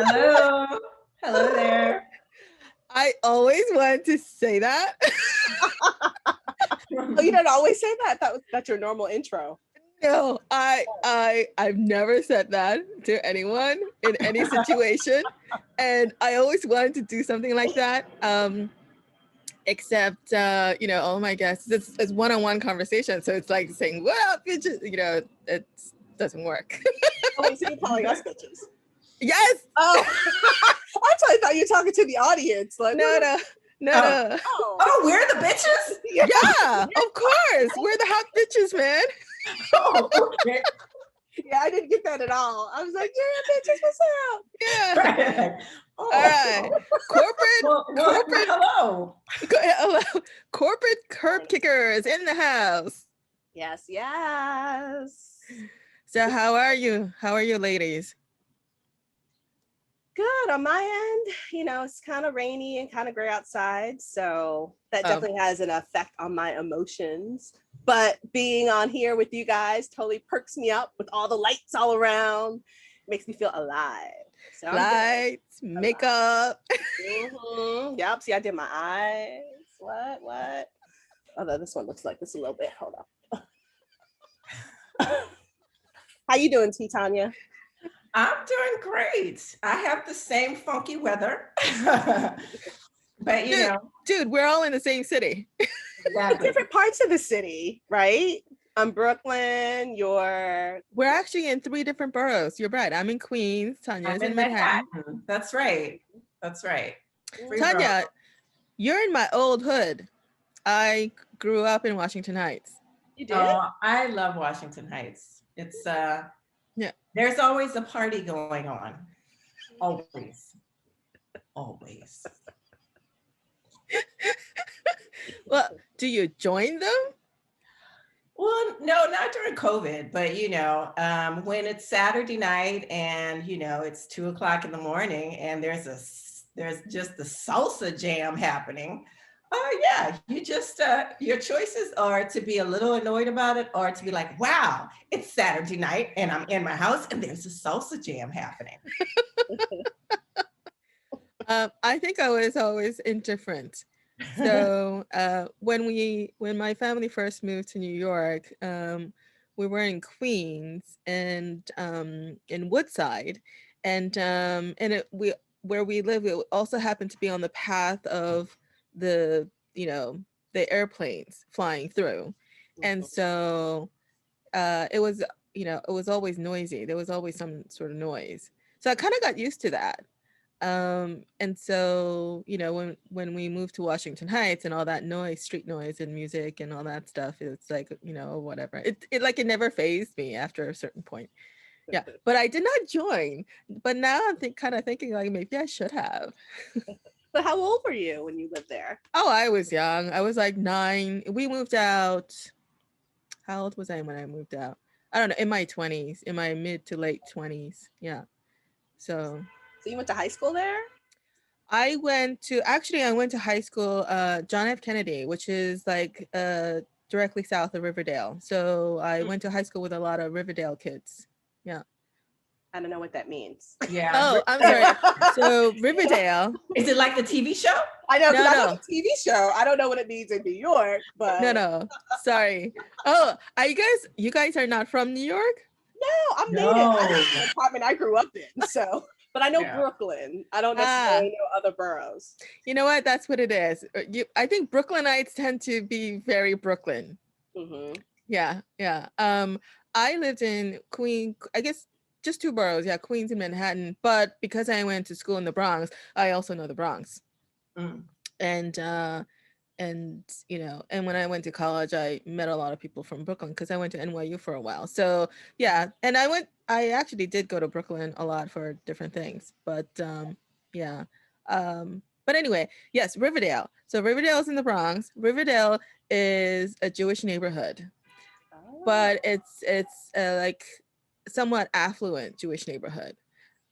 Hello. Hello there. I always wanted to say that. Oh, you don't always say that? That's your normal intro. No, I've never said that to anyone in any situation. And I always wanted to do something like that. Except all my guests, it's one-on-one conversation. So it's like saying, well, bitches, it doesn't work. Oh, wait, so you're calling us bitches? Yes. Oh, I thought you were talking to the audience. Like, no. Oh, we're the bitches? Yeah, of course. We're the hot bitches, man. Oh, okay. Yeah, I didn't get that at all. I was like, yeah, bitches, what's up? Yeah. All right. Corporate. Hello. Hello. Corporate Curbkickers in the house. Yes. So how are you? How are you, ladies? Good on my end. It's kind of rainy and kind of gray outside, so that definitely has an effect on my emotions. But being on here with you guys totally perks me up with all the lights all around. Makes me feel alive. So lights, makeup. Mm-hmm. Yep. See, I did my eyes. What? Although this one looks like this a little bit. Hold on. How you doing, Tanya? I'm doing great. I have the same funky weather. But dude, we're all in the same city. Exactly. Different parts of the city, right? I'm Brooklyn. We're actually in 3 different boroughs. You're right. I'm in Queens. Tanya's in Manhattan. That's right. Tanya, you're in my old hood. I grew up in Washington Heights. You did? Oh, I love Washington Heights. It's there's always a party going on. Always. Well, do you join them? Well, no, not during COVID, but when it's Saturday night and it's 2:00 in the morning and there's just the salsa jam happening. Yeah, you just your choices are to be a little annoyed about it or to be like, wow, it's Saturday night and I'm in my house and there's a salsa jam happening. I think I was always indifferent. So when my family first moved to New York, we were in Queens and in Woodside, and where we live, it also happened to be on the path of the airplanes flying through, and so it was always noisy. There was always some sort of noise, so I kind of got used to that. And so when we moved to Washington Heights and all that noise, street noise and music and all that stuff, it's like whatever. It never fazed me after a certain point. Yeah, but I did not join. But now I'm kind of thinking like maybe I should have. But how old were you when you lived there? Oh, I was young. I was like 9. We moved out. How old was I when I moved out? I don't know. In my 20s, in my mid to late 20s. Yeah. So you went to high school there? I went to high school, John F. Kennedy, which is like directly south of Riverdale. So I went to high school with a lot of Riverdale kids. Yeah. I don't know what that means. Yeah. Oh, I'm sorry. So Riverdale. Is it like the TV show? I know, because I know the TV show. I don't know what it means in New York, but No. Sorry. Oh, are you guys are not from New York? No, I'm native. I live in the apartment I grew up in. So, but I know Brooklyn. I don't necessarily know other boroughs. You know what? That's what it is. I think Brooklynites tend to be very Brooklyn. Mm-hmm. Yeah. I lived in Queens, I guess just 2 boroughs. Yeah, Queens and Manhattan. But because I went to school in the Bronx, I also know the Bronx. Mm. And when I went to college, I met a lot of people from Brooklyn because I went to NYU for a while. So yeah, and I actually did go to Brooklyn a lot for different things, but yeah. But anyway, yes, Riverdale. So Riverdale is in the Bronx. Riverdale is a Jewish neighborhood, but it's like somewhat affluent Jewish neighborhood.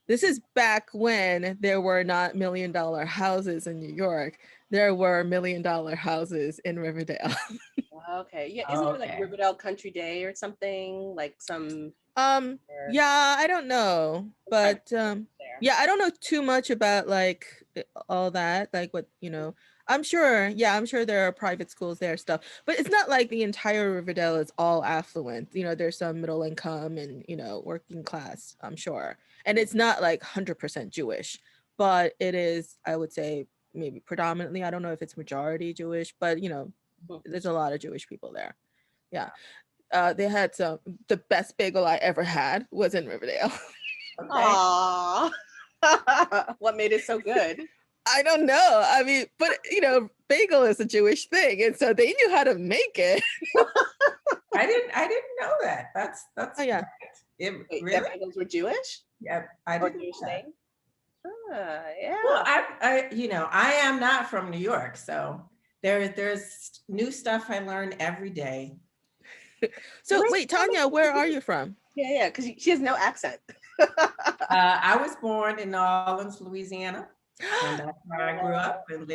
This is back when there were not $1 million houses in New York. There were $1 million houses in Riverdale. Okay. Yeah. Isn't it like Riverdale Country Day or something? Like some yeah, I don't know. But Yeah, I don't know too much about like all that, like what, I'm sure, I'm sure there are private schools there stuff, but it's not like the entire Riverdale is all affluent. There's some middle income and, working class, I'm sure. And it's not like 100% Jewish, but it is, I would say, maybe predominantly, I don't know if it's majority Jewish, but there's a lot of Jewish people there. Yeah. They had the best bagel I ever had was in Riverdale. Okay. Aww. What made it so good? I don't know. I mean, but bagel is a Jewish thing, and so they knew how to make it. I didn't know that. That's Oh yeah. It, Wait, really? that bagels were Jewish? Yeah, I Or didn't Jewish know that. thing? Yeah. Well, I am not from New York, so there's new stuff I learn every day. So wait, Tanya, where are you from? Yeah, because she has no accent. I was born in New Orleans, Louisiana, and that's where I grew up and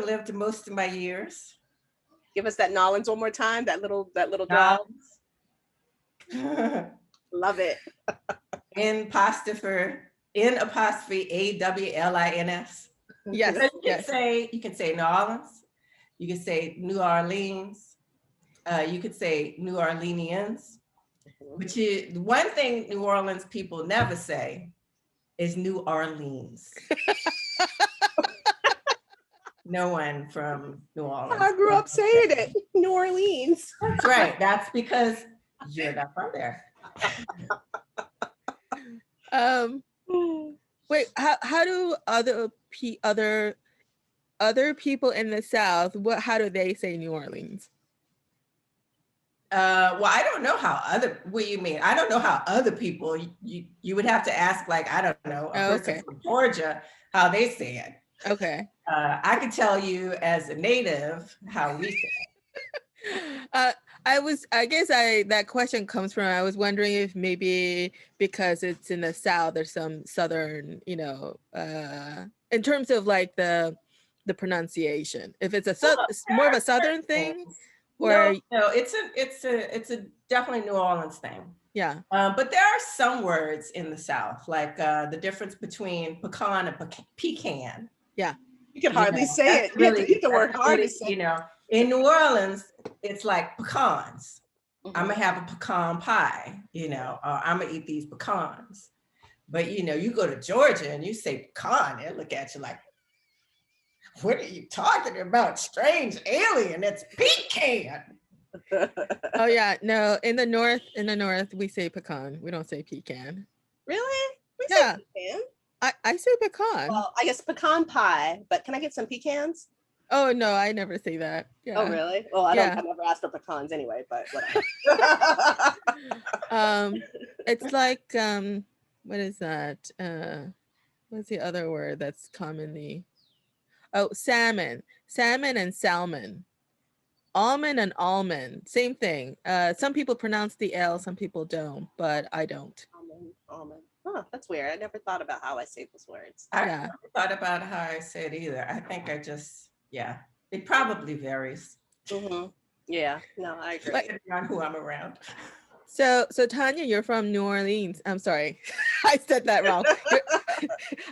lived. Most of my years. Give us that Nolans one more time. That little drawl. Love it. In apostrophe AWLINS. Yes. So you can say New Orleans. You can say New Orleans. You could say New Orleanians. Which is one thing New Orleans people never say is New Orleans. No one from New Orleans. I grew up saying it. New Orleans. That's right. That's because you're not from there. Wait, how do other people in the South, how do they say New Orleans? Well, I don't know what you mean? I don't know how other people, you would have to ask, like, I don't know, a person from Georgia, how they say it. Okay. I could tell you as a native how we say it. I guess that question comes from, I was wondering if maybe because it's in the South, there's some Southern, in terms of like the pronunciation, if it's more of a Southern thing, or no, it's a definitely New Orleans thing. Yeah. But there are some words in the South, like the difference between pecan and pecan. Yeah. You can hardly say it. Really, you have to work hard to say in New Orleans, it's like pecans. Mm-hmm. I'm gonna have a pecan pie, or I'm gonna eat these pecans. But you go to Georgia and you say pecan, they look at you like, what are you talking about? Strange alien, it's pecan. Oh yeah, no, in the north we say pecan. We don't say pecan. Really? We say pecan. I say pecan. Well, I guess pecan pie, but can I get some pecans? Oh no, I never say that. Yeah. Oh really? Well, I never asked for pecans anyway, but whatever. It's like what is that? What's the other word that's commonly? Oh, salmon and salmon. Almond and almond, same thing. Some people pronounce the L, some people don't, but I don't. Almond. Oh, that's weird. I never thought about how I say those words. I never thought about how I say it either. I think it probably varies. Mm-hmm. Yeah, no, I agree. Depending on who I'm around. So Tanya, you're from New Orleans. I'm sorry, I said that wrong.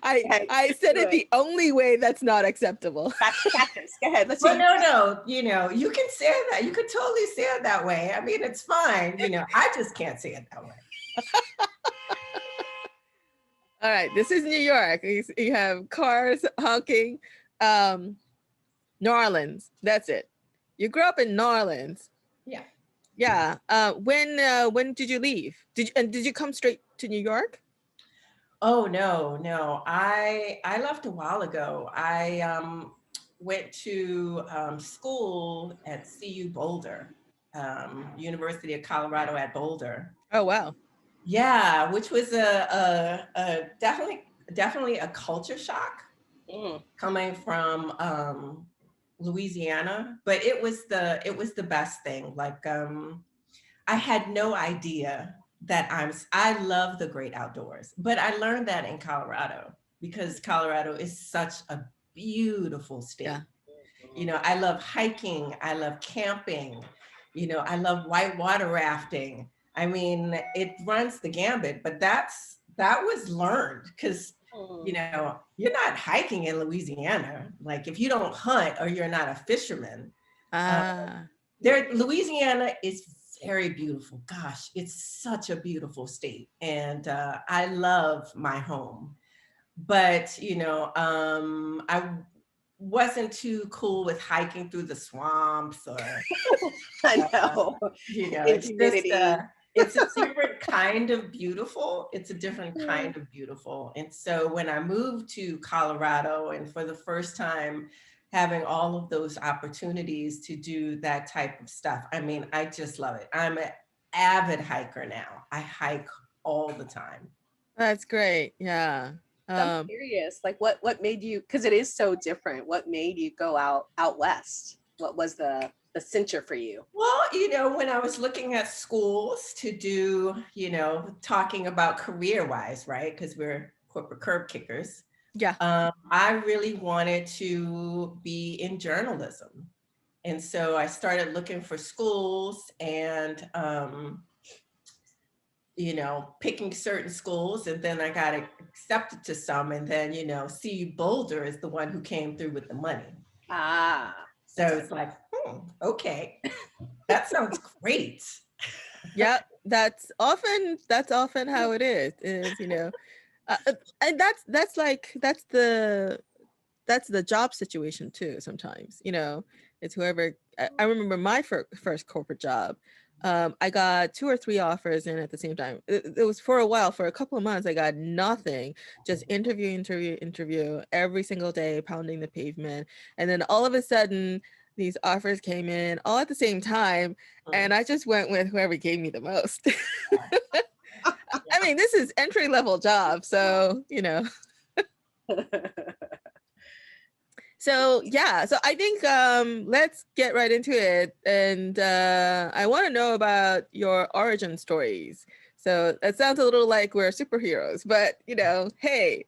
I said it the only way that's not acceptable. Practice. Go ahead. Let's. Well, no. You can say that. You could totally say it that way. I mean, it's fine. I just can't say it that way. All right, this is New York. You have cars honking. New Orleans. That's it. You grew up in New Orleans. Yeah. Yeah. When did you leave? Did you come straight to New York? Oh no. I left a while ago. I went to school at CU Boulder, University of Colorado at Boulder. Oh wow. Yeah, which was a definitely a culture shock coming from Louisiana, but it was the best thing. Like I had no idea that I love the great outdoors, but I learned that in Colorado because Colorado is such a beautiful state. Yeah. I love hiking, I love camping, I love whitewater rafting. I mean, it runs the gambit, but that's that was learned because, you know, you're not hiking in Louisiana. Like if you don't hunt or you're not a fisherman, Louisiana is very beautiful. Gosh, it's such a beautiful state. And I love my home. But, you know, I wasn't too cool with hiking through the swamps or, I know. you know, it's just it's a different kind of beautiful. It's a different kind of beautiful. And so when I moved to Colorado and for the first time having all of those opportunities to do that type of stuff, I mean, I just love it. I'm an avid hiker now. I hike all the time. That's great. Yeah. I'm curious, like what made you, because it is so different, what made you go out west? What was the censure for you? Well, you know, when I was looking at schools to do, you know, talking about career-wise, right? Because we're corporate curb kickers. Yeah. I really wanted to be in journalism. And so I started looking for schools and, you know, picking certain schools, and then I got accepted to some, and then, you know, CU Boulder is the one who came through with the money. So it's like, okay, that sounds great. Yeah, that's often how it is, you know, and that's the job situation too. Sometimes, you know, it's whoever. I remember my first corporate job. I got 2 or 3 offers in at the same time. It was for a while, for a couple of months, I got nothing, just interview every single day, pounding the pavement. And then all of a sudden, these offers came in all at the same time. And I just went with whoever gave me the most. I mean, this is entry-level job. So, you know. So yeah, so I think let's get right into it. And I want to know about your origin stories. So that sounds a little like we're superheroes, but you know, hey,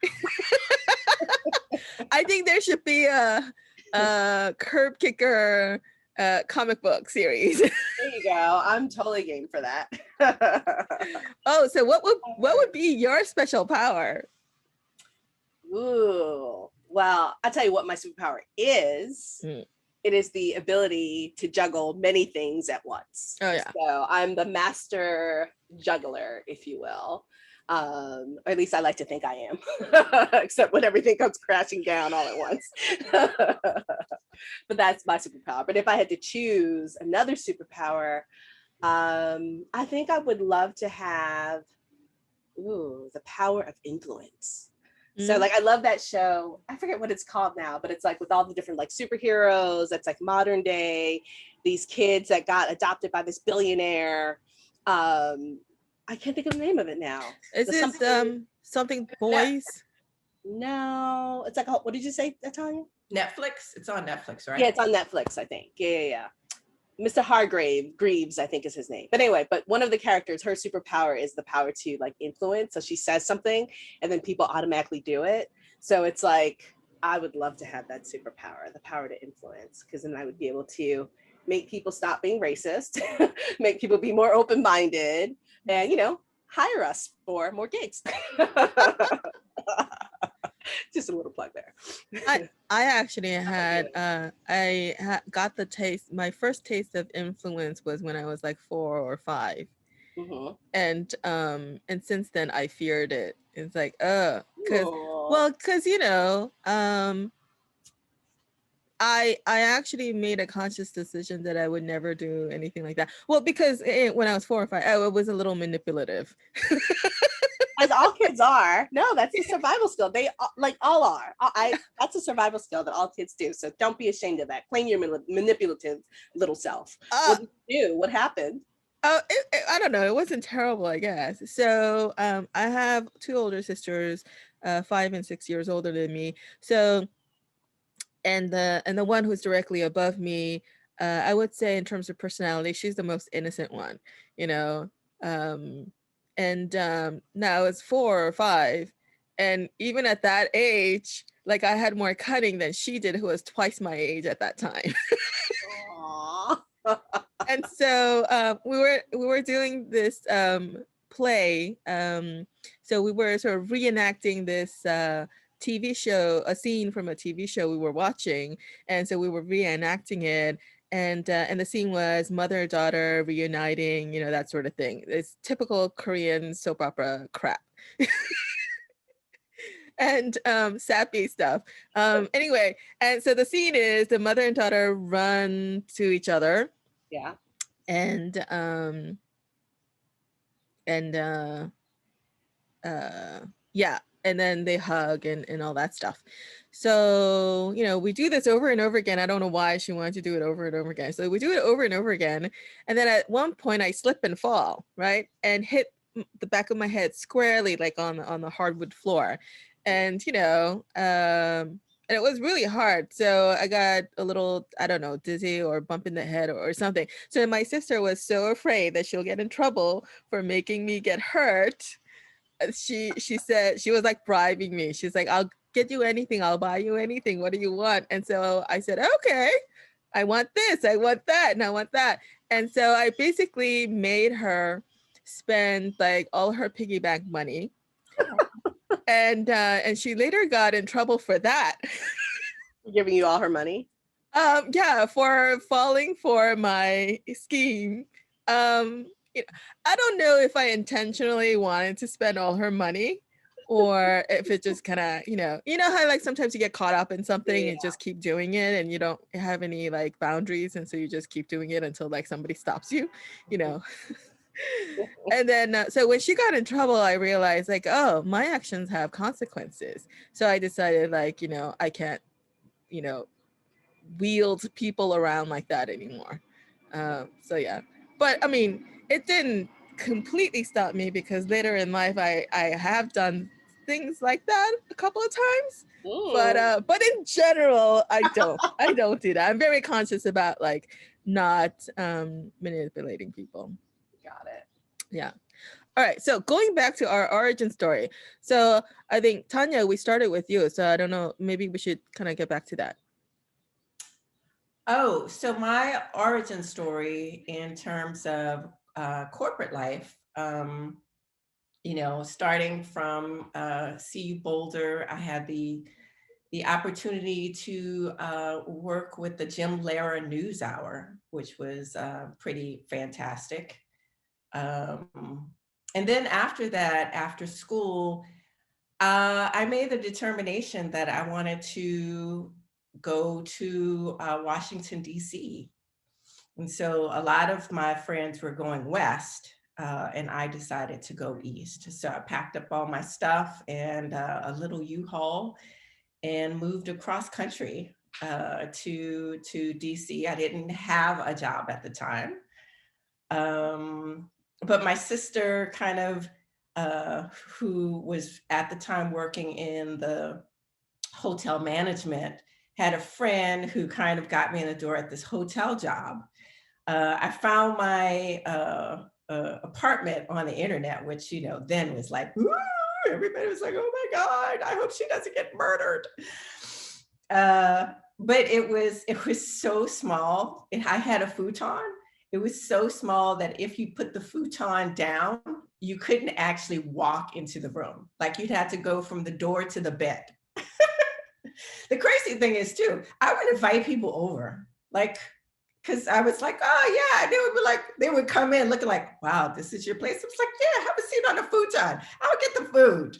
I think there should be a curb kicker comic book series. There you go. I'm totally game for that. Oh, so what would be your special power? Ooh. Well, I'll tell you what my superpower is. It is the ability to juggle many things at once. Oh yeah. So I'm the master juggler, if you will. Or at least I like to think I am, except when everything comes crashing down all at once. But that's my superpower. But if I had to choose another superpower, I think I would love to have the power of influence. So like, I love that show. I forget what it's called now, but it's like with all the different like superheroes, that's like modern day, these kids that got adopted by this billionaire. I can't think of the name of it now. Is it something boys? No, it's like, what did you say, Tanya? Netflix? It's on Netflix, right? Yeah, it's on Netflix, I think. Yeah. Mr. Greaves, I think is his name. But anyway, but one of the characters, her superpower is the power to like influence. So she says something and then people automatically do it. So it's like, I would love to have that superpower, the power to influence, because then I would be able to make people stop being racist, make people be more open-minded, and, you know, hire us for more gigs. Just a little plug there. I actually had got the taste. My first taste of influence was when I was like 4 or 5, and since then I feared it. It's like because you know, I actually made a conscious decision that I would never do anything like that. Well, because when I was 4 or 5, I was a little manipulative. As all kids are. No, that's a survival skill. They like all are. That's a survival skill that all kids do. So don't be ashamed of that. Claim your manipulative little self. What did you do? What happened? Oh, I don't know. It wasn't terrible, I guess. So I have 2 older sisters, 5 and 6 years older than me. So and the one who's directly above me, I would say in terms of personality, she's the most innocent one, you know. And now it's 4 or 5, and even at that age, like I had more cunning than she did, who was twice my age at that time. And so we were doing this play. So So we were sort of reenacting this TV show, a scene from a TV show we were watching. And so we were reenacting it. And the scene was mother and daughter reuniting, you know, that sort of thing. It's typical Korean soap opera crap. And sappy stuff. Anyway, and so the scene is the mother and daughter run to each other. Yeah. And yeah, and then they hug and all that stuff. So, you know, we do this over and over again. I don't know why she wanted to do it over and over again. So we do it over and over again. And then at one point I slip and fall, right? And hit the back of my head squarely, like on the hardwood floor. And, you know, and it was really hard. So I got a little, I don't know, dizzy or bump in the head or something. So my sister was so afraid that she'll get in trouble for making me get hurt. She said, she was like bribing me. She's like, I'll get you anything. I'll buy you anything. What do you want? And so I said, okay, I want this, I want that, and I want that. And so I basically made her spend like all her piggy bank money. And she later got in trouble for that. Giving you all her money? Yeah, for falling for my scheme. You know, I don't know if I intentionally wanted to spend all her money or if it just kind of, you know how like sometimes you get caught up in something and just keep doing it and you don't have any like boundaries. And so you just keep doing it until like somebody stops you, you know. And then, so when she got in trouble, I realized like, oh, my actions have consequences. So I decided like, you know, I can't, you know, wield people around like that anymore. So yeah, but I mean, it didn't completely stop me because later in life, I have done things like that a couple of times. But in general, I don't do that. I'm very conscious about like not manipulating people. Got it. Yeah. All right. So going back to our origin story. So I think Tanya, we started with you. So I don't know, maybe we should kind of get back to that. Oh, so my origin story in terms of corporate life, you know, starting from CU Boulder, I had the opportunity to work with the Jim Lehrer News Hour, which was pretty fantastic. And then after that, after school, I made the determination that I wanted to go to Washington, D.C. And so a lot of my friends were going west, and I decided to go east. So I packed up all my stuff and a little U-Haul and moved across country to DC. I didn't have a job at the time. But my sister kind of, who was at the time working in the hotel management, had a friend who kind of got me in the door at this hotel job. I found my apartment on the internet, which, you know, then was like, ooh, everybody was like, oh my God, I hope she doesn't get murdered. But it was so small. I had a futon. It was so small that if you put the futon down, you couldn't actually walk into the room. Like you'd have to go from the door to the bed. The crazy thing is too, I would invite people over, like, because I was like, oh yeah, they would be like, they would come in looking like, wow, this is your place. I was like, yeah, have a seat on the futon. I'll get the food.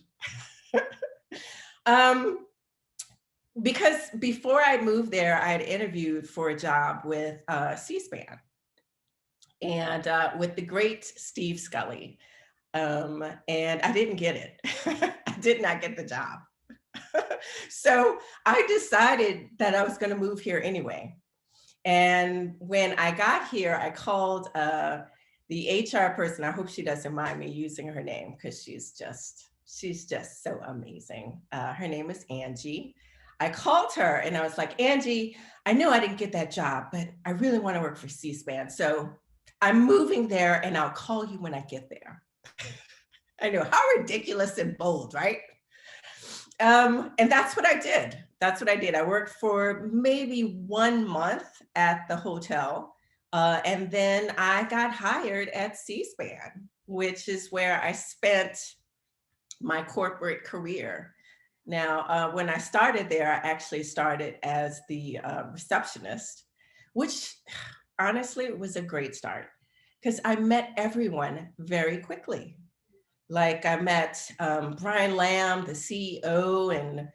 Because before I moved there, I had interviewed for a job with C-SPAN and with the great Steve Scully. And I didn't get it. I did not get the job. So I decided that I was going to move here anyway. And when I got here, I called the HR person. I hope she doesn't mind me using her name because she's just so amazing. Her name is Angie. I called her and I was like, Angie, I know I didn't get that job, but I really want to work for C-SPAN. So I'm moving there and I'll call you when I get there. I know, how ridiculous and bold, right? And that's what I did. That's what I did. I worked for maybe 1 month at the hotel. And then I got hired at C-SPAN, which is where I spent my corporate career. Now, when I started there, I actually started as the receptionist, which honestly was a great start because I met everyone very quickly. Like I met Brian Lamb, the CEO, and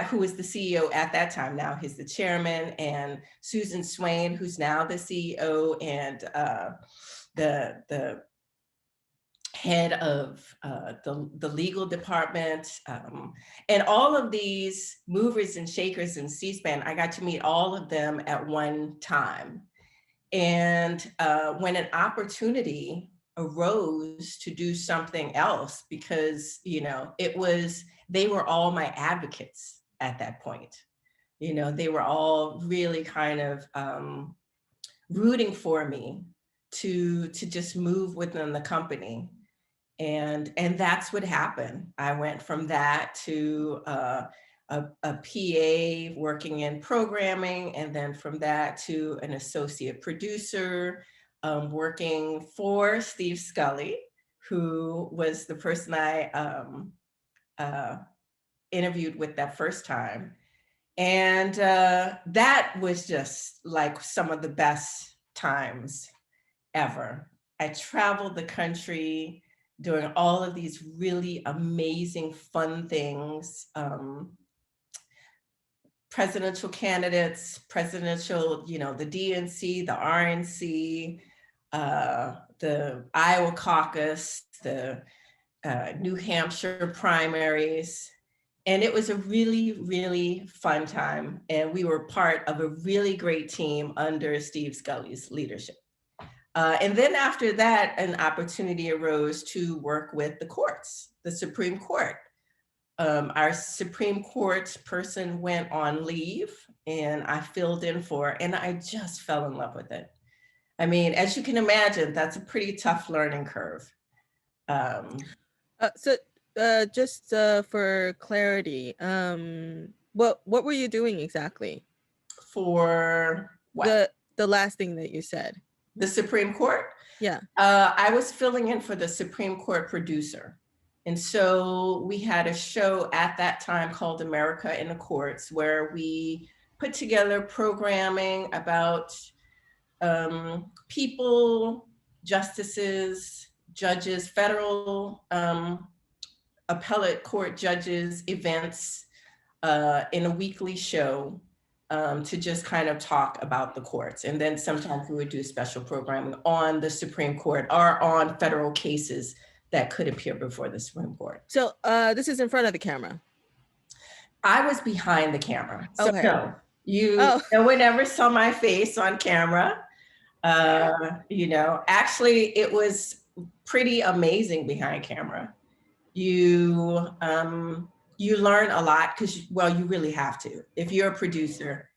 who was the CEO at that time. Now he's the chairman, and Susan Swain, who's now the CEO, and the head of the legal department, and all of these movers and shakers in C-SPAN. I got to meet all of them at one time. And when an opportunity arose to do something else, because, they were all my advocates at that point. They were all really kind of rooting for me to just move within the company. And that's what happened. I went from that to a PA working in programming, and then from that to an associate producer working for Steve Scully, who was the person I interviewed with that first time. And that was just like some of the best times ever. I traveled the country doing all of these really amazing, fun things. Presidential candidates, the DNC, the RNC, the Iowa caucus, the New Hampshire primaries. And it was a really, really fun time. And we were part of a really great team under Steve Scully's leadership. And then after that, an opportunity arose to work with the courts, the Supreme Court. Our Supreme Court person went on leave, and I filled in for, and I just fell in love with it. I mean, as you can imagine, that's a pretty tough learning curve. Just for clarity, what were you doing exactly? For what? The last thing that you said. The Supreme Court? Yeah. I was filling in for the Supreme Court producer. And so we had a show at that time called America in the Courts, where we put together programming about people, justices, judges, federal appellate court judges, events in a weekly show to just kind of talk about the courts. And then sometimes we would do special programming on the Supreme Court or on federal cases that could appear before the Supreme Court. So this is in front of the camera. I was behind the camera. So okay. no, no one ever saw my face on camera. Actually it was pretty amazing behind camera. You learn a lot because, you really have to. If you're a producer,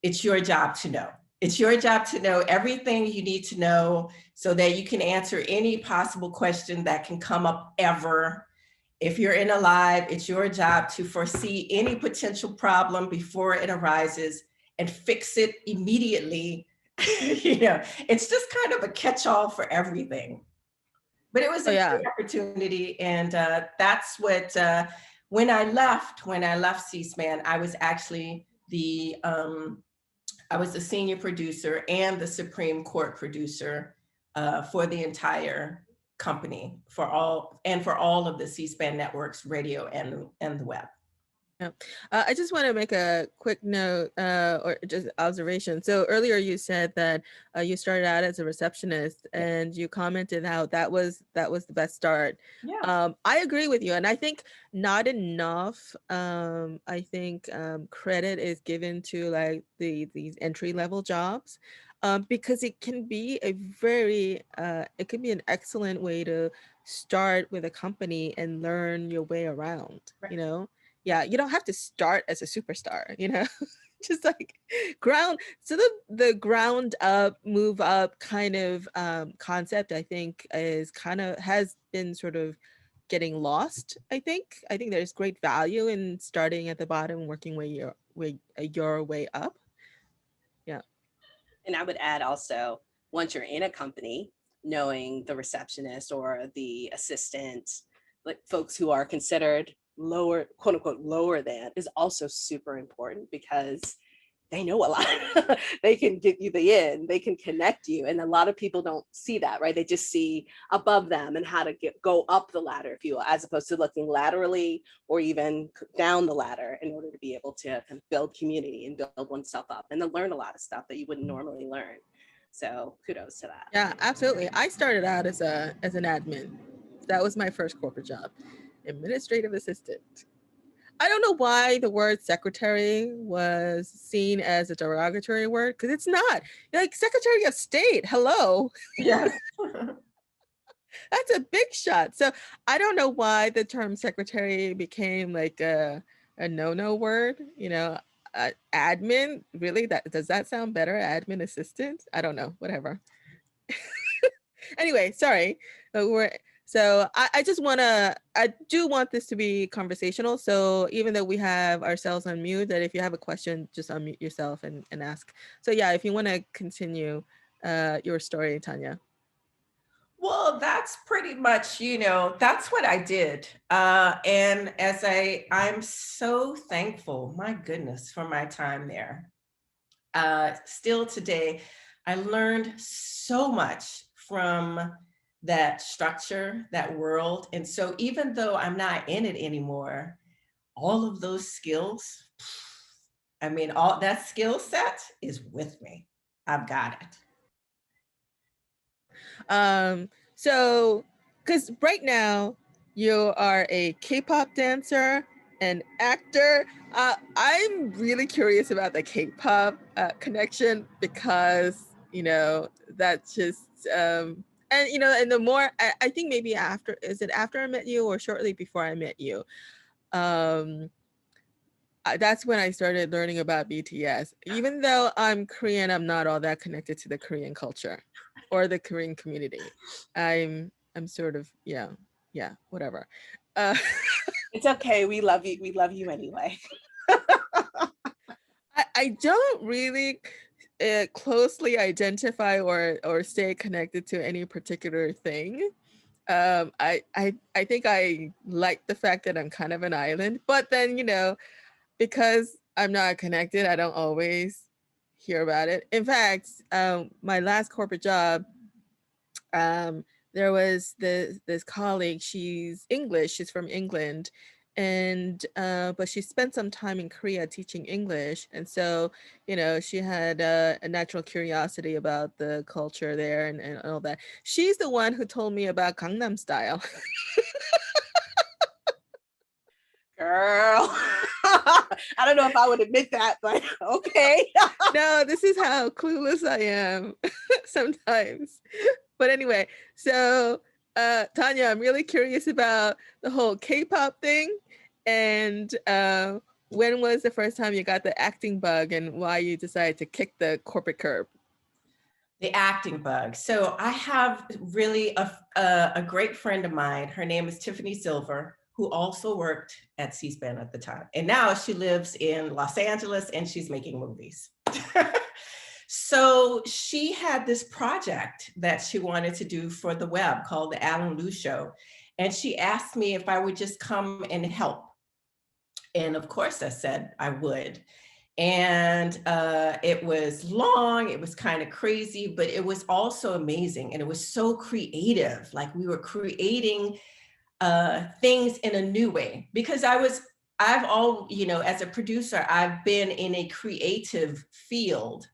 it's your job to know. It's your job to know everything you need to know so that you can answer any possible question that can come up ever. If you're in a live, it's your job to foresee any potential problem before it arises and fix it immediately. It's just kind of a catch-all for everything. But it was a great opportunity. And that's what, when I left C-SPAN, I was actually I was the senior producer and the Supreme Court producer for the entire company, for all of the C-SPAN networks, radio and the web. Yeah. I just want to make a quick note or just observation. So earlier you said that you started out as a receptionist, and you commented how that was the best start. Yeah. I agree with you, and I think not enough. I think credit is given to like these entry level jobs, because it can be a very it can be an excellent way to start with a company and learn your way around. Right. Yeah, you don't have to start as a superstar, just like the ground up, move up kind of concept, I think has been sort of getting lost. I think there's great value in starting at the bottom, working your way up. Yeah. And I would add also, once you're in a company, knowing the receptionist or the assistant, like folks who are considered lower, quote unquote, lower than, is also super important because they know a lot. They can give you the in, they can connect you. And a lot of people don't see that, right? They just see above them and how to go up the ladder, if you will, as opposed to looking laterally or even down the ladder in order to be able to kind of build community and build oneself up and to learn a lot of stuff that you wouldn't normally learn. So kudos to that. Yeah, absolutely. I started out as an admin. That was my first corporate job, administrative assistant. I don't know why the word secretary was seen as a derogatory word, because it's not. Like, Secretary of State, hello. Yes. That's a big shot. So I don't know why the term secretary became like a no-no word. Admin, really? Does that sound better? Admin assistant? I don't know. Whatever. Anyway, sorry. So I do want this to be conversational. So even though we have ourselves on mute, that if you have a question, just unmute yourself and ask. So yeah, if you want to continue your story, Tanya. Well, that's pretty much, that's what I did. And I'm so thankful, my goodness, for my time there. Still today, I learned so much from that structure, that world. And so even though I'm not in it anymore, all of those skills, all that skill set is with me. I've got it. So, because right now you are a K-pop dancer, an actor. I'm really curious about the K-pop connection because, that's just, and the more, I think maybe is it after I met you or shortly before I met you? That's when I started learning about BTS. Even though I'm Korean, I'm not all that connected to the Korean culture or the Korean community. I'm sort of, whatever. It's okay. We love you. We love you anyway. I don't really closely identify or stay connected to any particular thing. I think I like the fact that I'm kind of an island, but then, because I'm not connected, I don't always hear about it. In fact, my last corporate job, there was this colleague. She's English. She's from England, and but she spent some time in Korea teaching English, and so she had a natural curiosity about the culture there and all that. She's the one who told me about Gangnam Style. Girl, I don't know if I would admit that, but okay. No, this is how clueless I am sometimes. But anyway, so Tanya, I'm really curious about the whole K-pop thing, and when was the first time you got the acting bug and why you decided to kick the corporate curb? The acting bug. So I have really a great friend of mine. Her name is Tiffany Silver, who also worked at C-SPAN at the time. And now she lives in Los Angeles and she's making movies. So she had this project that she wanted to do for the web called The Alan Liu Show. And she asked me if I would just come and help. And of course I said I would. And it was long, it was kind of crazy, but it was also amazing. And it was so creative. Like we were creating things in a new way, because as a producer, I've been in a creative field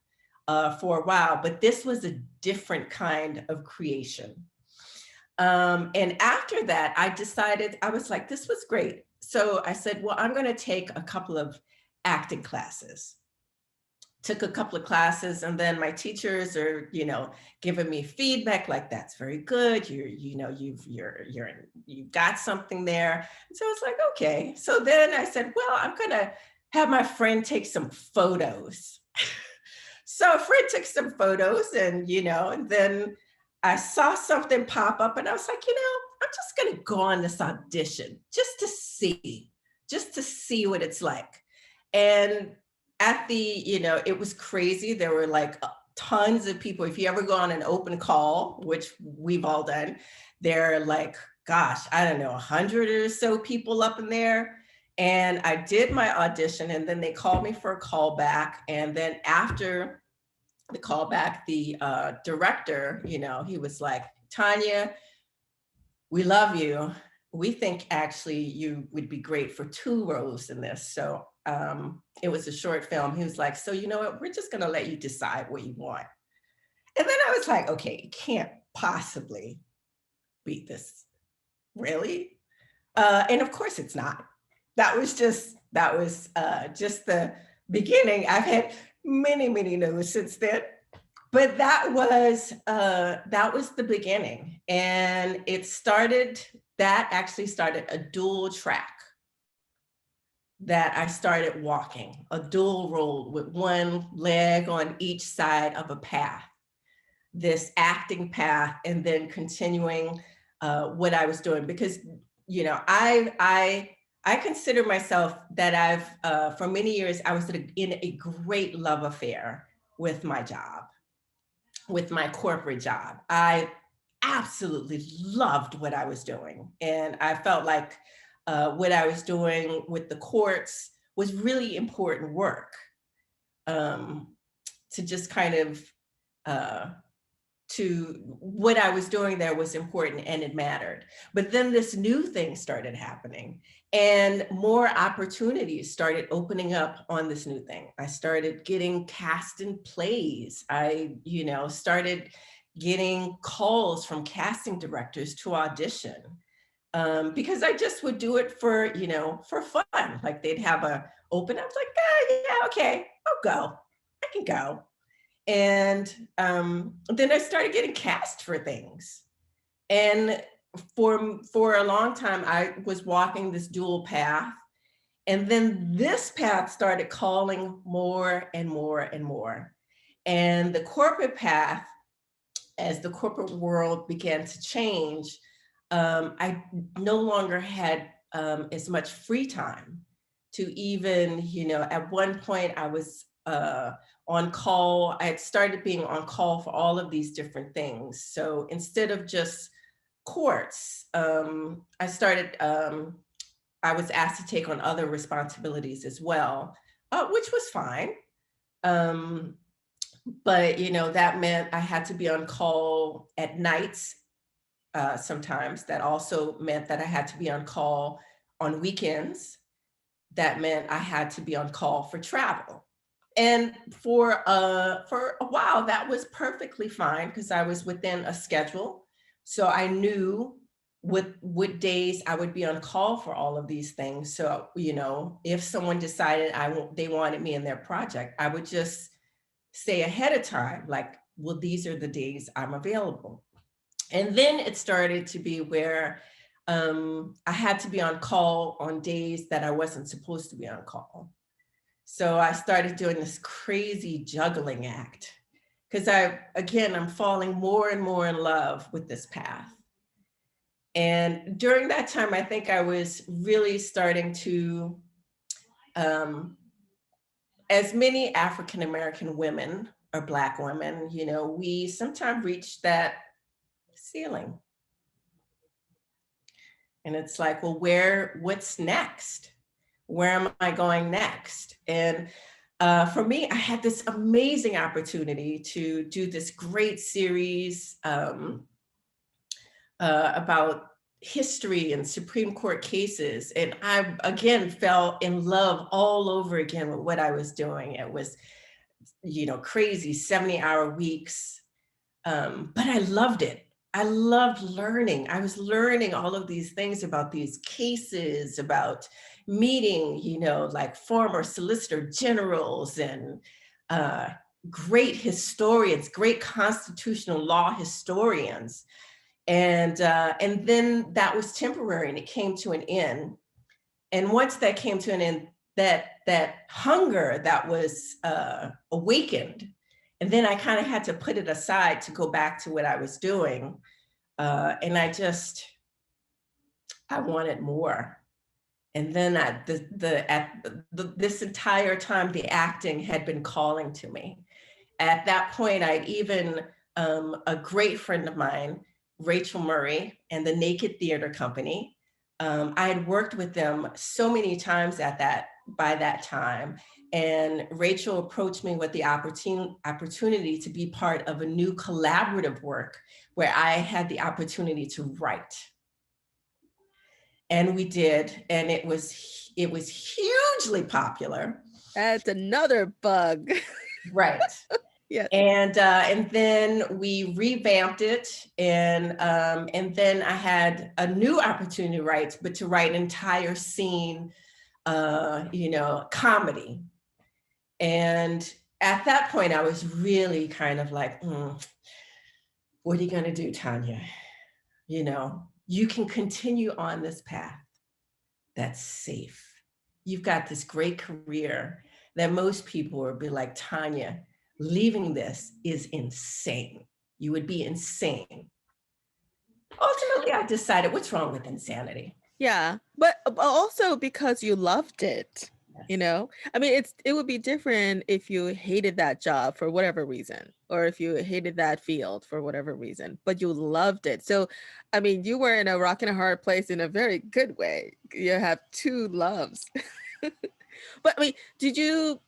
for a while, but this was a different kind of creation. And after that, I was like, this was great. So I said, well, I'm going to take a couple of acting classes. Took a couple of classes, and then my teachers are, giving me feedback like, that's very good. You've got something there. And so I was like, okay. So then I said, well, I'm going to have my friend take some photos. So a friend took some photos, and then I saw something pop up, and I was like, I'm just going to go on this audition just to see what it's like. And it was crazy. There were like tons of people. If you ever go on an open call, which we've all done, there are like gosh, I don't know, 100 or so people up in there. And I did my audition, and then they called me for a callback. And then after the callback, the director, you know, he was like, Tanya, we love you. We think actually you would be great for 2 roles in this. So it was a short film. He was like, so you know what, we're just gonna let you decide what you want. And then I was like, okay, it can't possibly be this, really? And of course it's not. That was just the beginning. I've had many, many no's since then. But that was the beginning. And that actually started a dual track that I started walking, a dual role with one leg on each side of a path, this acting path, and then continuing what I was doing. Because, you know, I consider myself that I've, for many years, I was in a great love affair with my job, with my corporate job. I absolutely loved what I was doing. And I felt like what I was doing with the courts was really important work, to just kind of, to what I was doing there was important and it mattered. But then this new thing started happening and more opportunities started opening up on this new thing. I started getting cast in plays. I, you know, started getting calls from casting directors to audition, because I just would do it for, you know, for fun. Like they'd have a open, I was like, yeah, okay, I'll go. I can go. And then I started getting cast for things. And for a long time, I was walking this dual path. And then this path started calling more and more and more. And the corporate path, as the corporate world began to change, I no longer had as much free time to even, you know, at one point I was on call. I had started being on call for all of these different things. So instead of just courts, I started, I was asked to take on other responsibilities as well, which was fine. But, you know, that meant I had to be on call at nights. Sometimes that also meant that I had to be on call on weekends. That meant I had to be on call for travel. And for a while, that was perfectly fine because I was within a schedule. So I knew what days I would be on call for all of these things. So, you know, if someone decided they wanted me in their project, I would just say ahead of time, like, well, these are the days I'm available. And then it started to be where I had to be on call on days that I wasn't supposed to be on call. So I started doing this crazy juggling act because I'm falling more and more in love with this path. And during that time, I think I was really starting to, as many African-American women or Black women, you know, we sometimes reach that ceiling. And it's like, well, what's next? Where am I going next? And for me, I had this amazing opportunity to do this great series about history and Supreme Court cases. And I, again, fell in love all over again with what I was doing. It was, you know, crazy 70-hour weeks, but I loved it. I loved learning. I was learning all of these things about these cases, about meeting, you know, like former solicitor generals and great historians, great constitutional law historians. And then that was temporary and it came to an end. And once that came to an end, that hunger that was awakened, and then I kind of had to put it aside to go back to what I was doing. And I wanted more. And then this entire time, the acting had been calling to me. At that point, a great friend of mine Rachel Murray and the Naked Theater Company. I had worked with them so many times by that time. And Rachel approached me with the opportunity to be part of a new collaborative work where I had the opportunity to write. And we did, and it was hugely popular. That's another bug. Right. Yes. And then we revamped it, and then I had a new opportunity to write an entire scene, comedy. And at that point, I was really kind of like, what are you going to do, Tanya? You can continue on this path that's safe. You've got this great career that most people would be like, Tanya, leaving this is insane. You would be insane. Ultimately, I decided, what's wrong with insanity? Yeah, but also because you loved it. Yes. I mean, it would be different if you hated that job for whatever reason, or if you hated that field for whatever reason, but you loved it. So, I mean, you were in a rock and a hard place in a very good way. You have two loves. But I mean, did you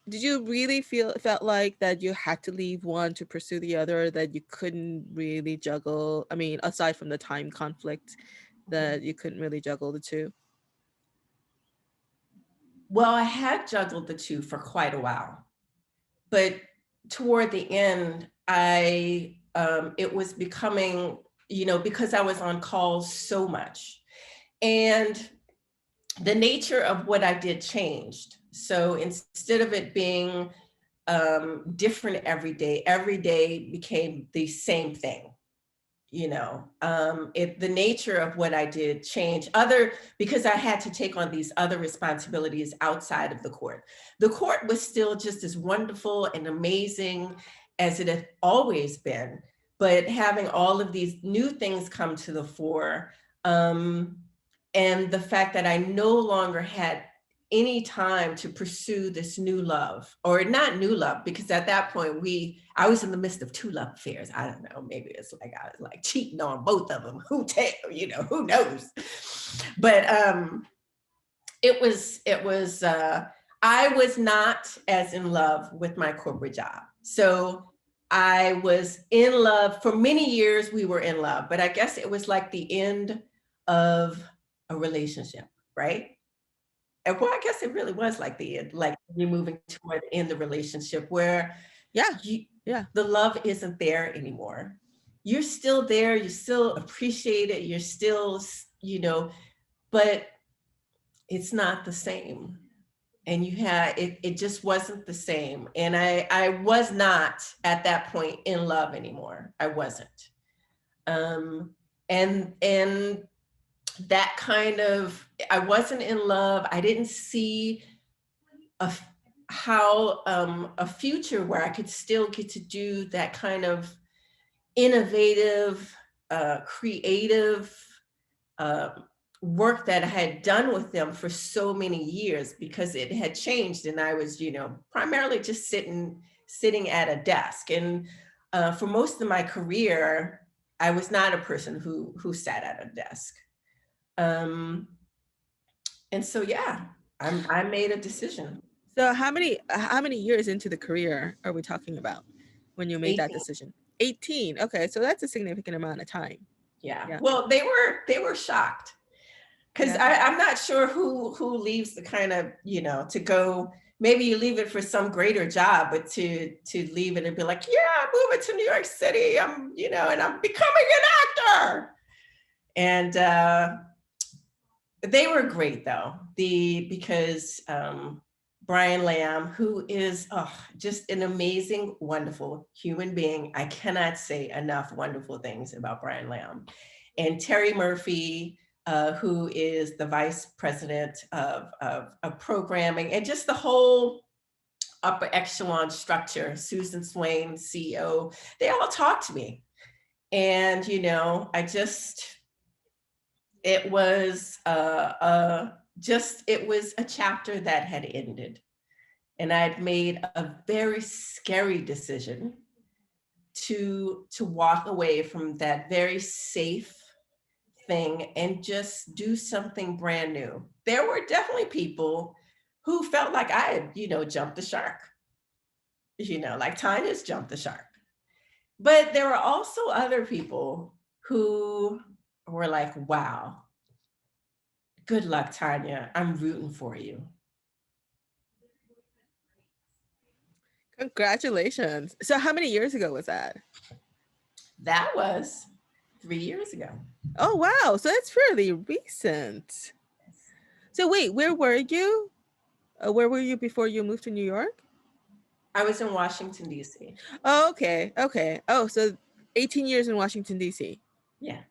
really felt like that you had to leave one to pursue the other, that you couldn't really juggle? I mean, aside from the time conflict, that you couldn't really juggle the two? Well, I had juggled the two for quite a while, but toward the end, it was becoming, because I was on calls so much, and the nature of what I did changed. So instead of it being different every day became the same thing. The nature of what I did changed because I had to take on these other responsibilities outside of the court. The court was still just as wonderful and amazing as it had always been, but having all of these new things come to the fore, and the fact that I no longer had any time to pursue this new love, or not new love, because at that point I was in the midst of two love affairs. I don't know, maybe it's like I was like cheating on both of them. Who knows? But I was not as in love with my corporate job. So I was in love for many years. We were in love, but I guess it was like the end of a relationship, right? And well, I guess it really was like the end, like you're moving toward the end of the relationship where the love isn't there anymore. You're still there, you still appreciate it, you're still, but it's not the same. And it just wasn't the same. And I was not at that point in love anymore. I wasn't. And that kind of, I wasn't in love. I didn't see a future where I could still get to do that kind of innovative, creative work that I had done with them for so many years, because it had changed, and I was, primarily just sitting at a desk. And for most of my career, I was not a person who sat at a desk. And so, I made a decision. So how many years into the career are we talking about when you made 18. that decision? 18. Okay, so that's a significant amount of time. Yeah. Well, they were shocked, because I'm not sure who leaves the kind of, to go. Maybe you leave it for some greater job, but to leave it and be like, I'm moving to New York City. I'm, and I'm becoming an actor. And they were great though, because Brian Lamb, who is just an amazing, wonderful human being. I cannot say enough wonderful things about Brian Lamb. And Terry Murphy, who is the vice president of programming, and just the whole upper echelon structure, Susan Swain, CEO, they all talked to me. And, it was it was a chapter that had ended. And I'd made a very scary decision to walk away from that very safe thing and just do something brand new. There were definitely people who felt like I had, jumped the shark, like Tanya's jumped the shark. But there were also other people who were like, wow, good luck, Tanya. I'm rooting for you. Congratulations. So how many years ago was that? That was 3 years ago. Oh, wow. So that's fairly recent. So wait, where were you? Where were you before you moved to New York? I was in Washington, D.C. Oh, okay. Okay. Oh, so 18 years in Washington, D.C. Yeah.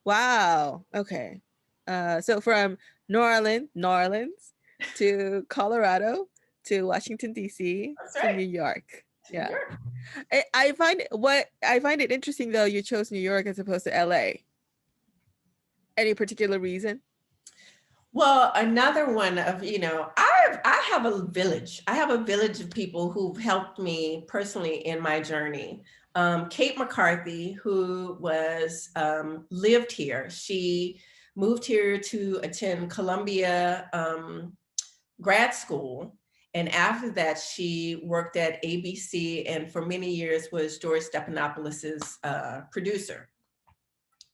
Wow. Okay. So from New Orleans to Colorado to Washington, D.C. to New York. Yeah. New York. I find it interesting though you chose New York as opposed to LA. Any particular reason? Well, another one of, I have a village. I have a village of people who've helped me personally in my journey. Kate McCarthy, who was lived here, she moved here to attend Columbia grad school. And after that, she worked at ABC and for many years was George Stephanopoulos' producer.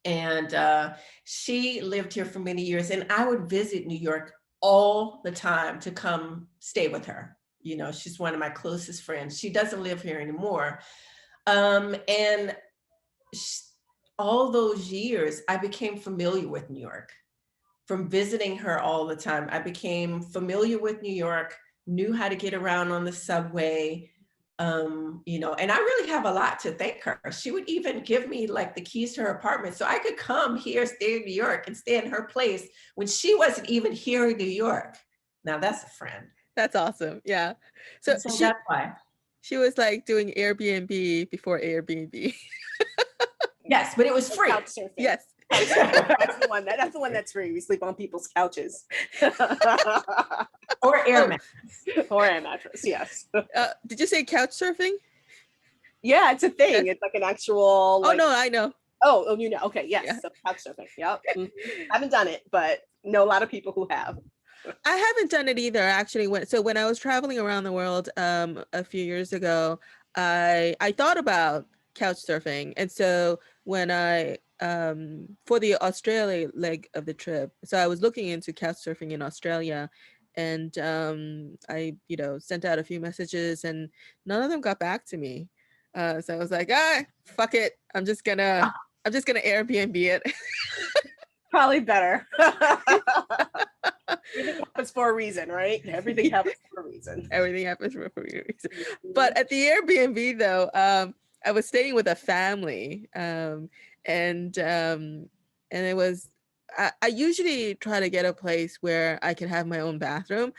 And she lived here for many years, and I would visit New York all the time to come stay with her. She's one of my closest friends. She doesn't live here anymore. And all those years, I became familiar with New York. From visiting her all the time, I became familiar with New York, knew how to get around on the subway, and I really have a lot to thank her. She would even give me like the keys to her apartment so I could come here, stay in New York and stay in her place when she wasn't even here in New York. Now that's a friend. That's awesome. Yeah. So that's why. She was like doing Airbnb before Airbnb. Yes, but it was free. Yes. That's the one that's free. We sleep on people's couches. Or air mattress. Or air mattress, yes. Did you say couch surfing? Yeah, it's a thing. It's like an actual. Oh, no, I know. Oh, you know. Okay, yes. Yeah. So couch surfing. Yep. I haven't done it, but know a lot of people who have. I haven't done it either, actually. When I was traveling around the world a few years ago, I thought about couch surfing. And so when I for the Australia leg of the trip, so I was looking into couch surfing in Australia, and I sent out a few messages and none of them got back to me. So I was like, fuck it, I'm just gonna Airbnb it. Probably better. Everything happens for a reason, right? Everything happens for a reason. Everything happens for a reason. But at the Airbnb though, I was staying with a family, and it was, I usually try to get a place where I can have my own bathroom,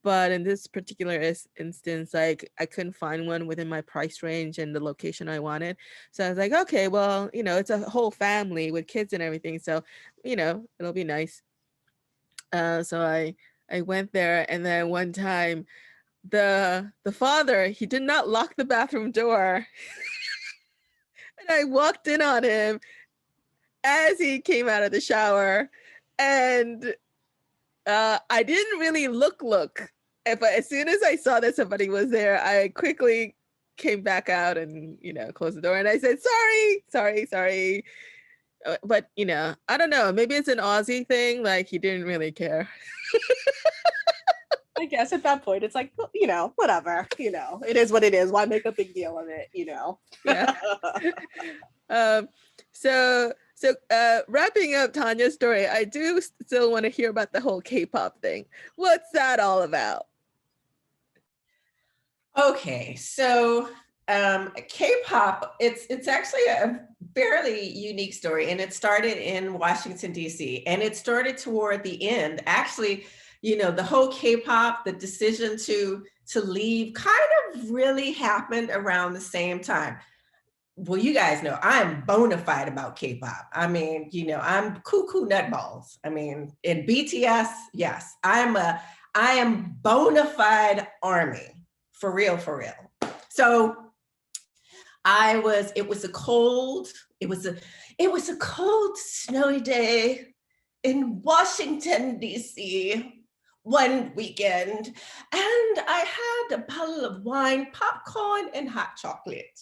but in this particular instance, like I couldn't find one within my price range and the location I wanted. So I was like, okay, well, it's a whole family with kids and everything, so it'll be nice. So I went there, and then one time the father, he did not lock the bathroom door. And I walked in on him as he came out of the shower, and I didn't really look, but as soon as I saw that somebody was there, I quickly came back out and closed the door, and I said, sorry. But I don't know, maybe it's an Aussie thing, like he didn't really care. I guess at that point it's like, whatever, it is what it is. Why make a big deal of it, Yeah. So wrapping up Tanya's story, I do still want to hear about the whole K-pop thing. What's that all about? Okay, so K-pop, it's actually a fairly unique story, and it started in Washington, D.C., and it started toward the end. Actually, the whole K-pop, the decision to leave kind of really happened around the same time. Well, you guys know I'm bona fide about K-pop. I mean, I'm cuckoo nutballs. I mean, in BTS, yes, I am bona fide ARMY, for real. So It was a cold, it was a cold, snowy day in Washington, D.C. one weekend, and I had a bottle of wine, popcorn, and hot chocolate.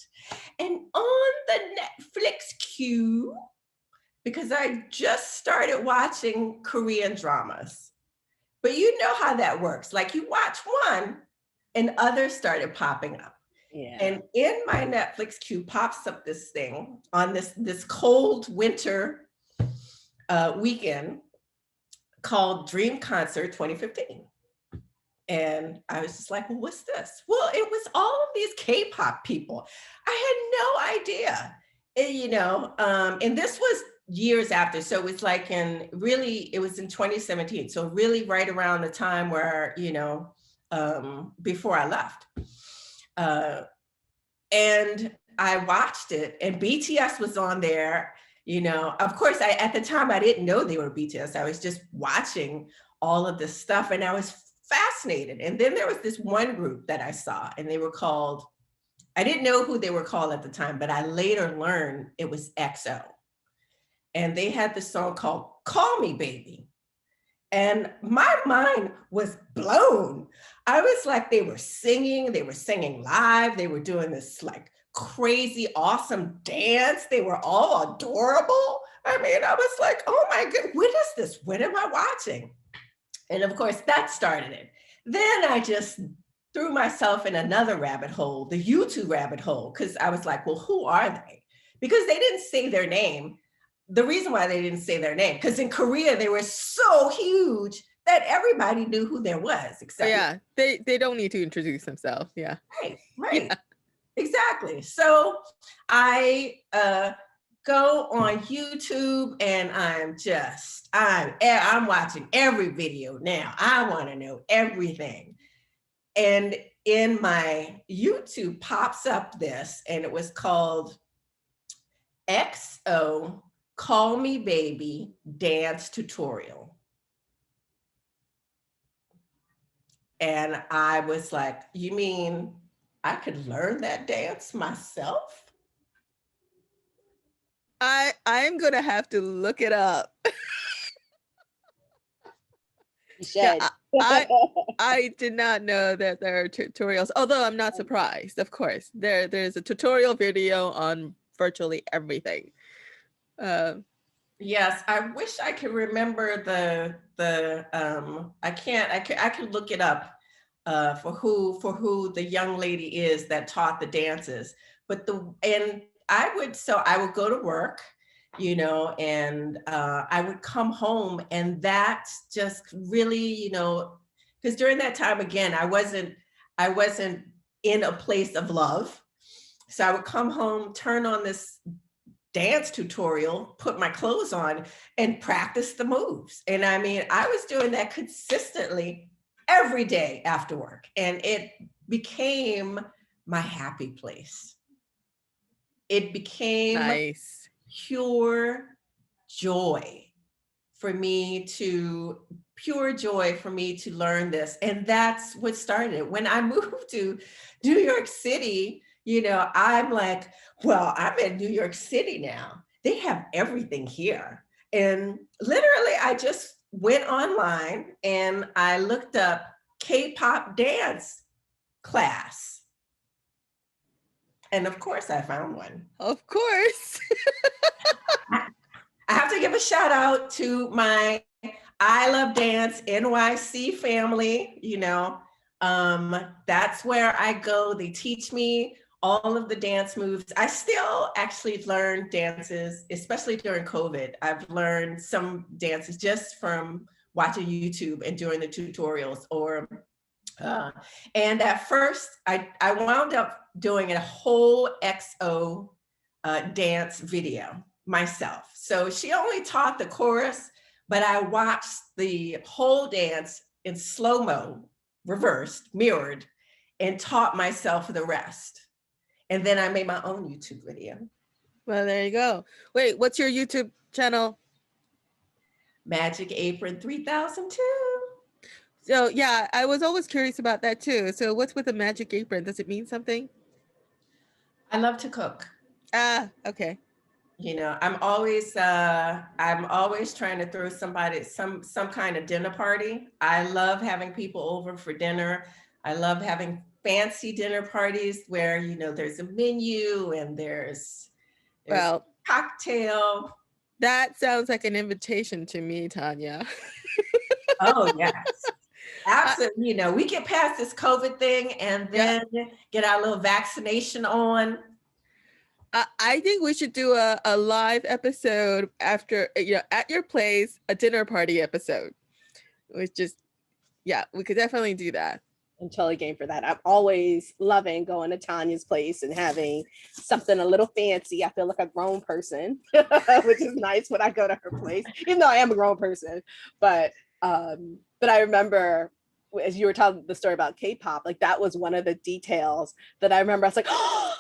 And on the Netflix queue, because I just started watching Korean dramas. But you know how that works. Like you watch one and others started popping up. Yeah. And in my Netflix queue pops up this thing on this cold winter weekend called Dream Concert 2015. And I was just like, well, what's this? Well, it was all of these K-pop people. I had no idea. And, and this was years after. So it was like it was in 2017. So really right around the time where, before I left. And I watched it and BTS was on there. Of course, at the time, I didn't know they were BTS. I was just watching all of this stuff and I was fascinated. And then there was this one group that I saw and they were called, I didn't know who they were called at the time, but I later learned it was EXO. And they had this song called Call Me Baby. And my mind was blown. I was like, they were singing live. They were doing this like crazy, awesome dance. They were all adorable. I mean, I was like, oh my God, what is this? What am I watching? And of course, that started it. Then I just threw myself in another rabbit hole, the YouTube rabbit hole, because I was like, well, who are they? Because they didn't say their name. The reason why they didn't say their name, because in Korea, they were so huge that everybody knew who there was. Except they don't need to introduce themselves. Yeah. Right. Yeah. Exactly. So I go on YouTube and I'm watching every video now. I want to know everything. And in my YouTube pops up this, and it was called XO Call Me Baby Dance Tutorial. And I was like, you mean I could learn that dance myself? I'm gonna have to look it up. You should. Yeah, I did not know that there are tutorials, although I'm not surprised. Of course, there's a tutorial video on virtually everything. Yes, I wish I could remember I could look it up for who the young lady is that taught the dances. But I would go to work, and I would come home, and that's just really, because during that time, again, I wasn't in a place of love. So I would come home, turn on this dance tutorial, put my clothes on and practice the moves. And I mean, I was doing that consistently every day after work. And it became my happy place. It became nice. pure joy for me to learn this. And that's what started it. When I moved to New York City, I'm like, well, I'm in New York City now. They have everything here. And literally, I just went online and I looked up K-pop dance class. And of course, I found one. Of course. I have to give a shout out to my I Love Dance NYC family. That's where I go. They teach me all of the dance moves. I still actually learn dances, especially during COVID. I've learned some dances just from watching YouTube and doing the tutorials. And at first, I wound up doing a whole XO dance video myself. So she only taught the chorus, but I watched the whole dance in slow-mo, reversed, mirrored, and taught myself the rest. And then I made my own YouTube video. Well, there you go. Wait, what's your YouTube channel? Magic Apron 3002. So yeah, I was always curious about that too. So what's with the Magic Apron? Does it mean something? I love to cook. Ah, okay. You know, I'm always trying to throw somebody some kind of dinner party. I love having people over for dinner. I love having fancy dinner parties where, you know, there's a menu and there's Well, cocktail. that sounds like an invitation to me, Tanya. Oh yes. I, Absolutely. You know, we get past this COVID thing and yeah, then get our little vaccination on. I think we should do a live episode after, at your place, a dinner party episode. Which just, yeah, we could definitely do that. I'm totally game for that. I'm always loving going to Tanya's place and having something a little fancy. I feel like a grown person, which is nice when I go to her place, even though I am a grown person. But I remember as you were telling the story about K-pop, like that was one of the details that I remember. I was like, oh,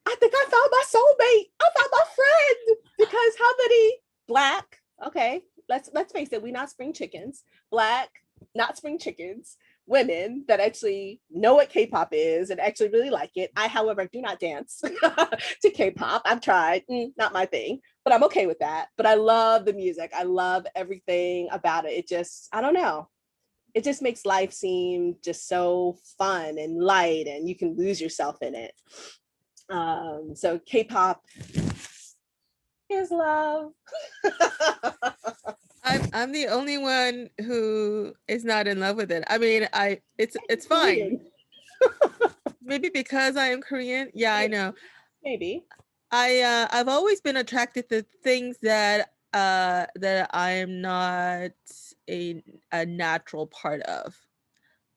I think I found my soulmate. I found my friend. Because how many Black, okay, let's face it, we not spring chickens, Black, not spring chickens, women that actually know what K-pop is and actually really like it. I, however, do not dance to K-pop. I've tried, not my thing, but I'm okay with that. But I love the music. I love everything about it. It just, I don't know. It just makes life seem just so fun and light, and you can lose yourself in it. So K-pop is love. I'm the only one who is not in love with it. I mean, it's fine. Maybe because I am Korean. Yeah, I know. Maybe. I've always been attracted to things that I am not a natural part of.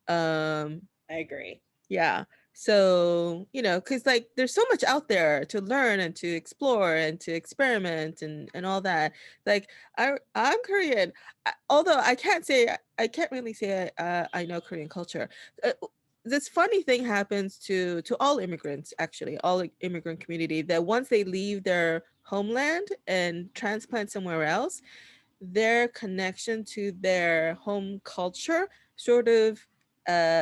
I agree. Yeah. So, because like there's so much out there to learn and to explore and to experiment and all that. Like I'm Korean, although I can't really say I know Korean culture. This funny thing happens to all immigrants, actually, all immigrant community, that once they leave their homeland and transplant somewhere else, their connection to their home culture sort of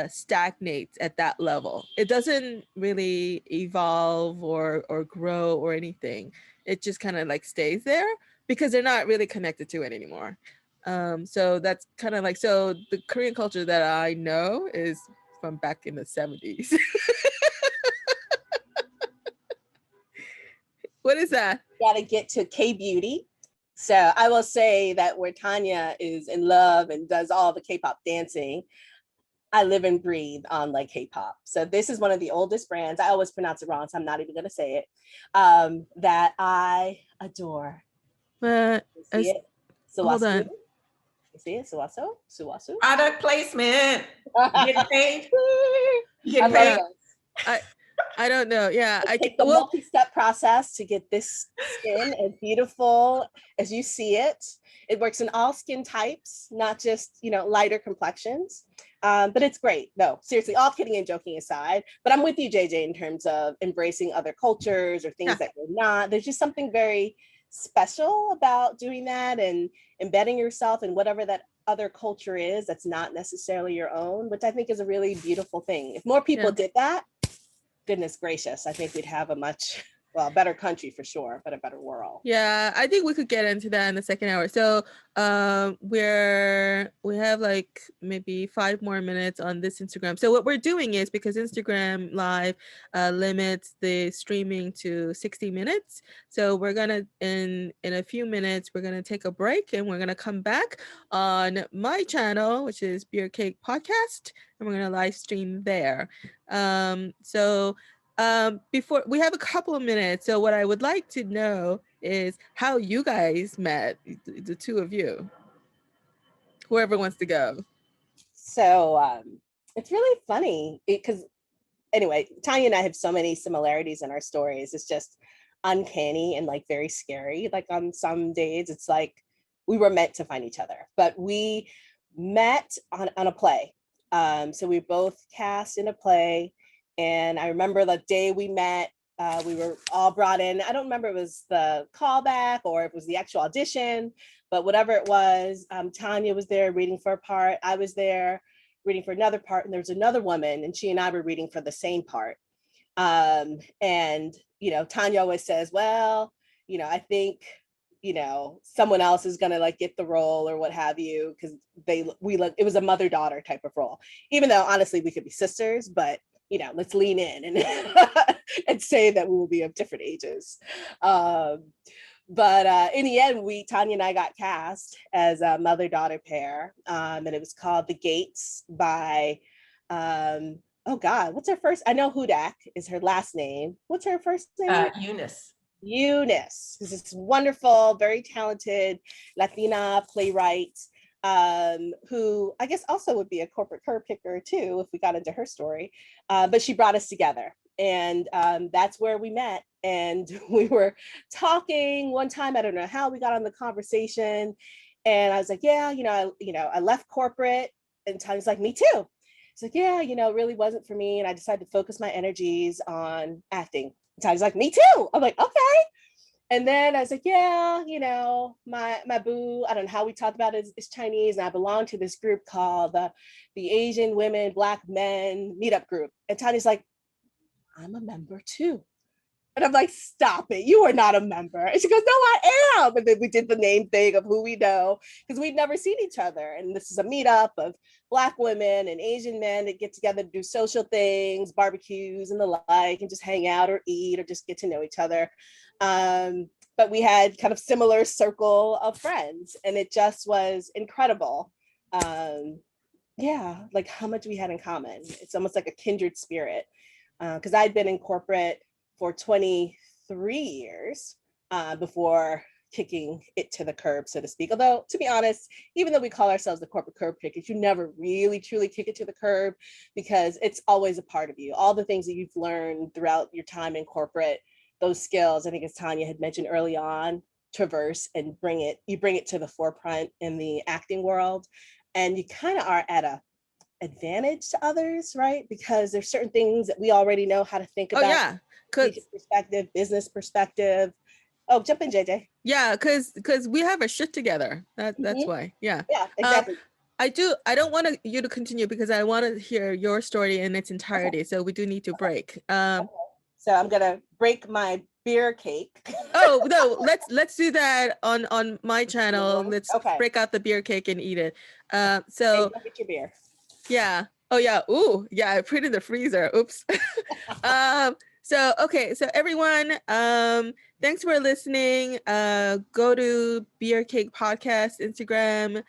stagnates at that level. It doesn't really evolve or grow or anything. It just kind of like stays there because they're not really connected to it anymore. So that's kind of like, so the Korean culture that I know is from back in the 70s. What is that? Got to get to K-beauty. So I will say that where Tanya is in love and does all the K-pop dancing, I live and breathe on like K-pop. So this is one of the oldest brands. I always pronounce it wrong, so I'm not even going to say it. That I adore. But See it? hold on. You see it? Suwasu? Product placement. Getting paid. Getting paid. I don't know. Yeah, I take the multi-step process to get this skin as beautiful as you see it. It works in all skin types, not just lighter complexions. But it's great. No, seriously, all kidding and joking aside. But I'm with you, JJ, in terms of embracing other cultures or things that we're not. There's just something very special about doing that and embedding yourself in whatever that other culture is that's not necessarily your own, which I think is a really beautiful thing. If more people did that, goodness gracious, I think we'd have a much better country for sure, but a better world. Yeah, I think we could get into that in the second hour. So we have like maybe 5 more minutes on this Instagram. So what we're doing is, because Instagram Live limits the streaming to 60 minutes. So we're gonna in a few minutes, we're gonna take a break and we're gonna come back on my channel, which is Beer Cake Podcast, and we're gonna live stream there. Before we have a couple of minutes, so what I would like to know is how you guys met, the two of you. Whoever wants to go. So it's really funny because anyway, Tanya and I have so many similarities in our stories. It's just uncanny and like very scary. Like on some days, it's like we were meant to find each other, but we met on a play. So we both cast in a play. And I remember the day we met, we were all brought in. I don't remember if it was the callback or if it was the actual audition, but whatever it was, Tanya was there reading for a part. I was there reading for another part, and there was another woman, and she and I were reading for the same part. And Tanya always says, well, I think, someone else is going to like get the role or what have you, because it was a mother-daughter type of role, even though honestly we could be sisters, but let's lean in and and say that we will be of different ages. But in the end, Tanya and I got cast as a mother-daughter pair, and it was called The Gates by, oh God, what's her first? I know Hudak is her last name. What's her first name? Eunice. Eunice, who's this wonderful, very talented Latina playwright, who I guess also would be a corporate curb kicker too, if we got into her story. But she brought us together, and that's where we met. And we were talking one time, I don't know how we got on the conversation, and I was like, yeah, I left corporate, and Tanya's like, me too. It's like, yeah, it really wasn't for me, and I decided to focus my energies on acting. Tanya's like, me too. I'm like, okay. And then I was like, yeah, my boo, I don't know how we talked about it, is Chinese, and I belong to this group called the Asian Women, Black Men Meetup Group. And Tanya's like, I'm a member too. And I'm like, stop it, you are not a member. And she goes, no, I am. And then we did the name thing of who we know, because we'd never seen each other. And this is a meetup of Black women and Asian men that get together to do social things, barbecues and the like, and just hang out or eat or just get to know each other. But we had kind of similar circle of friends, and it just was incredible. Yeah, like how much we had in common. It's almost like a kindred spirit. Because I'd been in corporate for 23 years before kicking it to the curb, so to speak. Although, to be honest, even though we call ourselves the corporate curb kickers, you never really truly kick it to the curb, because it's always a part of you. All the things that you've learned throughout your time in corporate, those skills, I think as Tanya had mentioned early on, traverse and bring it to the forefront in the acting world. And you kind of are at a advantage to others, right? Because there's certain things that we already know how to think about. Oh yeah, perspective, business perspective. Oh, jump in, JJ. Yeah, because we have a shit together. That's why. Yeah. Yeah, exactly. I don't want you to continue, because I want to hear your story in its entirety. Okay. So we do need to break. Okay. So I'm gonna break my beer cake. Oh no, let's do that on my channel. Let's break out the beer cake and eat it. So hey, get your beer. Yeah. Oh yeah. Ooh, yeah. I put it in the freezer. Oops. So everyone, thanks for listening. Go to Beer Cake Podcast Instagram.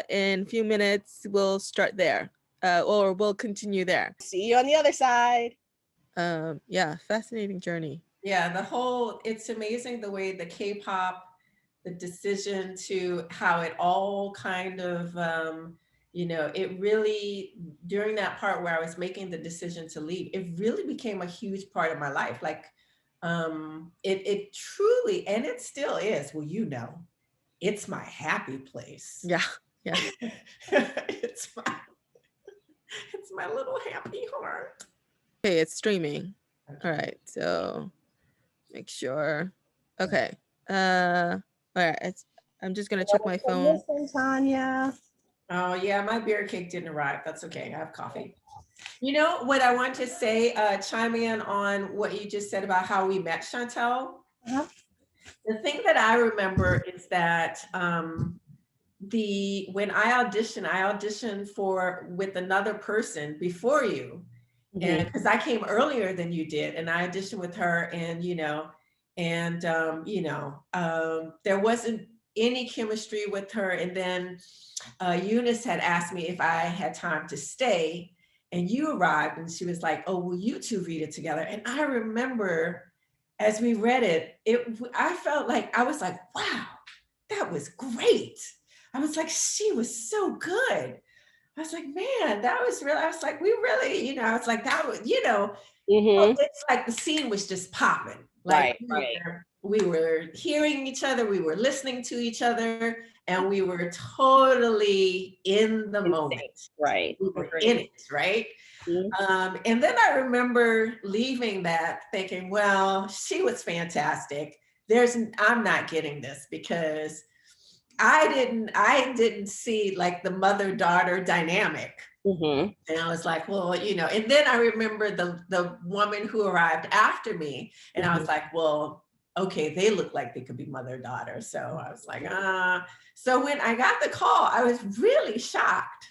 In a few minutes, we'll start there, or we'll continue there. See you on the other side. Yeah, fascinating journey. Yeah, it's amazing the way the K-pop, the decision to how it all kind of, it really, during that part where I was making the decision to leave, it really became a huge part of my life. Like, it truly, and it still is, well, it's my happy place. Yeah, yeah. it's my little happy heart. Okay, it's streaming. All right, so make sure. Okay. All right, I'm just gonna check my phone. Listen, Tanya. Oh yeah, my beer cake didn't arrive. That's okay. I have coffee. You know what I want to say, chime in on what you just said about how we met, Shantel. Uh-huh. The thing that I remember is that when I auditioned with another person before you, and because I came earlier than you did, and I auditioned with her, and there wasn't any chemistry with her, and then Eunice had asked me if I had time to stay, and you arrived, and she was like, oh, will you two read it together? And I remember as we read it, I felt like, I was like, wow, that was great. I was like, she was so good. I was like, man, that was really, I was like, we really, I was like, that was, it's like the scene was just popping. Like we were hearing each other, we were listening to each other, and we were totally in the moment. Right. We were in it, right? Mm-hmm. And then I remember leaving that thinking, well, she was fantastic. I'm not getting this, because I didn't see like the mother-daughter dynamic Mhm. And I was like, well, you know, and then I remember the woman who arrived after me, and I was like, well, okay, they look like they could be mother daughter. So I was like, So when I got the call, I was really shocked.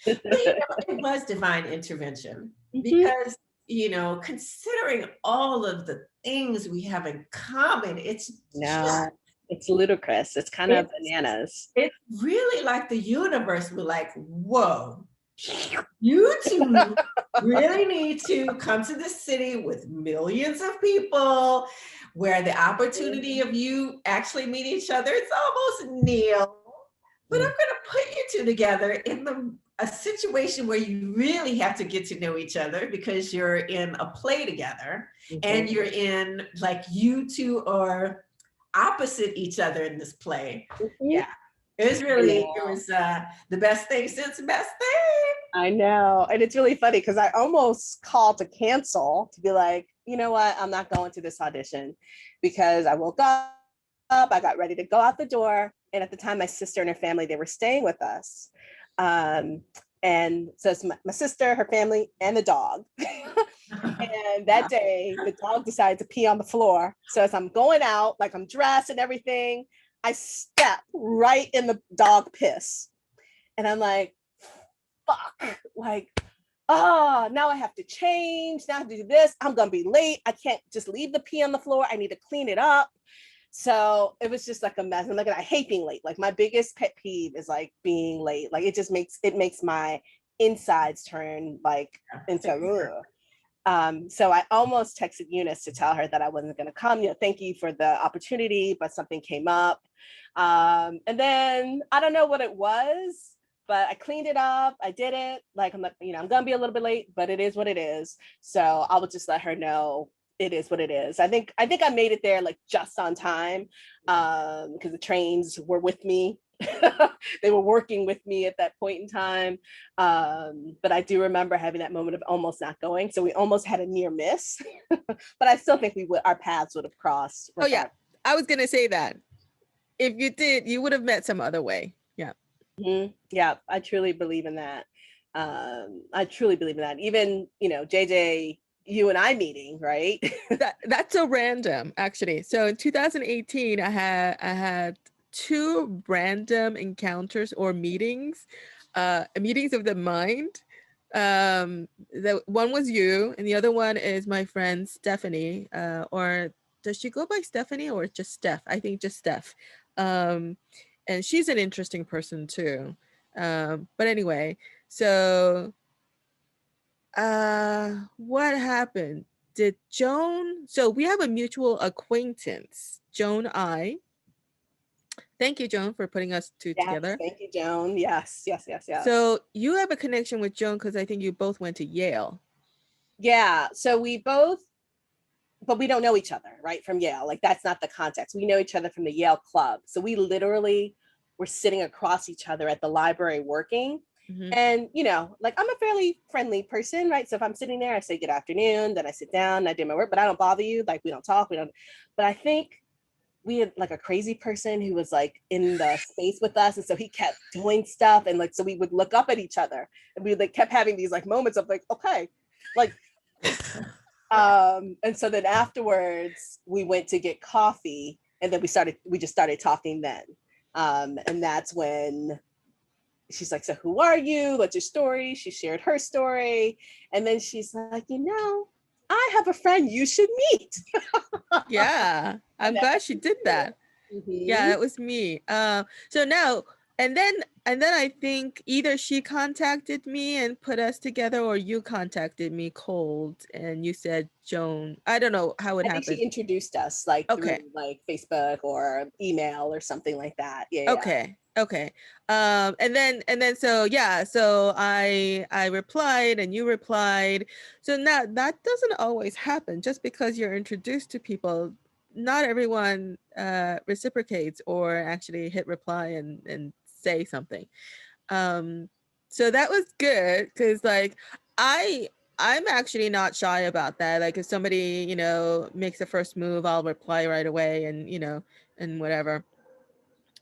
But you know, it was divine intervention Mhm. because, you know, considering all of the things we have in common, it's just, No, it's ludicrous. It's kind of it's, bananas. it's really like the universe was like, whoa, you two really need to come to this city with millions of people where the opportunity of you actually meet each other, it's almost nil. But I'm going to put you two together in a situation where you really have to get to know each other because you're in a play together and you're in like you two are opposite each other in this play. Yeah. It was really, it was the best thing since the best thing. I know. And it's really funny because I almost called to cancel to be like, you know what? I'm not going to this audition because I woke up, I got ready to go out the door. And at the time, my sister and her family, they were staying with us. And so it's my sister, her family, and the dog. And that day, the dog decided to pee on the floor. So as I'm going out, like I'm dressed and everything, I step right in the dog piss. And I'm like, fuck, like, oh, now I have to change. Now I have to do this. I'm going to be late. I can't just leave the pee on the floor. I need to clean it up. So it was just like a mess. And like, I hate being late. Like my biggest pet peeve is like being late. Like it just makes my insides turn like into, so I almost texted Eunice to tell her that I wasn't going to come. You know, thank you for the opportunity, but something came up. And then I don't know what it was, but I cleaned it up. I did it. Like I'm like, you know, I'm gonna be a little bit late, but it is what it is. So I will just let her know it is what it is. I think I made it there like just on time because the trains were with me. They were working with me at that point in time. But I do remember having that moment of almost not going. So we almost had a near miss, but I still think our paths would have crossed. Oh yeah, I was gonna say that. If you did, you would have met some other way. Yeah. Mm-hmm. Yeah, I truly believe in that. I truly believe in that. Even, you know, JJ, you and I meeting, right? That's so random, actually. So in 2018, I had two random encounters or meetings of the mind. The one was you, and the other one is my friend Stephanie. Or does she go by Stephanie or just Steph? I think just Steph. And she's an interesting person too. But anyway, so what happened? Did Joan, so we have a mutual acquaintance, Joan I. Thank you, Joan, for putting us two Yes, together. thank you, Joan. Yes. So you have a connection with Joan because I think you both went to Yale. Yeah, so we both, but we don't know each other, right? From Yale. Like that's not the context. We know each other from the Yale Club. So we literally were sitting across each other at the library working. And, you know, like I'm a fairly friendly person, right? So if I'm sitting there, I say good afternoon, then I sit down, I do my work, but I don't bother you. Like we don't talk, but I think we had like a crazy person who was like in the space with us. And so he kept doing stuff. And like, so we would look up at each other and we like kept having these like moments of like, okay, like, and so then afterwards we went to get coffee and then we just started talking then. And that's when she's like, so who are you? What's your story? She shared her story. And then she's like, you know, I have a friend you should meet. Yeah, I'm glad she did that. Yeah, that was me. So now, and then I think either she contacted me and put us together, or you contacted me cold and you said, Joan, I don't know how it happened. She introduced us like through like Facebook or email or something like that. Yeah. Okay. And then so yeah, so I replied and you replied. So now that doesn't always happen. Just because you're introduced to people, not everyone reciprocates or actually hit reply and say something. So that was good because like I'm actually not shy about that. Like if somebody, you know, makes a first move, I'll reply right away and, you know, and whatever.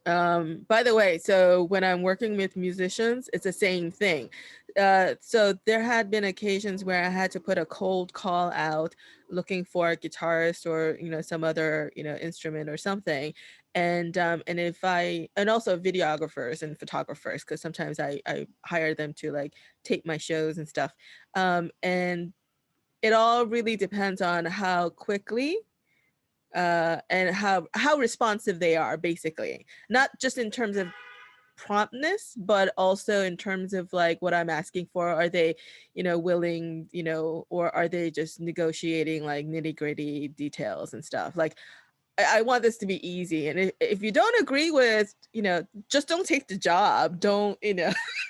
By the way, so when I'm working with musicians, it's the same thing. So there had been occasions where I had to put a cold call out looking for a guitarist or, some other, instrument or something. And and also videographers and photographers, because sometimes I hire them to like tape my shows and stuff. And it all really depends on how quickly and how responsive they are, basically, not just in terms of promptness, but also in terms of like what I'm asking for. Are they, willing, or are they just negotiating like nitty gritty details and stuff? Like, I want this to be easy. And if you don't agree with, just don't take the job. Don't,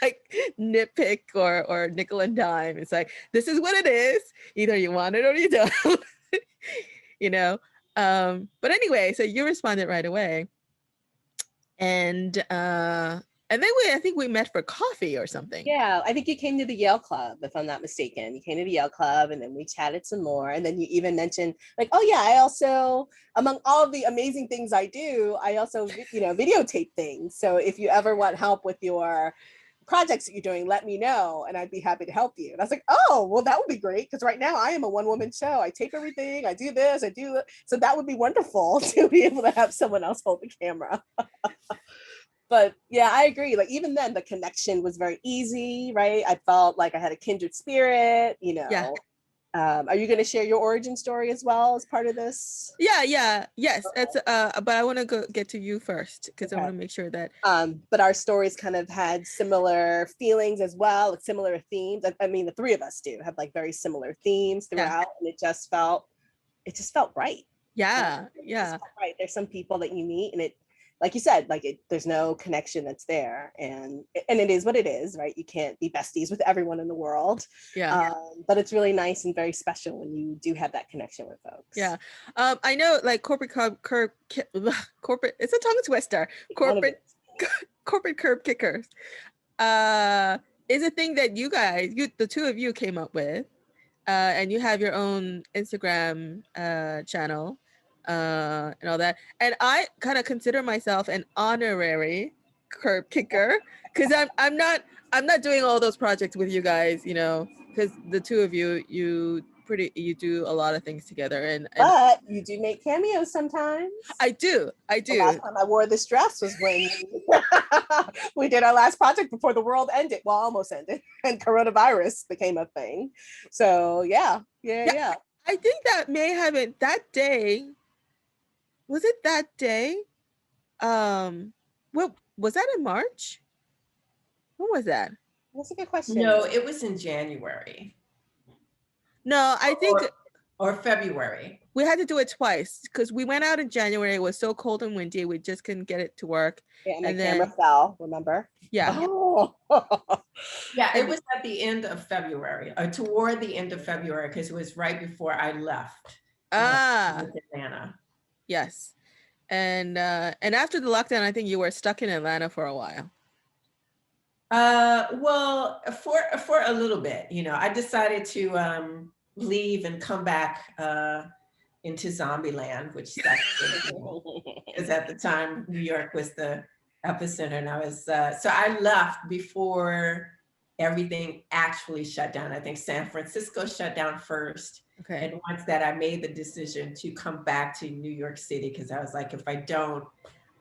like nitpick or nickel and dime. It's like, this is what it is. Either you want it or you don't, you know? But anyway, so you responded right away. And then I think we met for coffee or something. Yeah, I think you came to the Yale Club, if I'm not mistaken. You came to the Yale Club, and then we chatted some more. And then you even mentioned, like, oh yeah, I also, among all of the amazing things I do, I also, videotape things. So if you ever want help with your projects that you're doing, let me know, and I'd be happy to help you. And I was like, oh, well, that would be great, because right now I am a one-woman show. I tape everything, I do this, I do that. So that would be wonderful to be able to have someone else hold the camera. But yeah, I agree. Like, even then, the connection was very easy, right? I felt like I had a kindred spirit, Yeah. Are you going to share your origin story as well as part of this? Yes. It's but I want to get to you first, because Okay. I want to make sure that but our stories kind of had similar feelings as well, like similar themes. I mean, the three of us do have like very similar themes throughout, and it just felt right. Yeah. Right. There's some people that you meet, and it, like you said, like there's no connection that's there, and it is what it is, right? You can't be besties with everyone in the world. Yeah. But it's really nice and very special when you do have that connection with folks. Yeah. I know, like corporate, it's a tongue twister. Corporate Curbkickers is a thing that the two of you came up with, and you have your own Instagram channel and all that. And I kind of consider myself an honorary curb kicker, because I'm not doing all those projects with you guys, because the two of you do a lot of things together, and but you do make cameos sometimes. I do. The last time I wore this dress was when we did our last project before the world ended. Well, almost ended, and coronavirus became a thing. So yeah. I think that may have been that day. Was it that day? What was that in March? When was that? That's a good question. No, it was in January. No, I think or February. We had to do it twice, because we went out in January. It was so cold and windy, we just couldn't get it to work. Yeah, and the camera fell, remember? Yeah. Oh. Yeah, it was at the end of February, or toward the end of February, because it was right before I left. Atlanta. Yes. And after the lockdown, I think you were stuck in Atlanta for a while. Well, for a little bit, I decided to leave and come back into zombie land, which because at the time New York was the epicenter, and I was so I left before everything actually shut down. I think San Francisco shut down first. Okay. And once that, I made the decision to come back to New York City, because I was like, if I don't,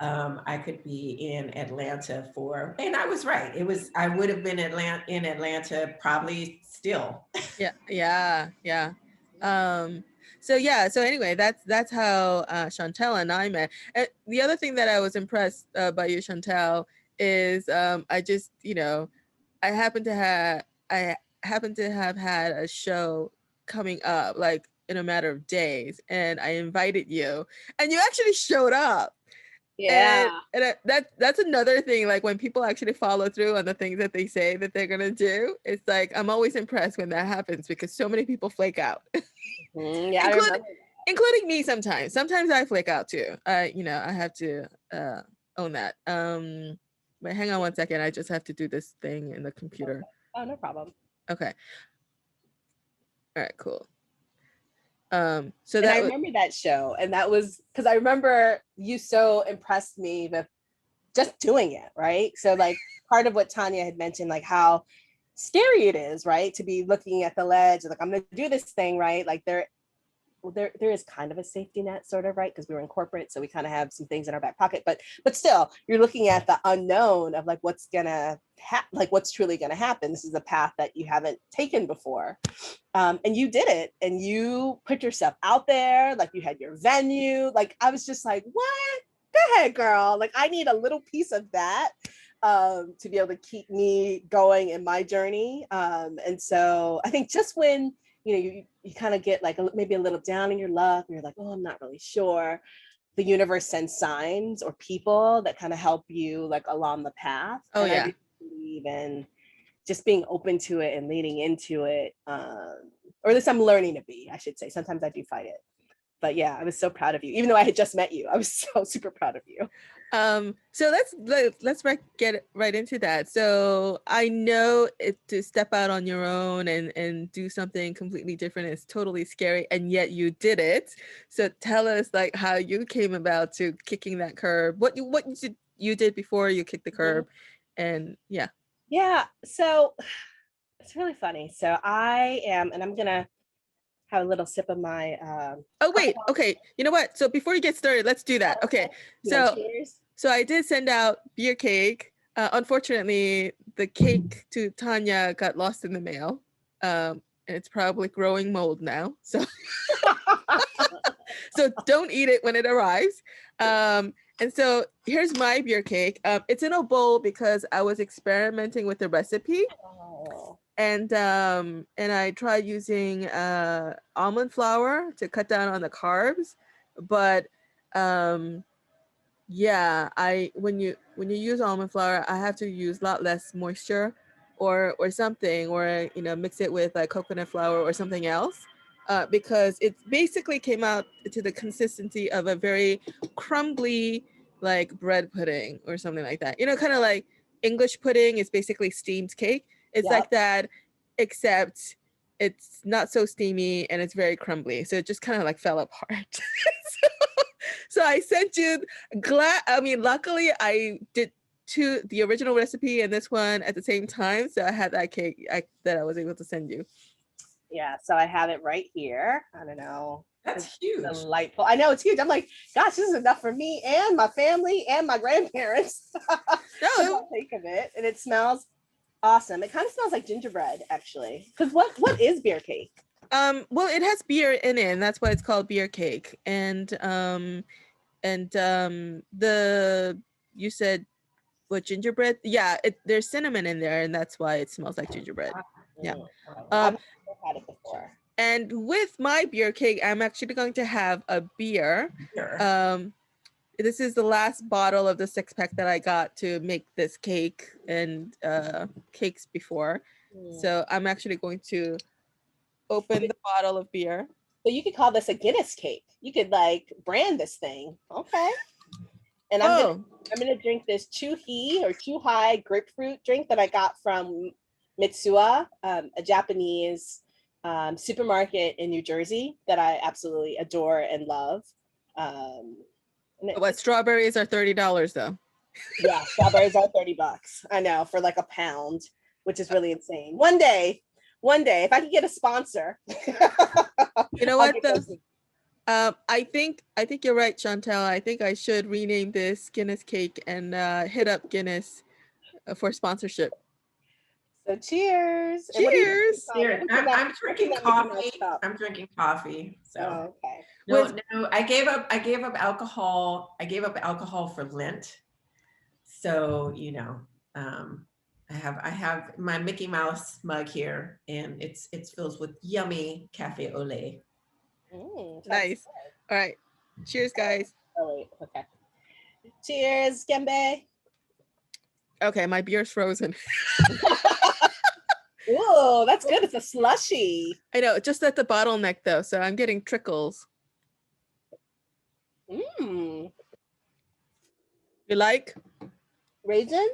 I could be in Atlanta and I was right. I would have been in Atlanta probably still. Yeah. So anyway, that's how Shantel and I met. And the other thing that I was impressed by you, Shantel, is I just, I happen to have had a show coming up like in a matter of days, and I invited you, and you actually showed up. Yeah. And that's another thing, like when people actually follow through on the things that they say that they're gonna do. It's like, I'm always impressed when that happens, because so many people flake out. Yeah, including me sometimes. Sometimes I flake out too. I have to own that. But hang on one second. I just have to do this thing in the computer. Oh, no problem. Okay. All right, cool. I remember that show, and that was because I remember you so impressed me with just doing it, right? So like part of what Tanya had mentioned, like how scary it is, right? To be looking at the ledge, like I'm gonna do this thing, right? Like there is kind of a safety net, sort of, right? Because we were in corporate, so we kind of have some things in our back pocket. But still, you're looking at the unknown of like what's truly gonna happen. This is a path that you haven't taken before, and you did it, and you put yourself out there. Like you had your venue. Like I was just like, what? Go ahead, girl. Like I need a little piece of that to be able to keep me going in my journey. And so I think just when you kind of get like maybe a little down in your luck, and you're like, oh, I'm not really sure, the universe sends signs or people that kind of help you like along the path. Oh, and yeah. I really believe in just being open to it and leaning into it, or at least I'm learning to be, I should say. Sometimes I do fight it, but yeah, I was so proud of you. Even though I had just met you, I was so super proud of you. So let's get right into that. So I know to step out on your own and do something completely different is totally scary, and yet you did it. So tell us like how you came about to kicking that curb. What you did before you kicked the curb, and yeah. So it's really funny. So I'm gonna have a little sip of my oh wait, okay, you know what, so before you get started, let's do that. Okay, cheers. So I did send out beer cake. Unfortunately, the cake to Tanya got lost in the mail, and it's probably growing mold now, so so don't eat it when it arrives. And so here's my beer cake. It's in a bowl because I was experimenting with the recipe. And I tried using almond flour to cut down on the carbs, but yeah, when you use almond flour, I have to use a lot less moisture or something, or mix it with like coconut flour or something else, because it basically came out to the consistency of a very crumbly like bread pudding or something like that. Kind of like English pudding is basically steamed cake. It's like that, except it's not so steamy and it's very crumbly. So it just kind of like fell apart. So I sent you, luckily I did the original recipe and this one at the same time. So I had that cake that I was able to send you. Yeah, so I have it right here. I don't know. That's huge. Delightful. I know, it's huge. I'm like, gosh, this is enough for me and my family and my grandparents. No, think of it. And it smells awesome. It kind of smells like gingerbread, actually. Because what is beer cake? Well, it has beer in it, and that's why it's called beer cake. And you said what, gingerbread? Yeah, there's cinnamon in there, and that's why it smells like gingerbread. Yeah. I've never had it before. And with my beer cake, I'm actually going to have a beer. This is the last bottle of the 6-pack that I got to make this cake and cakes before. So I'm actually going to open the bottle of beer. So you could call this a Guinness cake. You could like brand this thing. Okay. And I'm gonna drink this Chuhai grapefruit drink that I got from Mitsuya, a Japanese supermarket in New Jersey that I absolutely adore and love. Strawberries are $30 though. Yeah, strawberries are $30. I know, for like a pound, which is really insane. One day, if I could get a sponsor. You know what though? I think you're right, Shantel. I think I should rename this Guinness cake and hit up Guinness for sponsorship. So cheers. Cheers. I'm drinking coffee. I'm drinking coffee. So okay. No, I gave up alcohol. I gave up alcohol for Lent. So, I have my Mickey Mouse mug here, and it's filled with yummy cafe au lait. Nice. All right. Cheers, guys. Oh wait, okay. Cheers, Gembe. Okay, my beer's frozen. Ooh, that's good. It's a slushy. I know, just at the bottleneck though, so I'm getting trickles. You like raisin?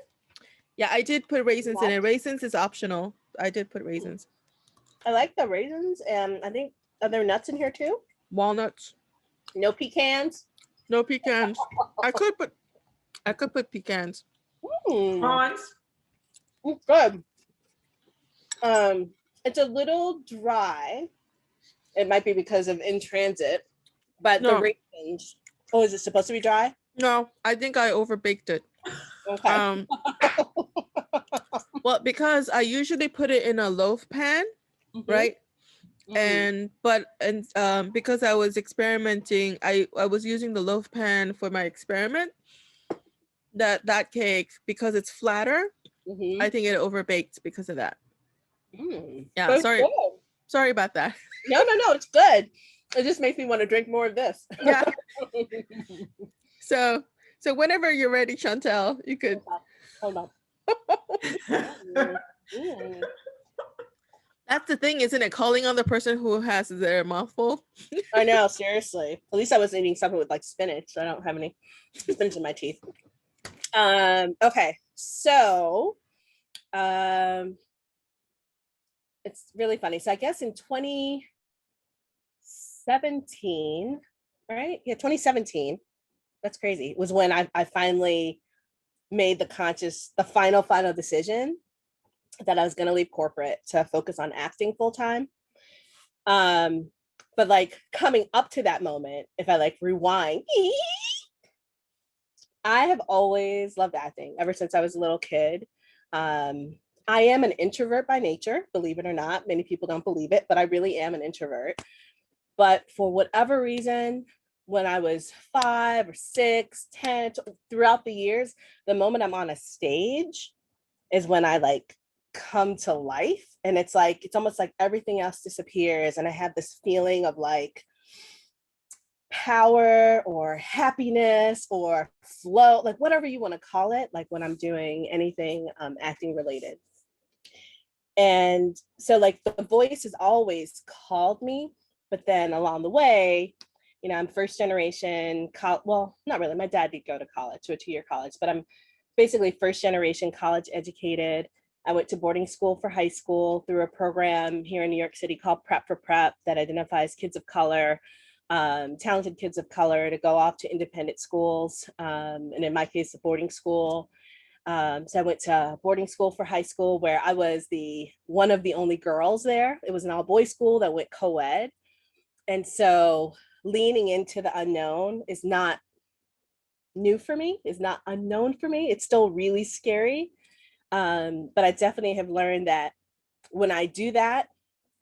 Yeah, I did put raisins in it. Raisins is optional. I did put raisins. I like the raisins, and I think, are there nuts in here too? Walnuts. No pecans? No pecans. I I could put pecans. Prawns. It's good. It's a little dry. It might be because of in transit, but the No. raisins. Oh, is it supposed to be dry? No, I think I overbaked it. Okay. Well, because I usually put it in a loaf pan, right? And because I was experimenting, I was using the loaf pan for my experiment. That cake, because it's flatter, I think it overbaked because of that. Yeah, But sorry. good. Sorry about that. No, it's good. It just makes me want to drink more of this. Yeah. So whenever you're ready, Shantel, you could. Hold on. That's the thing, isn't it? Calling on the person who has their mouth full. I know, seriously. At least I was eating something with like spinach, so I don't have any spinach in my teeth. Okay, so it's really funny. So I guess in 2017, right? Yeah, 2017. That's crazy. Was when I finally made the final decision that I was going to leave corporate to focus on acting full time. But like coming up to that moment, if I like rewind, I have always loved acting ever since I was a little kid. I am an introvert by nature, believe it or not. Many people don't believe it, but I really am an introvert. But for whatever reason, when I was 5 or 6, 10, throughout the years, the moment I'm on a stage is when I like come to life. And it's like, it's almost like everything else disappears. And I have this feeling of like power or happiness or flow, like whatever you want to call it, like when I'm doing anything acting related. And so like the voice has always called me, but then along the way, you know, I'm first generation, well, not really. My dad did go to college, to a 2-year college, but I'm basically first generation college educated. I went to boarding school for high school through a program here in New York City called Prep for Prep that identifies kids of color, talented kids of color to go off to independent schools. And in my case, a boarding school. So I went to boarding school for high school where I was one of the only girls there. It was an all boys school that went co-ed. And so leaning into the unknown is not new for me, is not unknown for me. It's still really scary. But I definitely have learned that when I do that,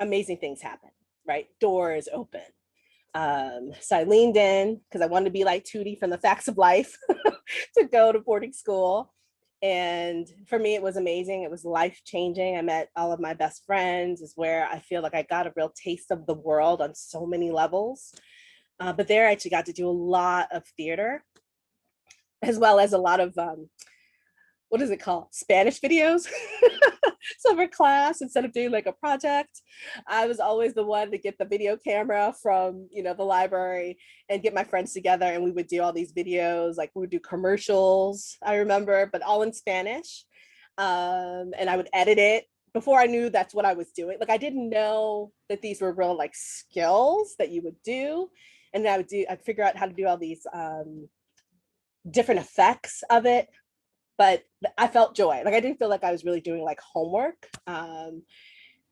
amazing things happen, right? Doors open. So I leaned in because I wanted to be like Tootie from The Facts of Life to go to boarding school. And for me, it was amazing. It was life-changing. I met all of my best friends, is where I feel like I got a real taste of the world on so many levels. But there I actually got to do a lot of theater, as well as a lot of, what is it called? Spanish videos. So for class, instead of doing like a project, I was always the one to get the video camera from, you know, the library and get my friends together. And we would do all these videos, like we would do commercials, I remember, but all in Spanish. And I would edit it before I knew that's what I was doing. Like I didn't know that these were real like skills that you would do. And then I'd figure out how to do all these different effects of it. But I felt joy. Like I didn't feel like I was really doing like homework. And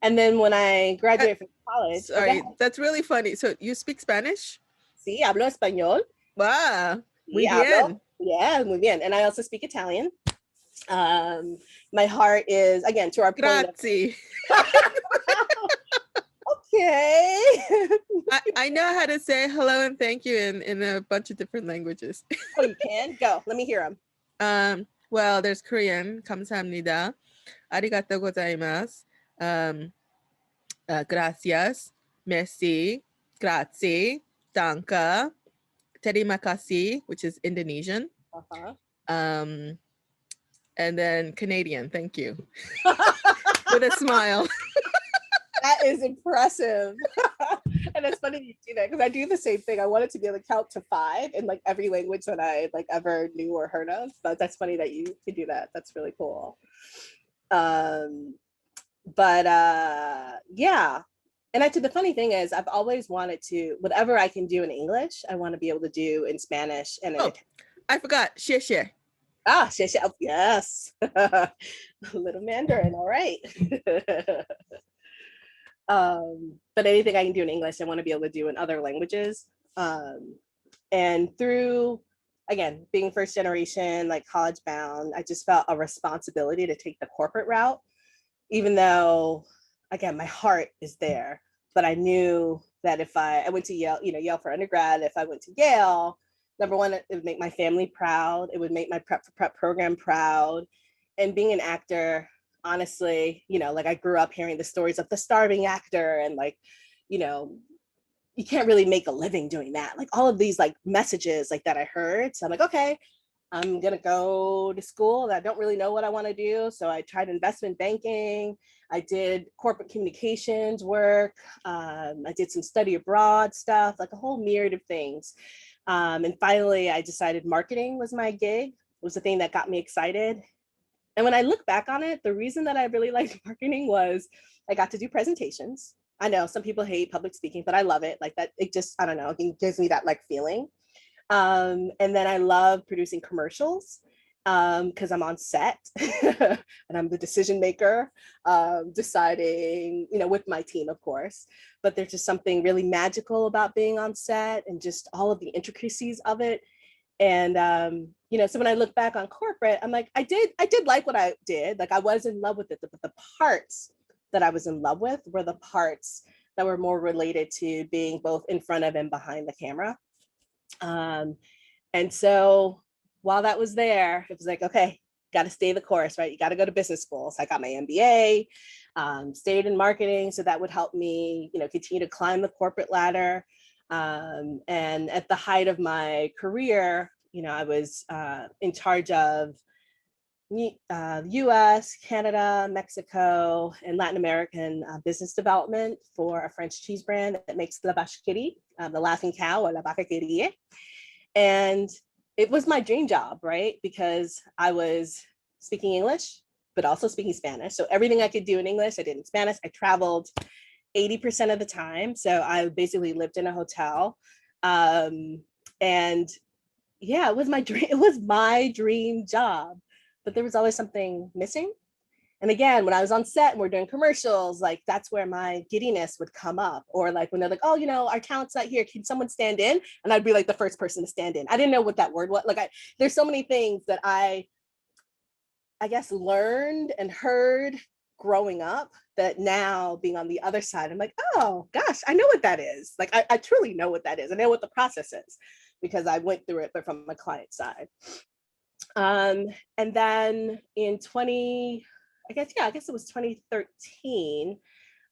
then when I graduated from college. Sorry, that's really funny. So you speak Spanish? Sí, hablo español. Wow. Muy Sí, bien. Yeah, muy bien. And I also speak Italian. My heart is, again, to our point. Grazie. Okay. I know how to say hello and thank you in a bunch of different languages. Oh, you can? Go. Let me hear them. Well, there's Korean, 감사합니다, arigatou gozaimasu, gracias, merci, grazie, danke, terima kasih, which is Indonesian. And then Canadian, thank you. With a smile. That is impressive. And it's funny you do that because I do the same thing. I wanted to be able to count to 5 in like every language that I like ever knew or heard of. But that's funny that you could do that. That's really cool. Yeah. And actually the funny thing is I've always wanted to, whatever I can do in English, I want to be able to do in Spanish. And I forgot. Xie xie. Ah, Shantel, yes. A little Mandarin, all right. But anything I can do in English, I want to be able to do in other languages. And through, again, being first generation, like college bound, I just felt a responsibility to take the corporate route, even though, again, my heart is there. But I knew that if I went to Yale, Yale for undergrad, if I went to Yale, number one, it would make my family proud. It would make my prep for prep program proud. And being an actor, honestly, like I grew up hearing the stories of the starving actor and like, you know, you can't really make a living doing that. Like all of these like messages like that I heard. So I'm like, okay, I'm gonna go to school. I don't really know what I want to do. So I tried investment banking. I did corporate communications work. I did some study abroad stuff, like a whole myriad of things. And finally, I decided marketing was my gig, was the thing that got me excited. And when I look back on it, the reason that I really liked marketing was I got to do presentations. I know some people hate public speaking, but I love it. Like that, it just, I don't know, it gives me that like feeling. And then I love producing commercials because I'm on set and I'm the decision maker, deciding, with my team, of course. But there's just something really magical about being on set and just all of the intricacies of it. And so when I look back on corporate, I'm like, I did like what I did. Like I was in love with it, but the parts that I was in love with were the parts that were more related to being both in front of and behind the camera. And so while that was there, it was like, okay, got to stay the course, right? You got to go to business school. So I got my MBA, stayed in marketing. So that would help me, continue to climb the corporate ladder. And at the height of my career, I was in charge of US, Canada, Mexico, and Latin American business development for a French cheese brand that makes la vache qui rit, the laughing cow, or la vache qui rit. And it was my dream job, right? Because I was speaking English, but also speaking Spanish. So everything I could do in English, I did in Spanish. I traveled 80% of the time. So I basically lived in a hotel. And yeah, it was my dream. It was my dream job, but there was always something missing. And again, when I was on set and we're doing commercials, like that's where my giddiness would come up. Or like when they're like, oh, our talent's not here. Can someone stand in? And I'd be like the first person to stand in. I didn't know what that word was. Like there's so many things that I guess learned and heard growing up that now being on the other side, I'm like, oh gosh, I know what that is. Like I truly know what that is. I know what the process is because I went through it, but from the client side. And then in I guess it was 2013,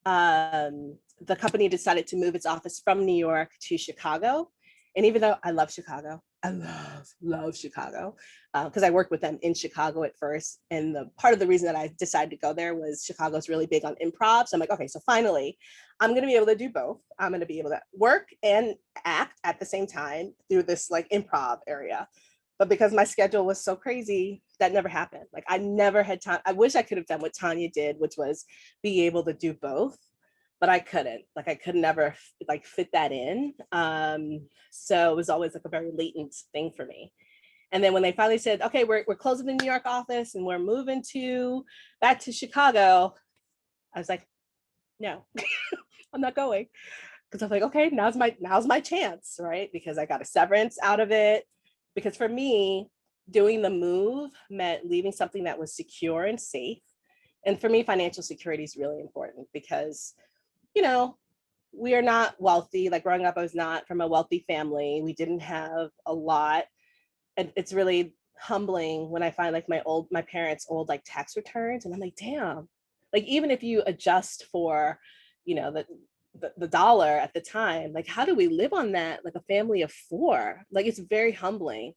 the company decided to move its office from New York to Chicago. And even though I love Chicago, I love Chicago, because I worked with them in Chicago at first. And the part of the reason that I decided to go there was Chicago's really big on improv. So I'm like, okay, so finally, I'm going to be able to do both. I'm going to be able to work and act at the same time through this like improv area. But because my schedule was so crazy, that never happened. Like I never had time. I wish I could have done what Tanya did, which was be able to do both, but I couldn't. Like I could never like fit that in. So it was always like a very latent thing for me. And then when they finally said, okay, we're closing the New York office and we're moving back to Chicago, I was like, no, I'm not going. Because I was like, okay, now's my chance, right? Because I got a severance out of it. Because for me, doing the move meant leaving something that was secure and safe. And for me, financial security is really important because, we are not wealthy. Like growing up, I was not from a wealthy family. We didn't have a lot. And it's really humbling when I find like my parents' old like tax returns. And I'm like, damn, like even if you adjust for, the dollar at the time, like how do we live on that, like a family of 4? Like it's very humbling.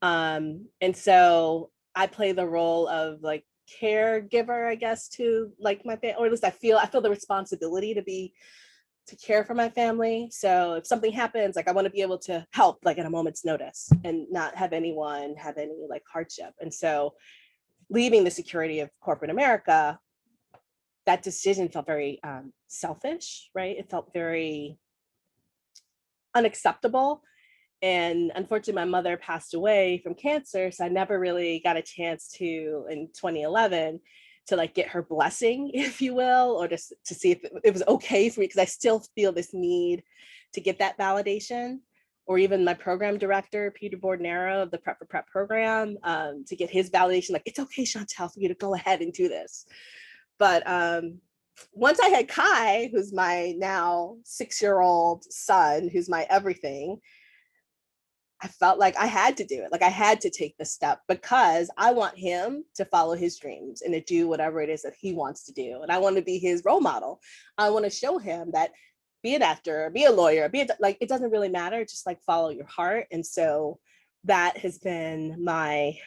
And so I play the role of like caregiver, I guess, to like my family, or at least I feel the responsibility to care for my family. So if something happens, like I want to be able to help like at a moment's notice and not have anyone have any like hardship. And so leaving the security of corporate America, that decision felt very selfish, right? It felt very unacceptable. And unfortunately, my mother passed away from cancer. So I never really got a chance to, in 2011, to like get her blessing, if you will, or just to see if it was okay for me, because I still feel this need to get that validation. Or even my program director, Peter Bordnero of the Prep for Prep program, to get his validation, like, it's okay, Shantel, for you to go ahead and do this. But once I had Kai, who's my now 6-year-old son, who's my everything, I felt like I had to do it. Like I had to take the step because I want him to follow his dreams and to do whatever it is that he wants to do. And I want to be his role model. I want to show him that be an actor, be a lawyer, like, it doesn't really matter. Just like follow your heart. And so that has been my,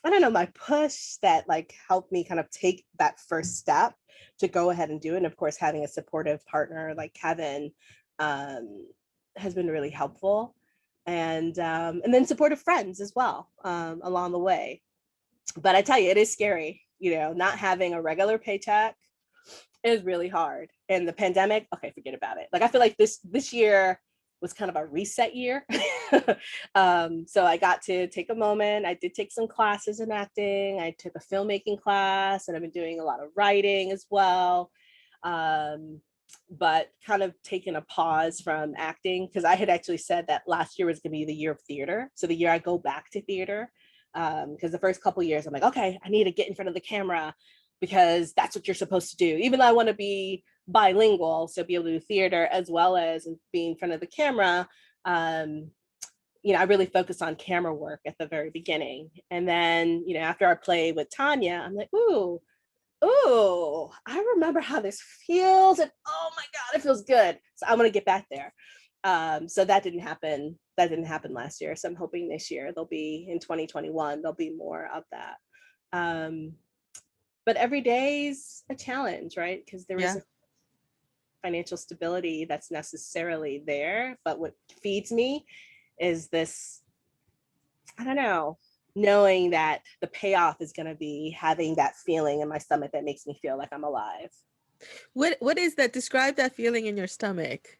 I don't know, my push that like helped me kind of take that first step to go ahead and do it. And of course, having a supportive partner like Kevin has been really helpful. And then supportive friends as well along the way. But I tell you, it is scary, you know, not having a regular paycheck is really hard. And the pandemic, okay, forget about it. Like I feel like this year was kind of a reset year. So I got to take a moment. I did take some classes in acting. I took a filmmaking class, and I've been doing a lot of writing as well. But kind of taking a pause from acting, because I had actually said that last year was going to be the year of theater. So the year I go back to theater, because the first couple of years I'm like, okay, I need to get in front of the camera because that's what you're supposed to do. Even though I want to be bilingual, so be able to do theater as well as be in front of the camera. You know, I really focused on camera work at the very beginning. And then, you know, after I played with Tanya, I'm like, ooh, I remember how this feels, and oh my God, it feels good. So I want to get back there. So that didn't happen. That didn't happen last year. So I'm hoping this year there'll be, in 2021, there'll be more of that. But every day's a challenge, right? Because there is a financial stability that's necessarily there. But what feeds me is this, I don't know, knowing that the payoff is going to be having that feeling in my stomach that makes me feel like I'm alive. What is that? Describe that feeling in your stomach.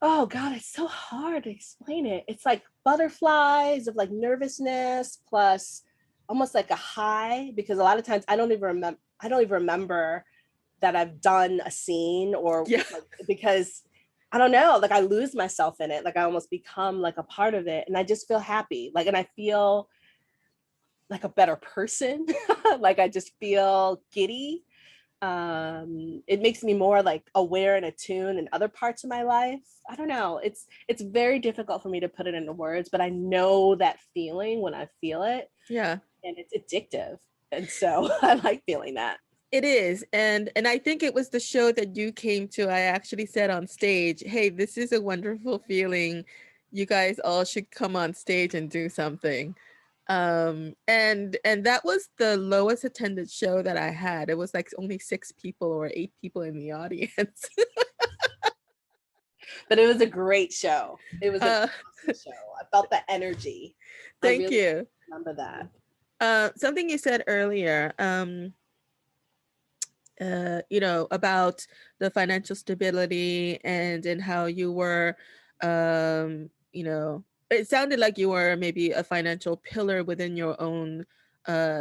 Oh God, it's so hard to explain it. It's like butterflies of like nervousness plus almost like a high, because a lot of times I don't even remember that I've done a scene, or like, because I don't know, like I lose myself in it. Like I almost become like a part of it, and I just feel happy. Like, and I feel like a better person. Like I just feel giddy. It makes me more like aware and attuned in other parts of my life. I don't know. It's very difficult for me to put it into words, but I know that feeling when I feel it. Yeah. And it's addictive. And so I like feeling that. It is. And I think it was the show that you came to. I actually said on stage, hey, this is a wonderful feeling. You guys all should come on stage and do something. And that was the lowest attended show that I had. It was like only 6 people or 8 people in the audience. But it was a great show. It was an awesome show. I felt the energy. Thank you. Remember that. Something you said earlier, you know, about the financial stability and how you were, you know, it sounded like you were maybe a financial pillar within your own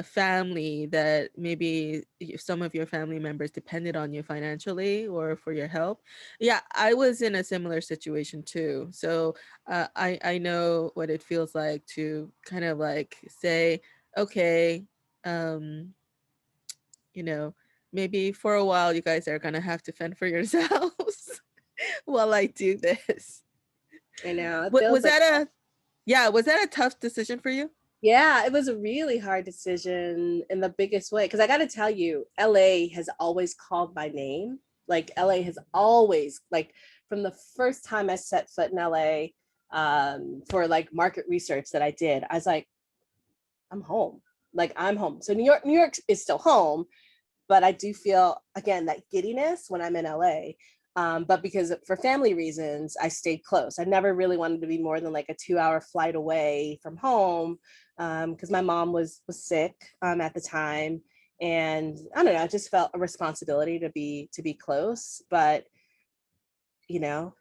family, that maybe some of your family members depended on you financially or for your help. Yeah, I was in a similar situation too. So I know what it feels like to kind of like say, okay, you know, maybe for a while you guys are gonna have to fend for yourselves while I do this. I know. Was that a tough decision for you? Yeah, it was a really hard decision in the biggest way. Because I got to tell you, LA has always called my name. Like LA has always, like from the first time I set foot in LA, for like market research that I did, I was like, I'm home. Like I'm home. So New York is still home, but I do feel again that giddiness when I'm in LA. But because for family reasons, I stayed close. I never really wanted to be more than like a 2-hour flight away from home, because my mom was sick at the time, and I don't know, I just felt a responsibility to be close. But you know,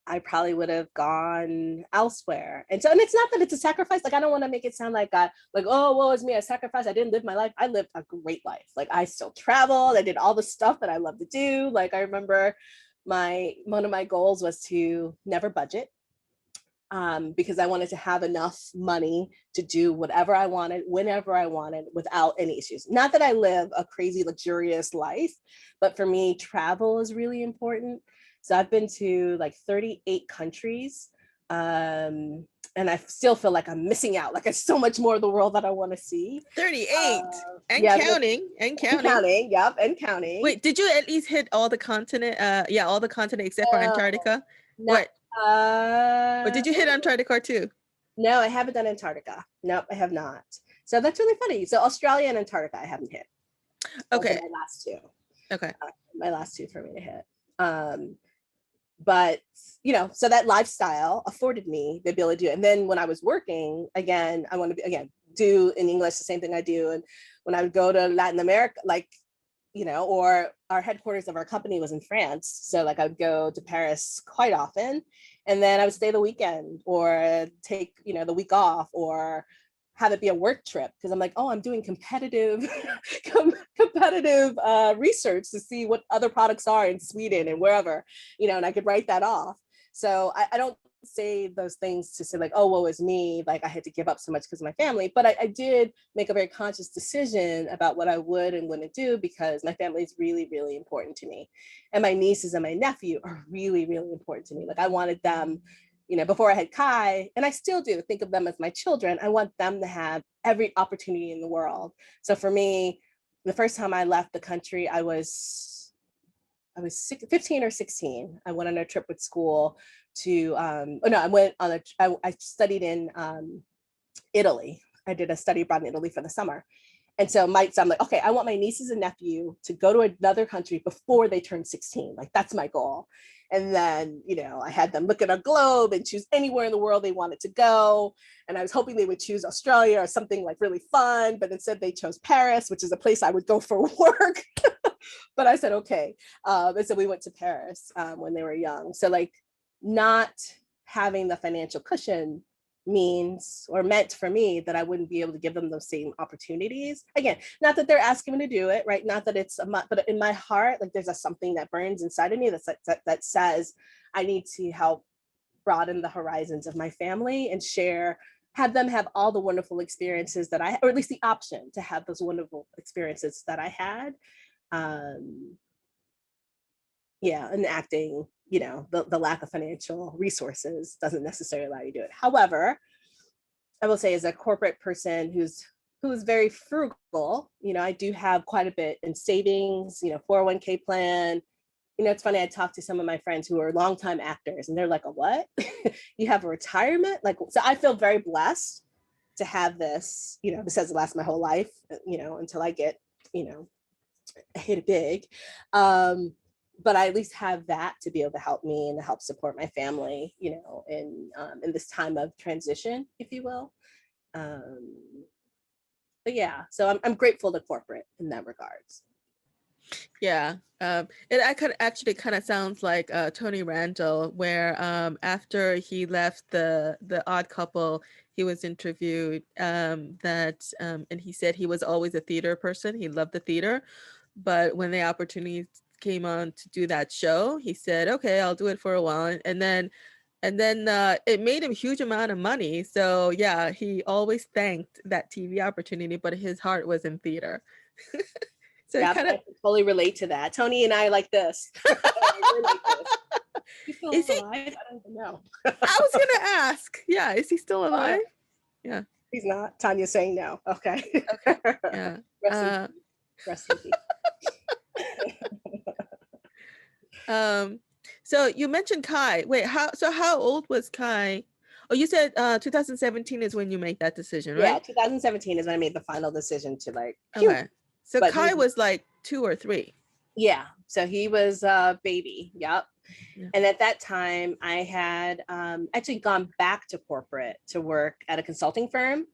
I probably would have gone elsewhere. And so, and it's not that it's a sacrifice. Like, I don't want to make it sound like oh, well, it's me, a sacrifice. I didn't live my life. I lived a great life. Like, I still traveled. I did all the stuff that I love to do. Like, I remember one of my goals was to never budget, because I wanted to have enough money to do whatever I wanted, whenever I wanted, without any issues. Not that I live a crazy luxurious life, but for me, travel is really important. So I've been to like 38 countries. And I still feel like I'm missing out. Like, there's so much more of the world that I want to see. 38 and yeah, counting. And counting. Yep, and counting. Wait, did you at least hit all the continent? Yeah, all the continent except for Antarctica. What? Or did you hit Antarctica too? No, I haven't done Antarctica. Nope, I have not. So that's really funny. So Australia and Antarctica, I haven't hit. Okay. My last two. Okay. My last two for me to hit. But, you know, so that lifestyle afforded me the ability to do it. And then when I was working, again, I want to do in English the same thing I do. And when I would go to Latin America, like, you know, or our headquarters of our company was in France. So like, I would go to Paris quite often, and then I would stay the weekend or take, you know, the week off, or have it be a work trip, because I'm like, oh, I'm doing competitive research to see what other products are in Sweden and wherever, you know, and I could write that off. So I don't say those things to say like, oh, woe is me, like I had to give up so much because of my family. But I did make a very conscious decision about what I would and wouldn't do, because my family is really, really important to me. And my nieces and my nephew are really, really important to me. Like, I wanted them, you know, before I had Kai, and I still do think of them as my children, I want them to have every opportunity in the world. So for me, the first time I left the country, I was 15 or 16. I went on a trip with school to, I studied in Italy. I did a study abroad in Italy for the summer. And so I'm like, okay, I want my nieces and nephew to go to another country before they turn 16. Like, that's my goal. And then, you know, I had them look at a globe and choose anywhere in the world they wanted to go. And I was hoping they would choose Australia or something like really fun, but instead they chose Paris, which is a place I would go for work. But I said, okay. And so we went to Paris when they were young. So like, not having the financial cushion meant for me that I wouldn't be able to give them those same opportunities. Again, not that they're asking me to do it, right? Not that it's, but in my heart, like, there's something that burns inside of me that says I need to help broaden the horizons of my family and have them have all the wonderful experiences that or at least the option to have those wonderful experiences that I had. And acting, you know, the lack of financial resources doesn't necessarily allow you to do it. However, I will say, as a corporate person who's very frugal, you know, I do have quite a bit in savings, you know, 401k plan. You know, it's funny, I talked to some of my friends who are longtime actors, and they're like, a what? You have a retirement? Like, so I feel very blessed to have this, you know, this has last my whole life, you know, until I get, you know, hit it big. But I at least have that to be able to help me and to help support my family, you know, in this time of transition, if you will. But yeah, so I'm grateful to corporate in that regards. Yeah, it actually kind of sounds like Tony Randall, where after he left the Odd Couple, he was interviewed and he said he was always a theater person. He loved the theater, but when the opportunity came on to do that show, he said, okay, I'll do it for a while. And then it made him a huge amount of money. So yeah, he always thanked that TV opportunity, but his heart was in theater. So yeah, I can totally relate to that. Tony and I like this. He's still alive? I don't even know. I was gonna ask. Yeah, is he still alive? Yeah. He's not. Tanya's saying no. Okay. Yeah. Rest in peace. So you mentioned Kai. Wait, how old was Kai? Oh, you said 2017 is when you make that decision, right? Yeah, 2017 is when I made the final decision to like. Okay. So Kai was like 2 or 3. Yeah. So he was a baby. Yep. Yeah. And at that time, I had actually gone back to corporate to work at a consulting firm.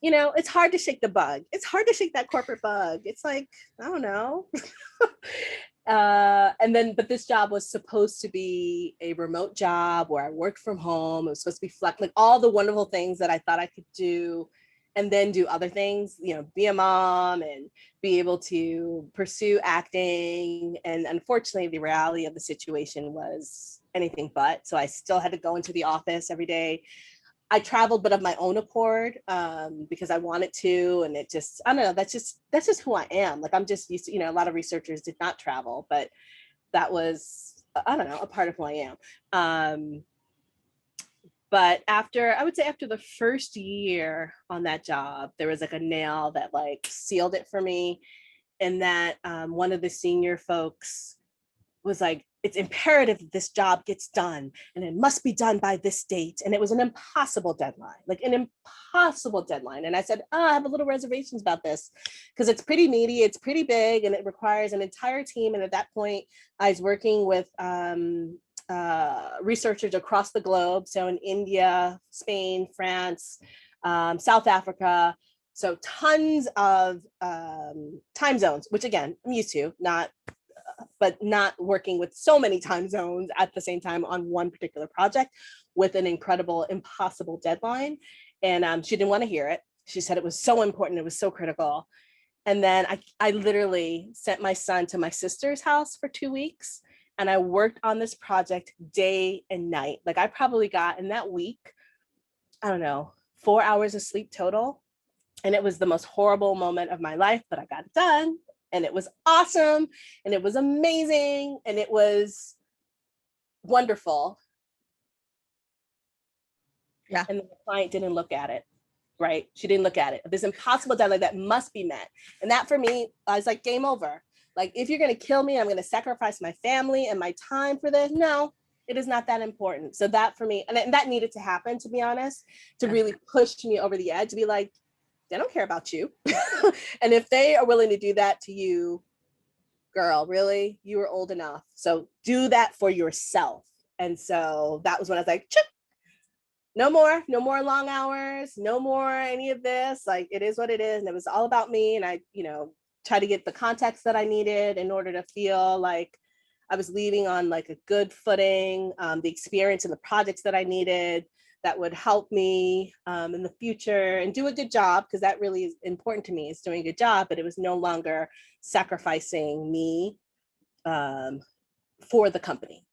You know, it's hard to shake the bug. It's hard to shake that corporate bug. It's like, I don't know. But this job was supposed to be a remote job where I worked from home. It was supposed to be like all the wonderful things that I thought I could do, and then do other things, you know, be a mom and be able to pursue acting. And unfortunately, the reality of the situation was anything but. So I still had to go into the office every day. I traveled, but of my own accord, because I wanted to, and it just, I don't know, that's just who I am. Like, I'm just used to, you know, a lot of researchers did not travel, but that was, I don't know, a part of who I am. But I would say after the first year on that job, there was like a nail that like sealed it for me. And that one of the senior folks was like, it's imperative that this job gets done, and it must be done by this date. And it was an impossible deadline, like an impossible deadline. And I said, oh, I have a little reservations about this because it's pretty meaty, it's pretty big, and it requires an entire team. And at that point, I was working with researchers across the globe. So in India, Spain, France, South Africa. So tons of time zones, which again, I'm used to, but not working with so many time zones at the same time on one particular project with an incredible, impossible deadline. And she didn't want to hear it. She said it was so important, it was so critical. And then I literally sent my son to my sister's house for 2 weeks, and I worked on this project day and night. Like, I probably got in that week, I don't know, 4 hours of sleep total. And it was the most horrible moment of my life, but I got it done. And it was awesome, and it was amazing, and it was wonderful. Yeah. And the client didn't look at it, right? She didn't look at it. This impossible deadline that must be met. And that for me, I was like, game over. Like, if you're going to kill me, I'm going to sacrifice my family and my time for this. No, it is not that important. So that for me, and that needed to happen, to be honest, to really push me over the edge, to be like, they don't care about you. And if they are willing to do that to you, girl, really, you were old enough. So do that for yourself. And so that was when I was like, no more long hours, no more any of this. Like, it is what it is. And it was all about me. And I, you know, try to get the context that I needed in order to feel like I was leaving on like a good footing, the experience and the projects that I needed that would help me in the future and do a good job, because that really is important to me, is doing a good job, but it was no longer sacrificing me for the company.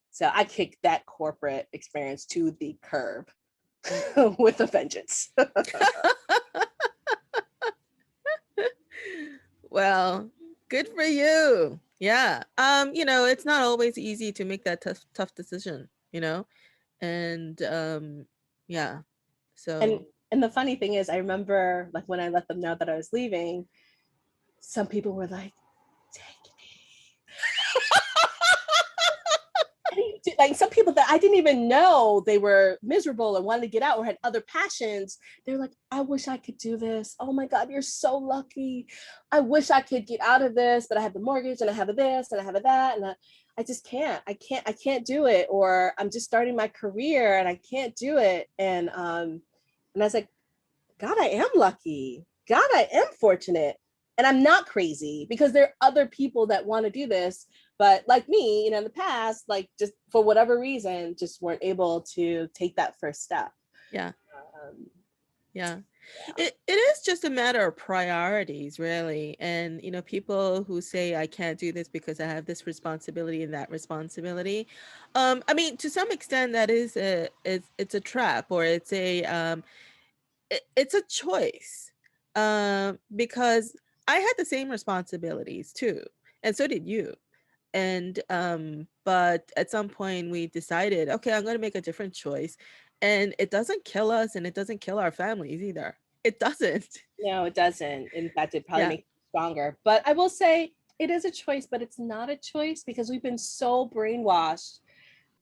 So I kicked that corporate experience to the curb with a vengeance. Well, good for you. Yeah. You know, it's not always easy to make that tough decision, you know? And yeah. So and the funny thing is, I remember like when I let them know that I was leaving, some people were like, take me. Like, some people that I didn't even know, they were miserable and wanted to get out or had other passions. They're like, I wish I could do this. Oh my God, you're so lucky. I wish I could get out of this, but I have the mortgage and I have this and I have that. And I just can't. I can't do it. Or I'm just starting my career and I can't do it. And I was like, God, I am lucky. God, I am fortunate. And I'm not crazy, because there are other people that want to do this, but like me, you know, in the past, like, just for whatever reason, just weren't able to take that first step. yeah. Yeah. It is just a matter of priorities, really. And, you know, people who say, I can't do this because I have this responsibility and that responsibility. I mean, to some extent, that is it's a trap, or it's it's a choice. Because I had the same responsibilities too, and so did you. And but at some point we decided, okay, I'm going to make a different choice, and it doesn't kill us, and it doesn't kill our families either. It doesn't. No, it doesn't. In fact, it probably Yeah. makes you stronger. But I will say it is a choice, but it's not a choice, because we've been so brainwashed,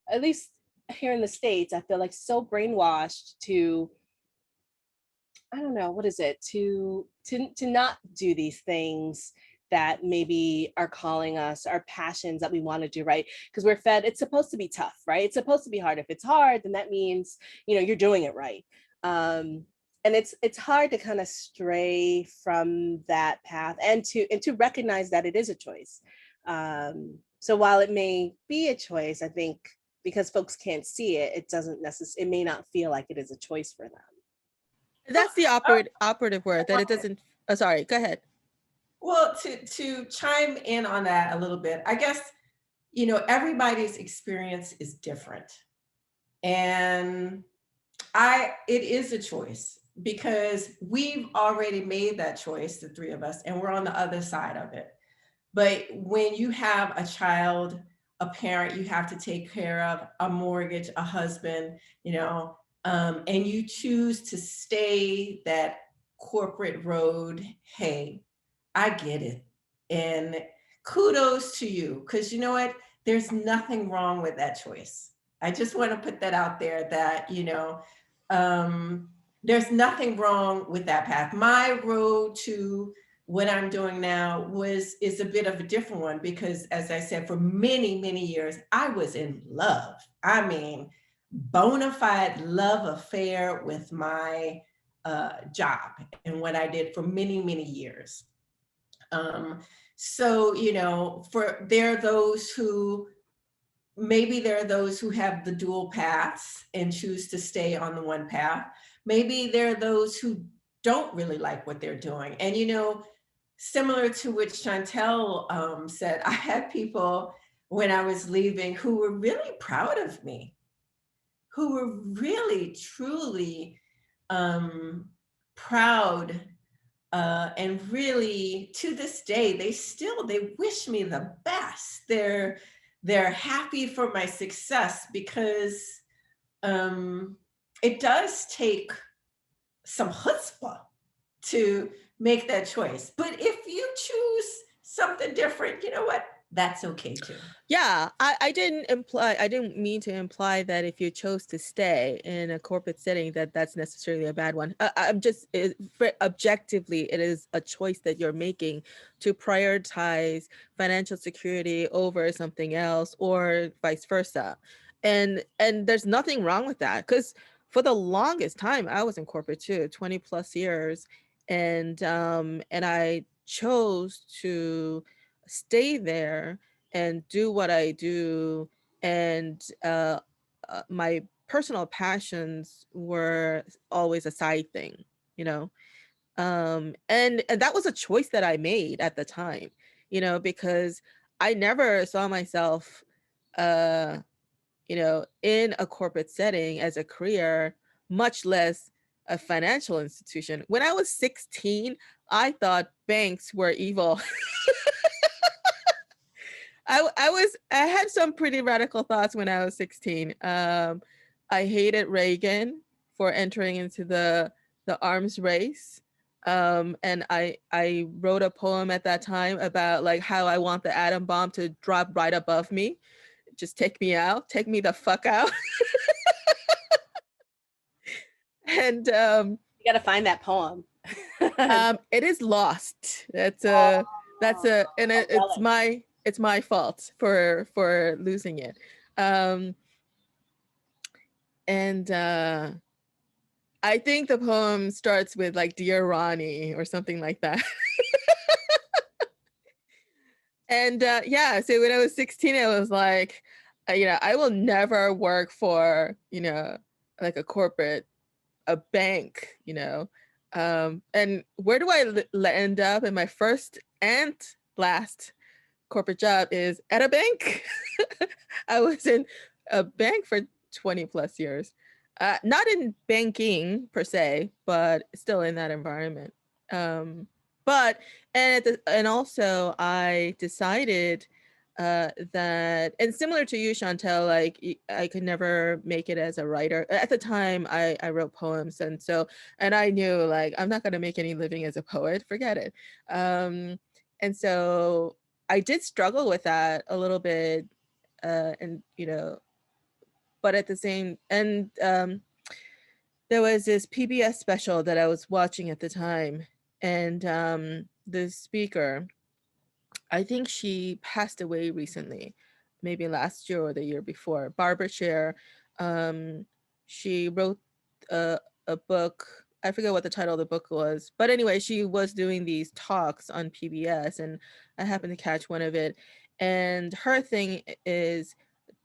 at least here in the States, I feel like so brainwashed to, I don't know, what is it, to not do these things that maybe are calling us, our passions that we want to do, right? Because we're fed, it's supposed to be tough, right? It's supposed to be hard. If it's hard, then that means, you know, you're doing it right. And it's hard to kind of stray from that path, and to recognize that it is a choice. So while it may be a choice, I think because folks can't see it, it may not feel like it is a choice for them. That's the operative word, that it doesn't. Oh, sorry, go ahead. Well, to chime in on that a little bit, I guess, everybody's experience is different. And it is a choice because we've already made that choice, the three of us, and we're on the other side of it. But when you have a child, a parent you have to take care of, a mortgage, a husband, and you choose to stay that corporate road, hey, I get it. And kudos to you, because you know what? There's nothing wrong with that choice. I just want to put that out there that, there's nothing wrong with that path. My road to what I'm doing now is a bit of a different one because, as I said, for many, many years, I was in love. I mean, bona fide love affair with my job and what I did for many, many years. So, there are those who have the dual paths and choose to stay on the one path. Maybe there are those who don't really like what they're doing. And, similar to what Shantel said, I had people when I was leaving who were really proud of me, who were really, truly proud. And really, to this day, they wish me the best. They're happy for my success because it does take some chutzpah to make that choice. But if you choose something different, you know what? That's okay too. Yeah, I didn't mean to imply that if you chose to stay in a corporate setting that that's necessarily a bad one. I'm just objectively, it is a choice that you're making to prioritize financial security over something else, or vice versa. And there's nothing wrong with that, because for the longest time I was in corporate too, 20 plus years, and I chose to stay there and do what I do. And my personal passions were always a side thing, you know. And that was a choice that I made at the time, because I never saw myself, uh, in a corporate setting as a career, much less a financial institution. When I was 16, I thought banks were evil. I had some pretty radical thoughts when I was 16. I hated Reagan for entering into the arms race. And I wrote a poem at that time about like how I want the atom bomb to drop right above me. Just take me out, take me the fuck out. And You got to find that poem. it is lost. It's my fault for losing it. And I think the poem starts with like "Dear Ronnie" or something like that. And yeah, so when I was 16, I was like, I will never work for, like a bank, and where do I end up? And my first and last corporate job is at a bank. I was in a bank for 20 plus years. Not in banking per se, but still in that environment. And also I decided that, and similar to you, Shantel, like I could never make it as a writer. At the time, I wrote poems, and I knew like I'm not going to make any living as a poet. Forget it. And so I did struggle with that a little bit, and but at the same, and there was this PBS special that I was watching at the time, and the speaker, I think she passed away recently, maybe last year or the year before. Barbara Sher, she wrote a book. I forget what the title of the book was, but anyway, she was doing these talks on PBS, and I happened to catch one of it. And her thing is,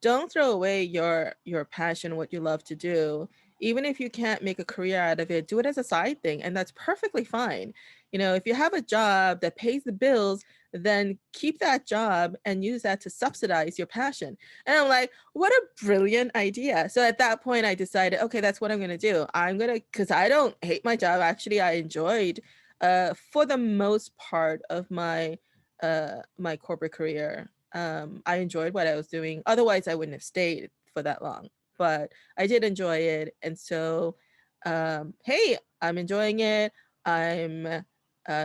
don't throw away your passion, what you love to do. Even if you can't make a career out of it, do it as a side thing, and that's perfectly fine. You know, if you have a job that pays the bills, then keep that job and use that to subsidize your passion. And I'm like, what a brilliant idea. So at that point I decided, okay, that's what I'm going to do. I'm going to, because I don't hate my job. Actually, I enjoyed for the most part of my my corporate career. I enjoyed what I was doing. Otherwise, I wouldn't have stayed for that long. But I did enjoy it, and so, hey, I'm enjoying it. I'm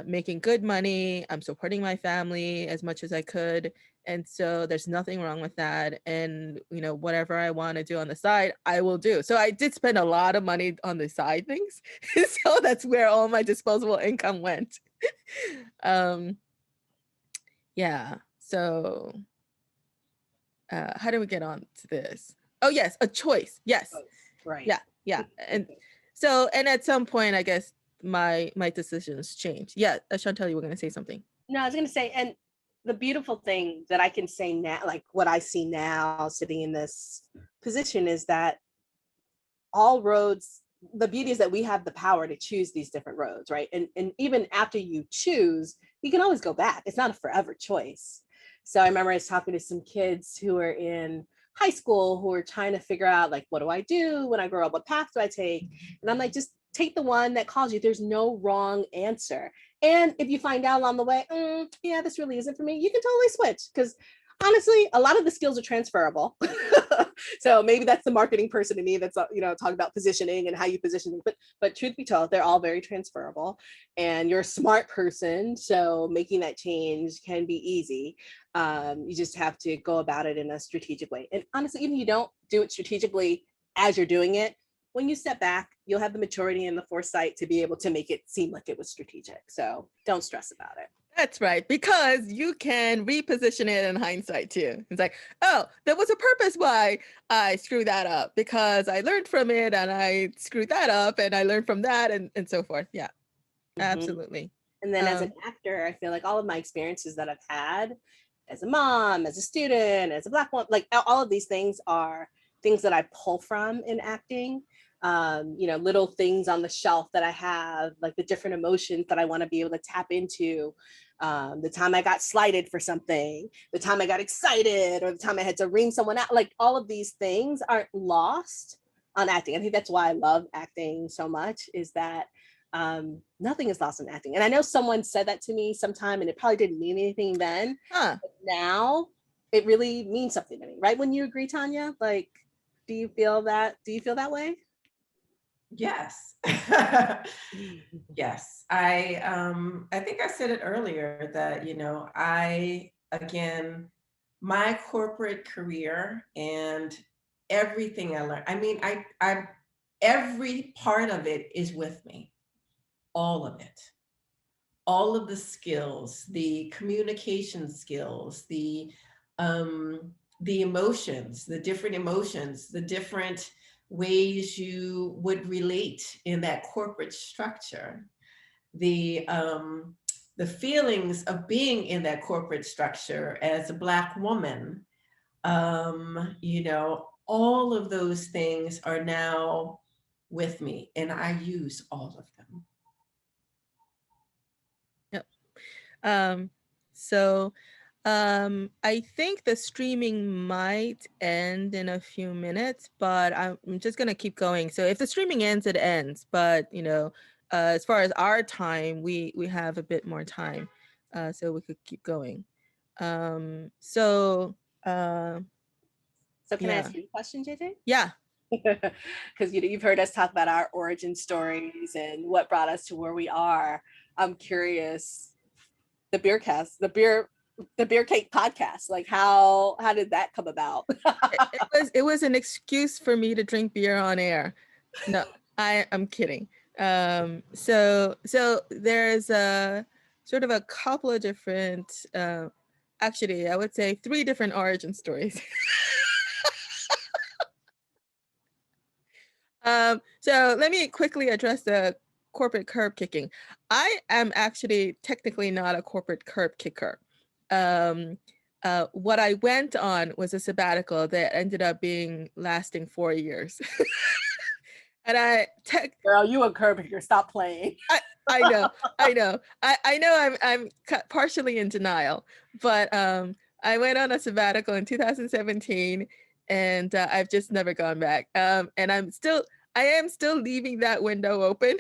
making good money. I'm supporting my family as much as I could, and so there's nothing wrong with that. And you know, whatever I want to do on the side, I will do. So I did spend a lot of money on the side things, so that's where all my disposable income went. um, yeah. So, how do we get on to this? Oh, yes, a choice. Yes. Right. Yeah. Yeah. And so, and at some point, I guess my decisions change. Yeah. Shantel, you were going to say something. No, I was going to say, and the beautiful thing that I can say now, like what I see now sitting in this position, is that all roads, the beauty is that we have the power to choose these different roads, right? And even after you choose, you can always go back. It's not a forever choice. So I remember I was talking to some kids who were in high school who were trying to figure out, like, what do I do when I grow up? What path do I take? And I'm like, just take the one that calls you. There's no wrong answer. And if you find out along the way, yeah, this really isn't for me, you can totally switch, because honestly, a lot of the skills are transferable. So maybe that's the marketing person in me that's, talking about positioning and how you position things. But truth be told, they're all very transferable, and you're a smart person, so making that change can be easy. You just have to go about it in a strategic way. And honestly, even if you don't do it strategically as you're doing it, when you step back, you'll have the maturity and the foresight to be able to make it seem like it was strategic. So don't stress about it. That's right, because you can reposition it in hindsight too. It's like, oh, there was a purpose why I screwed that up, because I learned from it and I screwed that up and I learned from that, and so forth. Yeah, absolutely. And then as an actor, I feel like all of my experiences that I've had as a mom, as a student, as a Black woman, like all of these things are things that I pull from in acting. Little things on the shelf that I have, like the different emotions that I want to be able to tap into. The time I got slighted for something, the time I got excited, or the time I had to ream someone out, like all of these things aren't lost on acting. I think that's why I love acting so much, is that nothing is lost in acting. And I know someone said that to me sometime, and it probably didn't mean anything then. But now it really means something to me, right? When you agree, Tanya, like, do you feel that way? Yes. Yes. I think I said it earlier that, again, my corporate career and everything I learned, I mean, I every part of it is with me, all of it, all of the skills, the communication skills, the emotions, the different ways you would relate in that corporate structure, the feelings of being in that corporate structure as a Black woman. All of those things are now with me, and I use all of them. So I think the streaming might end in a few minutes, but I'm just gonna keep going. So if the streaming ends, it ends. But as far as our time, we have a bit more time, so we could keep going. So can I ask you a question, JJ? Yeah. Because you've heard us talk about our origin stories and what brought us to where we are. I'm curious, the beer cake podcast, like how did that come about? it was an excuse for me to drink beer on air. No, I'm kidding. So there's a sort of a couple of different, actually I would say 3 different origin stories. So let me quickly address the corporate curb kicking. I am actually technically not a corporate curb kicker. what I went on was a sabbatical that ended up lasting 4 years. And Girl, you a Curbkicker, stop playing. I know. I know I'm partially in denial, but I went on a sabbatical in 2017, and I've just never gone back. And I am still leaving that window open.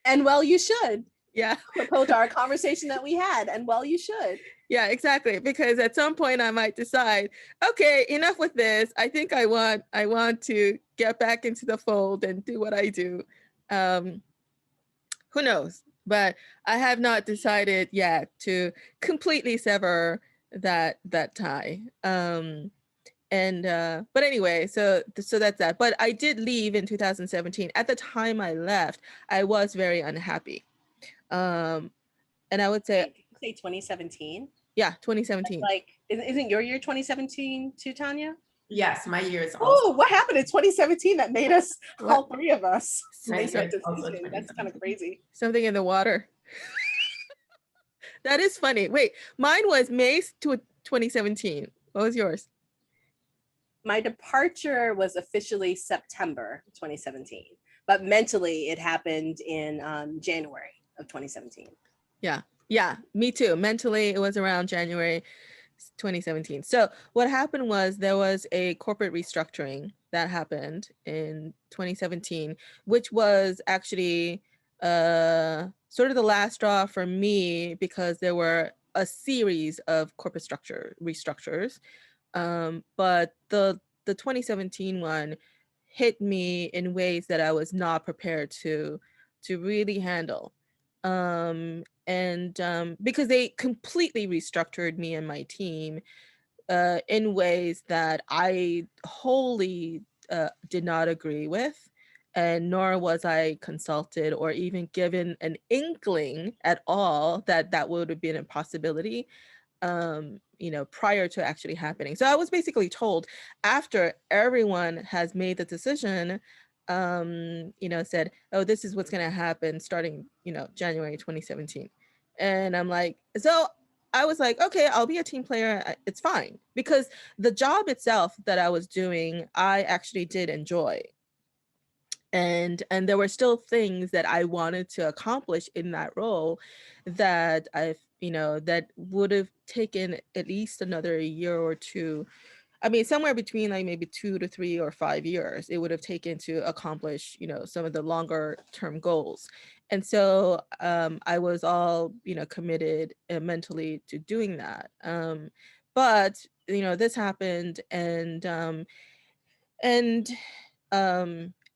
And well, you should. Yeah. Apropos to our conversation that we had, and well, you should. Yeah, exactly. Because at some point I might decide, okay, enough with this. I think I want to get back into the fold and do what I do. Who knows? But I have not decided yet to completely sever that tie. But anyway, so that's that. But I did leave in 2017. At the time I left, I was very unhappy. And I would say 2017. Yeah, 2017. That's like, isn't your year 2017 too, Tanya? Yes, my year is also. Oh, what happened in 2017 that made us, all three of us, My make year that is also decision? That's kind of crazy. Something in the water. That is funny. Wait, mine was May 2017. What was yours? My departure was officially September 2017, but mentally it happened in January of 2017. Yeah, me too. Mentally, it was around January 2017. So what happened was there was a corporate restructuring that happened in 2017, which was actually sort of the last straw for me, because there were a series of corporate restructures. But the 2017 one hit me in ways that I was not prepared to really handle. Because they completely restructured me and my team in ways that I wholly did not agree with, and nor was I consulted or even given an inkling at all that that would have been a possibility, prior to actually happening. So I was basically told, after everyone has made the decision, said, oh, this is what's going to happen starting, January 2017. And I'm like, so I was like, okay, I'll be a team player. It's fine. Because the job itself that I was doing, I actually did enjoy. And there were still things that I wanted to accomplish in that role that that would have taken at least another year or two. I mean, somewhere between like maybe 2 to 3 or 5 years, it would have taken to accomplish, some of the longer term goals. And so I was all, committed mentally to doing that. But, this happened,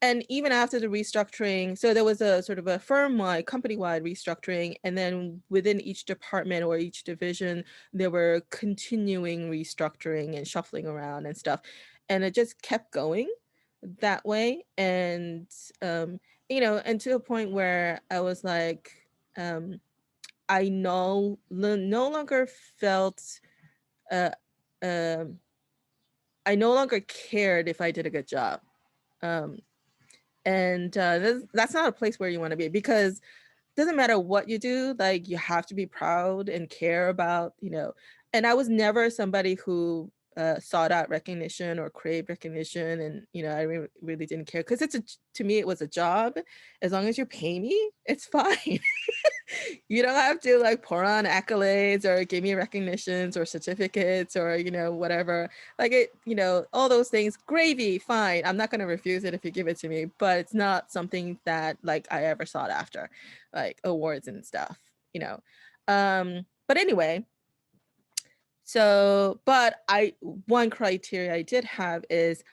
and even after the restructuring, so there was a sort of a firm-wide, company-wide restructuring, and then within each department or each division, there were continuing restructuring and shuffling around and stuff, and it just kept going that way. And and to a point where I was like, I no longer felt uh, um, I no longer cared if I did a good job. And that's not a place where you want to be, because it doesn't matter what you do, like you have to be proud and care about, and I was never somebody who sought out recognition or craved recognition. And I really didn't care, because to me it was a job. As long as you pay me, it's fine. You don't have to like pour on accolades or give me recognitions or certificates or whatever, like it, all those things, gravy, fine, I'm not going to refuse it if you give it to me, but it's not something that like I ever sought after, like awards and stuff. But anyway, so but one criteria I did have is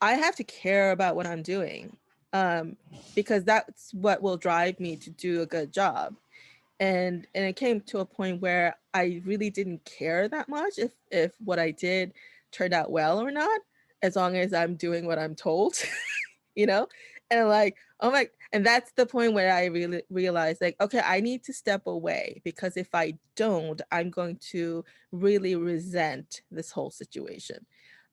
I have to care about what I'm doing, because that's what will drive me to do a good job. And it came to a point where I really didn't care that much if what I did turned out well or not, as long as I'm doing what I'm told. And like, oh my, and that's the point where I really realized, like, okay, I need to step away, because if I don't, I'm going to really resent this whole situation.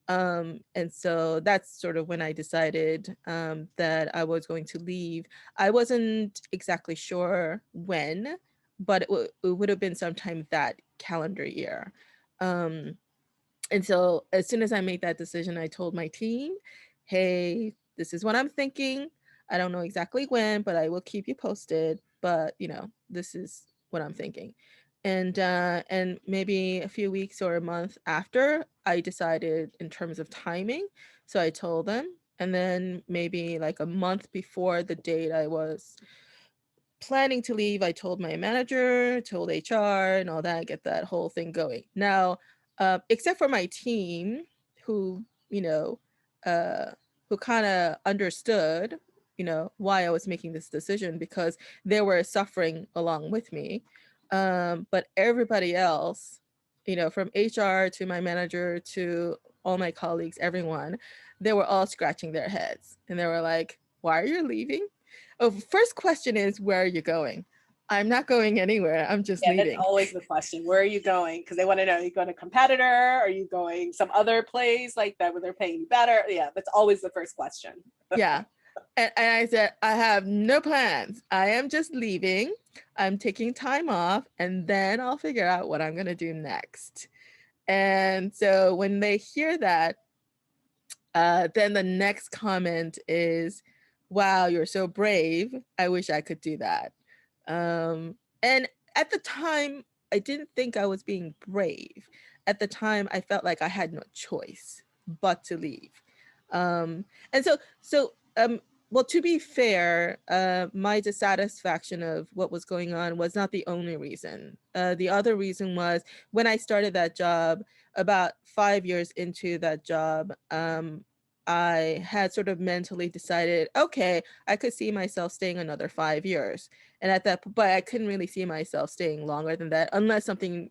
And so that's sort of when I decided that I was going to leave. I wasn't exactly sure when, but it would have been sometime that calendar year. And so as soon as I made that decision, I told my team, hey, this is what I'm thinking. I don't know exactly when, but I will keep you posted. But, this is what I'm thinking. And maybe a few weeks or a month after, I decided in terms of timing. So I told them. And then maybe like a month before the date I was planning to leave, I told my manager, told HR and all that, get that whole thing going. Now, except for my team who, uh, who kind of understood, why I was making this decision because they were suffering along with me. But everybody else, from HR to my manager to all my colleagues, everyone, they were all scratching their heads and they were like, why are you leaving? Oh, first question is, where are you going? I'm not going anywhere. I'm just Yeah, that's leaving. always the question. Where are you going? Because they want to know, are you going to competitor? Are you going some other place like that where they're paying you better? Yeah, that's always the first question. Yeah. And I said, I have no plans. I am just leaving. I'm taking time off and then I'll figure out what I'm going to do next. And so when they hear that, then the next comment is, wow, you're so brave. I wish I could do that. And at the time, I didn't think I was being brave. At the time, I felt like I had no choice but to leave. And well, to be fair, my dissatisfaction of what was going on was not the only reason. The other reason was when I started that job, about 5 years into that job, I had sort of mentally decided, okay, I could see myself staying another 5 years. And but I couldn't really see myself staying longer than that unless something,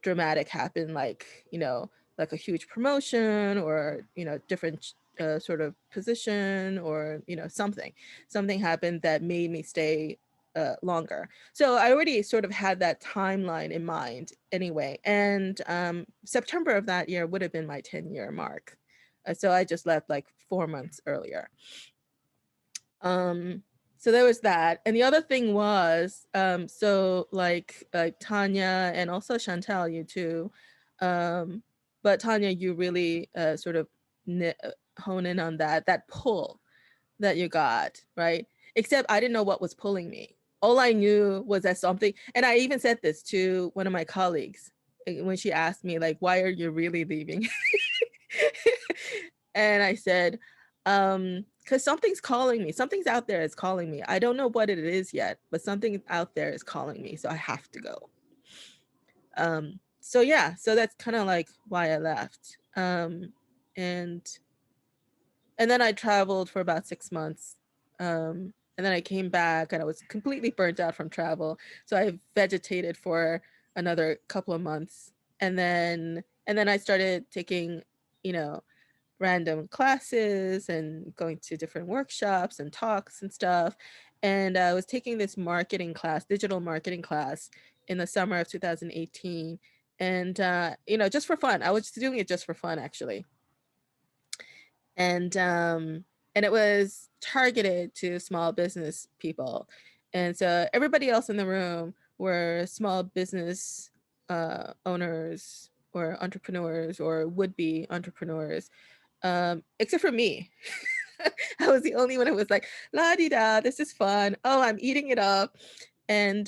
dramatic happened, like a huge promotion or, different sort of position or, something happened that made me stay longer. So I already sort of had that timeline in mind anyway. And September of that year would have been my 10-year mark. So I just left like 4 months earlier. So there was that. And the other thing was, so like Tanya and also Shantel, you too. But Tanya, you really sort of hone in on that pull that you got, right? Except I didn't know what was pulling me. All I knew was that something, and I even said this to one of my colleagues when she asked me, like, why are you really leaving? And I said, because something's calling me. Something's out there is calling me. I don't know what it is yet, but something out there is calling me. So I have to go. So yeah, so that's kind of like why I left. And then I traveled for about 6 months. And then I came back and I was completely burnt out from travel. So I vegetated for another couple of months. And then I started taking, random classes and going to different workshops and talks and stuff. And I was taking this marketing class, digital marketing class in the summer of 2018. And, just for fun. I was doing it just for fun, actually. And it was targeted to small business people. And so everybody else in the room were small business owners or entrepreneurs or would-be entrepreneurs, except for me. I was the only one who was like, la di da, this is fun. Oh, I'm eating it up. And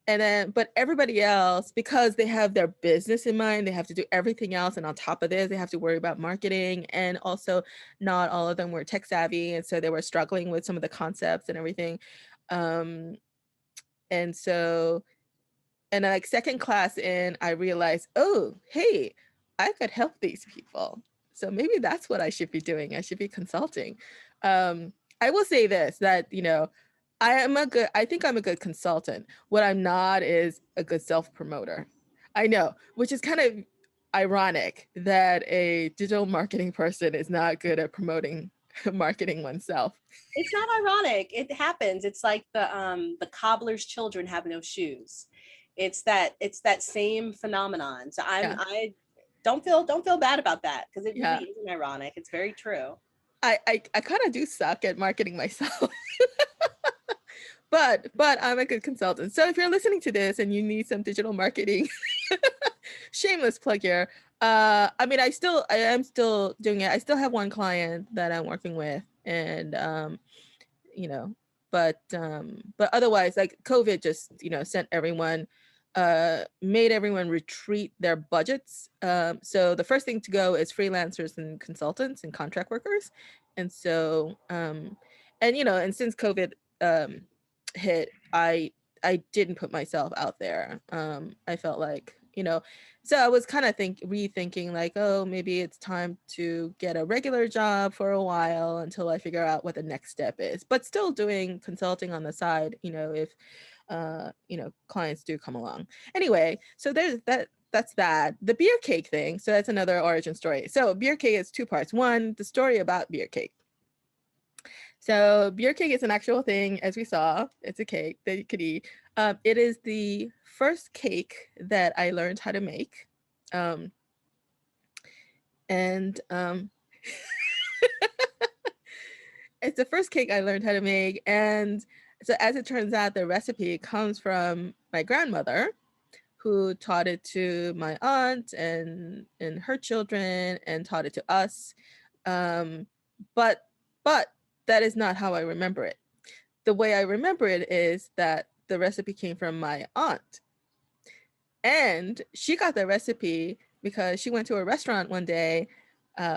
then, but everybody else, because they have their business in mind, they have to do everything else. And on top of this, they have to worry about marketing. And also not all of them were tech savvy. And so they were struggling with some of the concepts and everything. And so, and like second class in, I realized, oh, hey, I could help these people. So maybe that's what I should be doing. I should be consulting. I will say this, that, I think I'm a good consultant. What I'm not is a good self-promoter. I know, which is kind of ironic that a digital marketing person is not good at promoting marketing oneself. It's not ironic. It happens. It's like the cobbler's children have no shoes. It's that same phenomenon. So Yeah. I don't feel bad about that because it Yeah. really isn't ironic. It's very true. I kind of do suck at marketing myself. but I'm a good consultant. So if you're listening to this and you need some digital marketing, shameless plug here. I mean, I am still doing it. I still have one client that I'm working with, and you know, but otherwise, like COVID just, sent everyone, made everyone retreat their budgets. So the first thing to go is freelancers and consultants and contract workers. And so, and since COVID hit, I didn't put myself out there. I felt like, so I was kind of rethinking like, oh, maybe it's time to get a regular job for a while until I figure out what the next step is, but still doing consulting on the side, if clients do come along. Anyway, so that's that. The beer cake thing. So that's another origin story. So beer cake is two parts. One, the story about beer cake. So beer cake is an actual thing, as we saw. It's a cake that you could eat. It is the first cake that I learned how to make. It's the first cake I learned how to make. And so as it turns out, the recipe comes from my grandmother, who taught it to my aunt and her children and taught it to us. But that is not how I remember it. The way I remember it is that the recipe came from my aunt. And she got the recipe because she went to a restaurant one day,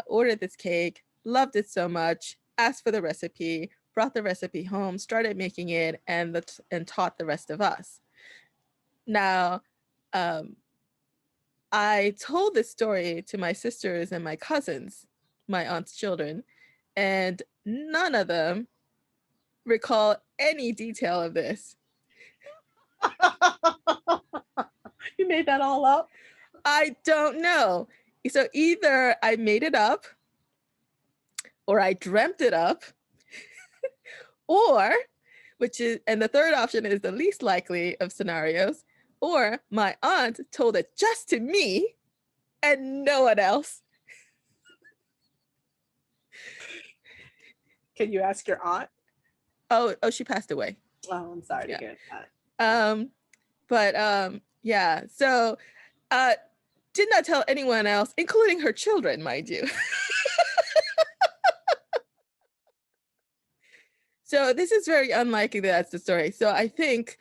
ordered this cake, loved it so much, asked for the recipe, brought the recipe home, started making it, and taught the rest of us. Now, I told this story to my sisters and my cousins, my aunt's children, and none of them recall any detail of this. You made that all up? I don't know. So either I made it up, or I dreamt it up, or, and the third option is the least likely of scenarios, or my aunt told it just to me and no one else. Can you ask your aunt? Oh, she passed away. Oh, I'm sorry to hear that. Yeah. So, did not tell anyone else, including her children, mind you. So this is very unlikely that's the story. So I think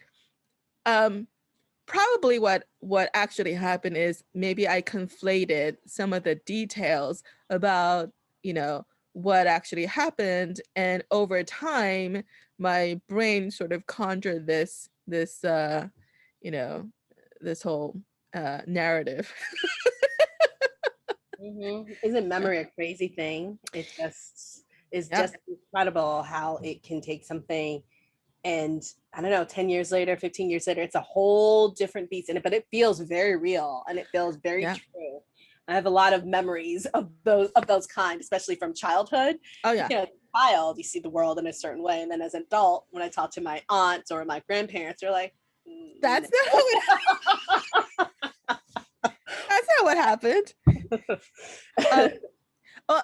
probably what actually happened is maybe I conflated some of the details about, what actually happened. And over time, my brain sort of conjured this whole narrative. Isn't memory a crazy thing? It just is just incredible how it can take something and, I don't know, 10 years later, 15 years later, it's a whole different beast in it, but it feels very real and it feels very true. I have a lot of memories of those kind, especially from childhood. Oh yeah. As a child, you see the world in a certain way. And then as an adult, when I talk to my aunts or my grandparents, they're like, that's not how it that's not what happened.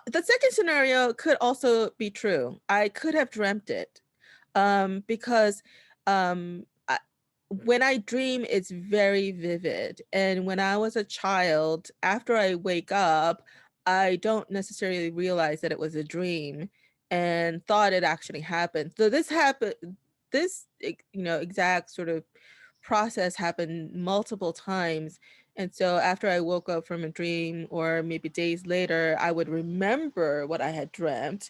The second scenario could also be true. I could have dreamt it because when I dream, it's very vivid. And when I was a child, after I wake up, I don't necessarily realize that it was a dream and thought it actually happened. So this exact sort of process happened multiple times. And so after I woke up from a dream, or maybe days later, I would remember what I had dreamt,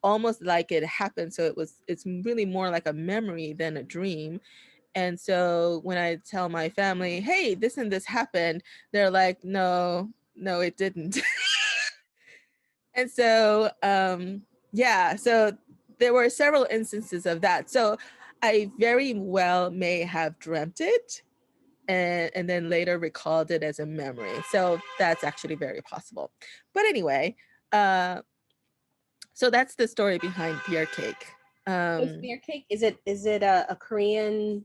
almost like it happened. So it's really more like a memory than a dream. And so when I tell my family, hey, this and this happened, they're like, no, it didn't. And so, so there were several instances of that. So I very well may have dreamt it and then later recalled it as a memory. So that's actually very possible. But anyway, so that's the story behind beer cake. Beer cake, is it a Korean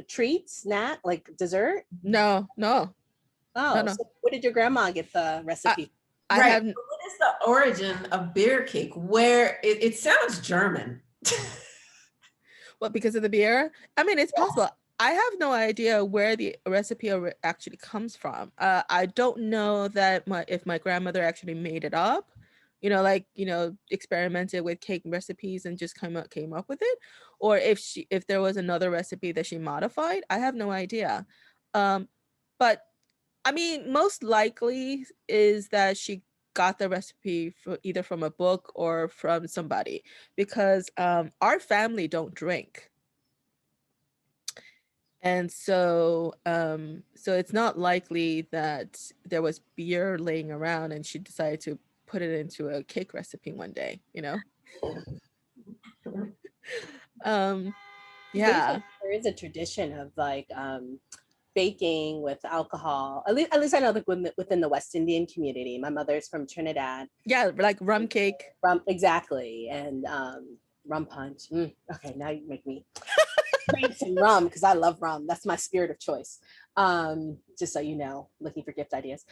treat, snack, like dessert? No. Oh, no. So where did your grandma get the recipe? What is the origin of beer cake? Where it sounds German. Well, because of the beer? I mean, it's possible. I have no idea where the recipe actually comes from. I don't know that if my grandmother actually made it up, experimented with cake recipes and just came up with it, or if there was another recipe that she modified. I have no idea. But I mean, most likely is that she got the recipe either from a book or from somebody, because our family don't drink. And so it's not likely that there was beer laying around and she decided to put it into a cake recipe one day, Yeah. There is a tradition of like baking with alcohol. At least I know that within the West Indian community. My mother's from Trinidad. Yeah, like rum cake. Exactly, and rum punch. Okay, now you make me crave some rum because I love rum. That's my spirit of choice. Just so you know, looking for gift ideas.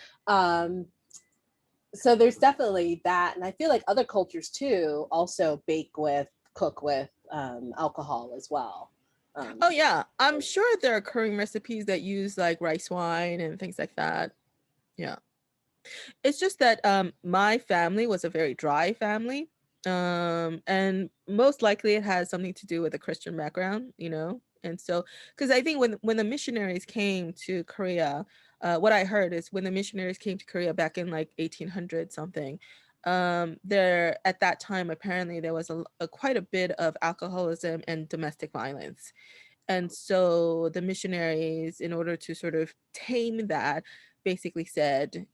So there's definitely that, and I feel like other cultures too also cook with alcohol as well. Oh yeah, I'm sure there are curry recipes that use like rice wine and things like that. Yeah, it's just that my family was a very dry family, and most likely it has something to do with a Christian background, and so because I think when the missionaries came to Korea, what I heard is when the missionaries came to Korea back in like 1800 something, there at that time apparently there was quite a bit of alcoholism and domestic violence. And so the missionaries, in order to sort of tame that, basically said,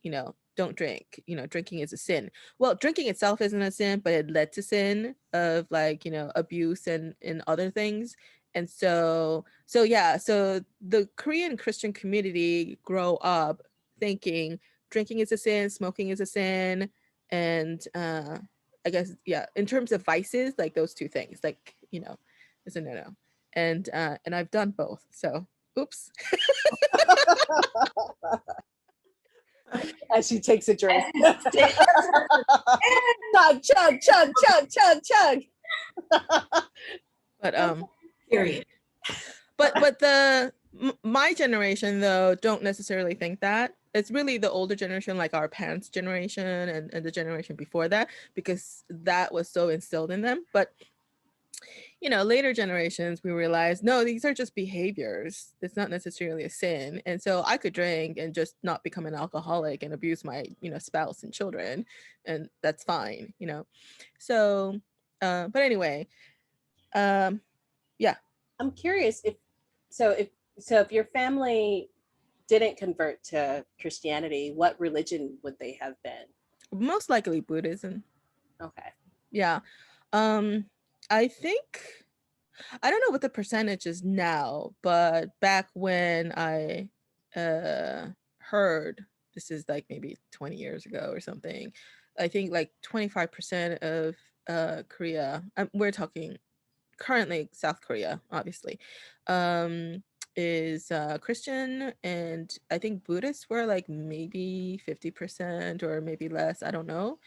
don't drink, drinking is a sin. Well, drinking itself isn't a sin, but it led to sin of like, abuse and other things. And so yeah, so the Korean Christian community grow up thinking drinking is a sin, smoking is a sin. And I guess, yeah, in terms of vices, like those two things, like, is a no-no. And I've done both. So, oops. As she takes a drink. Chug, chug, chug, chug, chug, chug. But Period. But my generation though don't necessarily think that. It's really the older generation, like our parents' generation and the generation before that, because that was so instilled in them. But later generations, we realized, no, these are just behaviors. It's not necessarily a sin. And so I could drink and just not become an alcoholic and abuse my, spouse and children. And that's fine, So, but anyway, yeah. I'm curious if your family didn't convert to Christianity, what religion would they have been? Most likely Buddhism. Okay. Yeah. I think, I don't know what the percentage is now, but back when I heard, this is like maybe 20 years ago or something, I think like 25% of Korea, we're talking currently South Korea, obviously, is Christian, and I think Buddhists were like maybe 50% or maybe less, I don't know.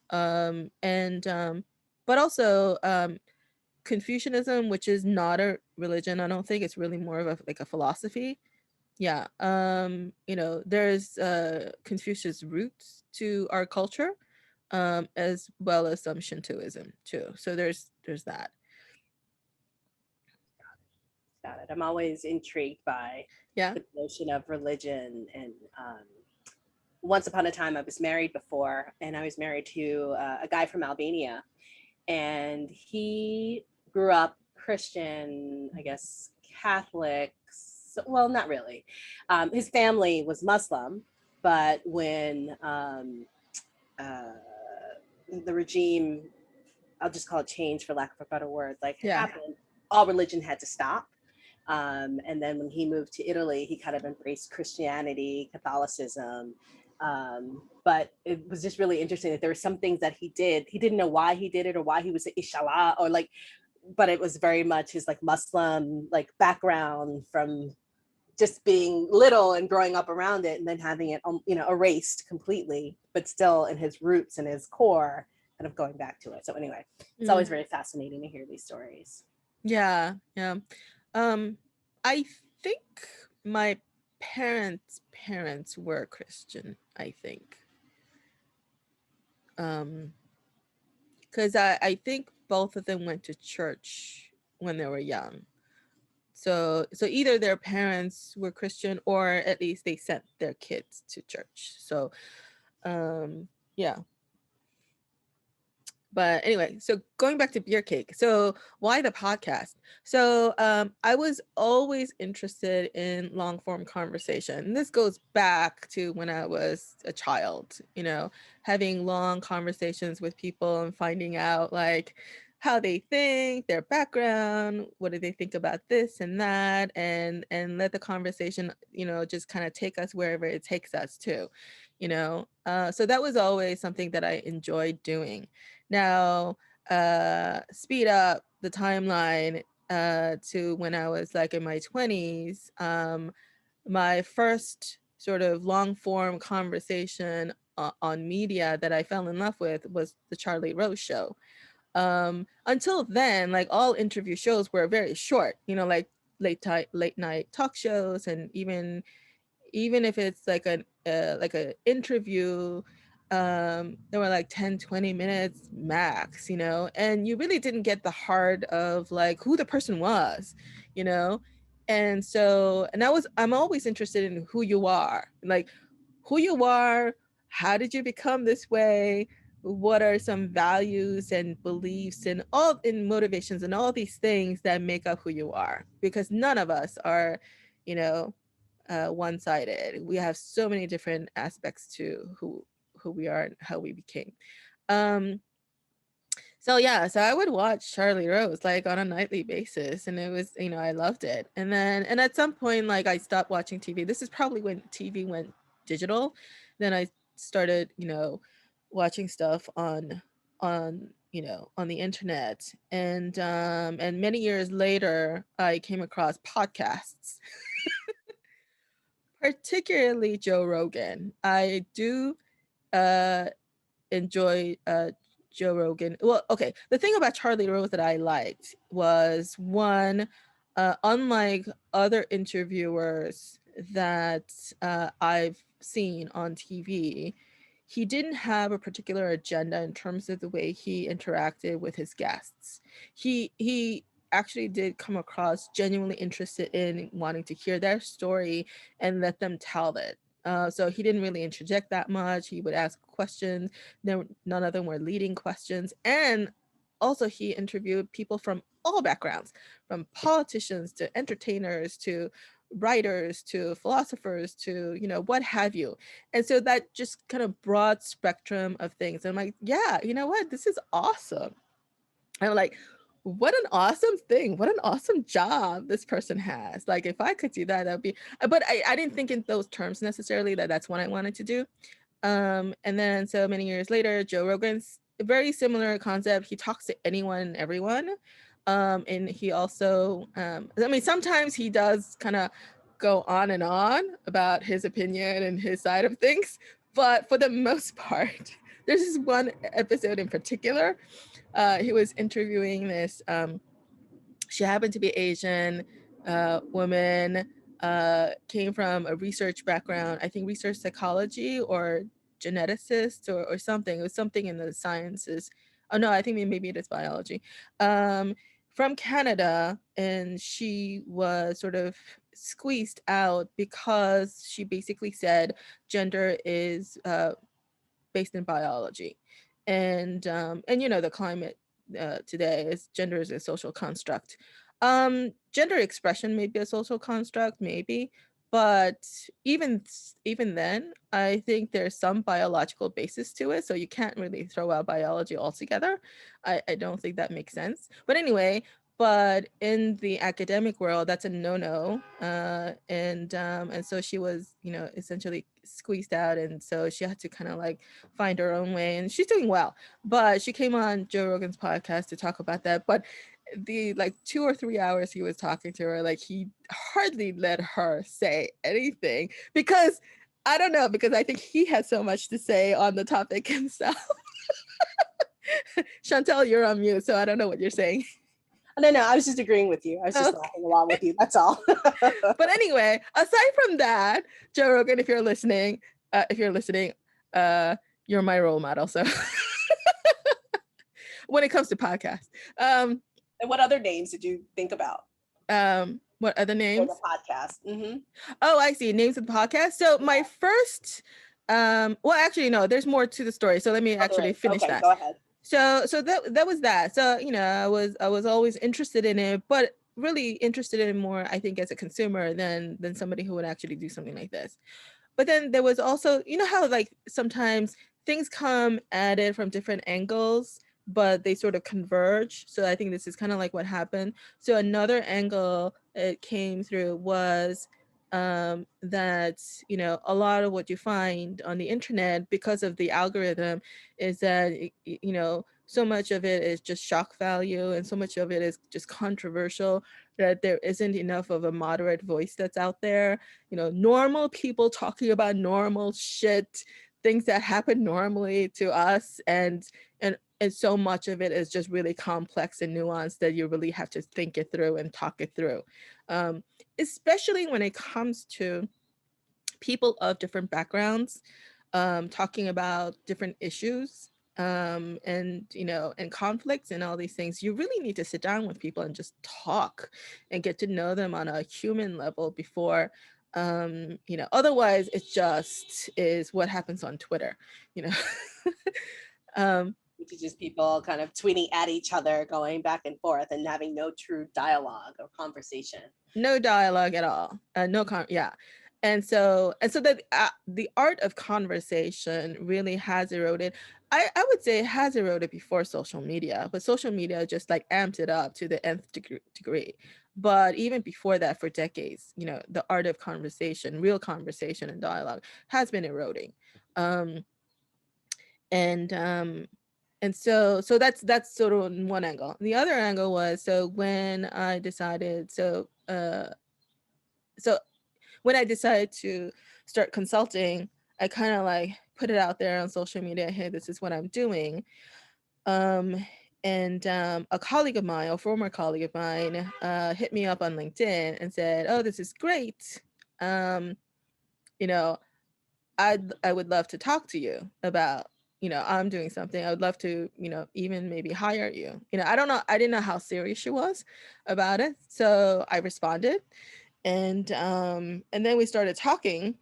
But also Confucianism, which is not a religion, I don't think. It's really more of a philosophy. Yeah. There's Confucius roots to our culture, as well as some Shintoism too. So there's that. Got it. I'm always intrigued by the notion of religion. And once upon a time, I was married before, and I was married to a guy from Albania, and he grew up Christian, I guess, Catholic. Well, not really. His family was Muslim, but when the regime, I'll just call it change for lack of a better word, happened, all religion had to stop. And then when he moved to Italy, he kind of embraced Christianity, Catholicism. But it was just really interesting that there were some things that he did. He didn't know why he did it or why he was Inshallah or but it was very much his Muslim background from just being little and growing up around it and then having it, erased completely, but still in his roots and his core, kind of going back to it. So anyway, it's always very fascinating to hear these stories. Yeah, yeah. I think my parents were Christian, I think. Because I think both of them went to church when they were young. So either their parents were Christian or at least they sent their kids to church. So yeah. But anyway, so going back to beer cake. So why the podcast? So I was always interested in long form conversation. And this goes back to when I was a child, you know, having long conversations with people and finding out like how they think, their background, what do they think about this and that, and let the conversation, you know, just kind of take us wherever it takes us to, you know. So that was always something that I enjoyed doing. Now, speed up the timeline to when I was like in my 20s. My first sort of long form conversation on media that I fell in love with was the Charlie Rose show. Until then, like all interview shows were very short, you know, like late night talk shows, and even if it's like an interview, there were like 10-20 minutes max, you know, and you really didn't get the heart of like who the person was, you know. And so, and I'm always interested in who you are, like who you are, how did you become this way, what are some values and beliefs and all in motivations and all these things that make up who you are, because none of us are, you know, one-sided. We have so many different aspects to who we are and how we became. Um, so yeah, so I would watch Charlie Rose like on a nightly basis, and it was, you know, I loved it. And at some point, like I stopped watching TV. This is probably when TV went digital. Then I started, you know, watching stuff on you know, on the internet. And many years later, I came across podcasts, particularly Joe Rogan. I do uh enjoy Joe Rogan. Well, okay. The thing about Charlie Rose that I liked was one, unlike other interviewers that I've seen on TV, he didn't have a particular agenda in terms of the way he interacted with his guests. He actually did come across genuinely interested in wanting to hear their story and let them tell it. So he didn't really interject that much. He would ask questions. None of them were leading questions. And also, he interviewed people from all backgrounds, from politicians to entertainers to writers to philosophers to, you know, what have you. And so that just kind of broad spectrum of things. I'm like, yeah, you know what? This is awesome. I'm like, what an awesome thing. What an awesome job this person has. Like, if I could do that, that'd be, but I didn't think in those terms necessarily that that's what I wanted to do. And then so many years later, Joe Rogan's a very similar concept. He talks to anyone and everyone. And he also, I mean, sometimes he does kind of go on and on about his opinion and his side of things, but for the most part, there's this one episode in particular. He was interviewing this, she happened to be Asian woman, came from a research background, I think research psychology or geneticist or something. It was something in the sciences. Oh no, I think maybe it is biology. From Canada, and she was sort of squeezed out because she basically said gender is based in biology, and you know, the climate today is gender is a social construct. Gender expression may be a social construct, maybe, but even then, I think there's some biological basis to it. So you can't really throw out biology altogether. I don't think that makes sense. But anyway, but in the academic world, that's a no-no. And so she was, you know, essentially squeezed out, and so she had to kind of like find her own way, and she's doing well. But she came on Joe Rogan's podcast to talk about that. But the like 2 or 3 hours he was talking to her, like he hardly let her say anything because I don't know, because I think he had so much to say on the topic himself. Chantel, you're on mute, so I don't know what you're saying. No, I was just agreeing with you. I was just laughing along with you. That's all. But anyway, aside from that, Joe Rogan, if you're listening, you're my role model. So when it comes to podcasts, and what other names did you think about? What other names? For the podcast. Mm-hmm. Oh, I see. Names of the podcast. So my first, well, actually, no, there's more to the story. So let me actually finish that. Go ahead. So that was that. So, you know, I was always interested in it, but really interested in it more, I think, as a consumer than somebody who would actually do something like this. But then there was also, you know how like sometimes things come at it from different angles, but they sort of converge. So I think this is kind of like what happened. So another angle it came through was that, you know, a lot of what you find on the internet because of the algorithm is that, you know, so much of it is just shock value and so much of it is just controversial that there isn't enough of a moderate voice that's out there. You know, normal people talking about normal shit, things that happen normally to us, and so much of it is just really complex and nuanced that you really have to think it through and talk it through, especially when it comes to people of different backgrounds, talking about different issues, and, you know, and conflicts and all these things. You really need to sit down with people and just talk and get to know them on a human level before, you know, otherwise it just is what happens on Twitter, you know. Which is just people kind of tweeting at each other, going back and forth and having no true dialogue or conversation. No dialogue at all. Yeah. And so that the art of conversation really has eroded. I would say it has eroded before social media, but social media just like amped it up to the nth degree. But even before that, for decades, you know, the art of conversation, real conversation and dialogue has been eroding. And so that's sort of one angle. The other angle was, so when I decided to start consulting, I kind of like put it out there on social media, hey, this is what I'm doing. And a colleague of mine, a former colleague of mine, hit me up on LinkedIn and said, oh, this is great. You know, I would love to talk to you about, you know, I'm doing something. I would love to, you know, even maybe hire you. You know, I don't know. I didn't know how serious she was about it. So I responded. And then we started talking.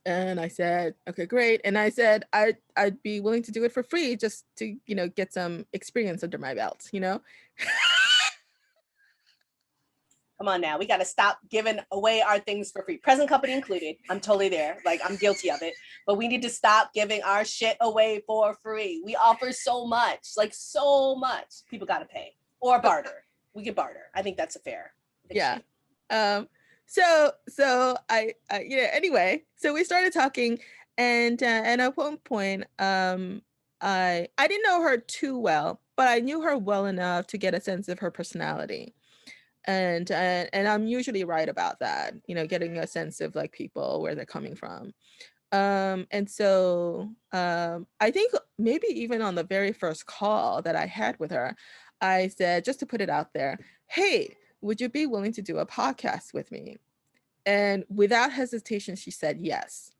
And I said, okay, great. And I said, I'd be willing to do it for free just to, you know, get some experience under my belt, you know? Come on now, we got to stop giving away our things for free. Present company included. I'm totally there. Like, I'm guilty of it. But we need to stop giving our shit away for free. We offer so much, like so much. People got to pay or barter. We could barter. I think that's a fair exchange. Yeah. So I you know, anyway, so we started talking, and at one point, I didn't know her too well, but I knew her well enough to get a sense of her personality. And I'm usually right about that, you know, getting a sense of like people, where they're coming from. And so I think maybe even on the very first call that I had with her, I said, just to put it out there, hey, would you be willing to do a podcast with me? And without hesitation, she said yes.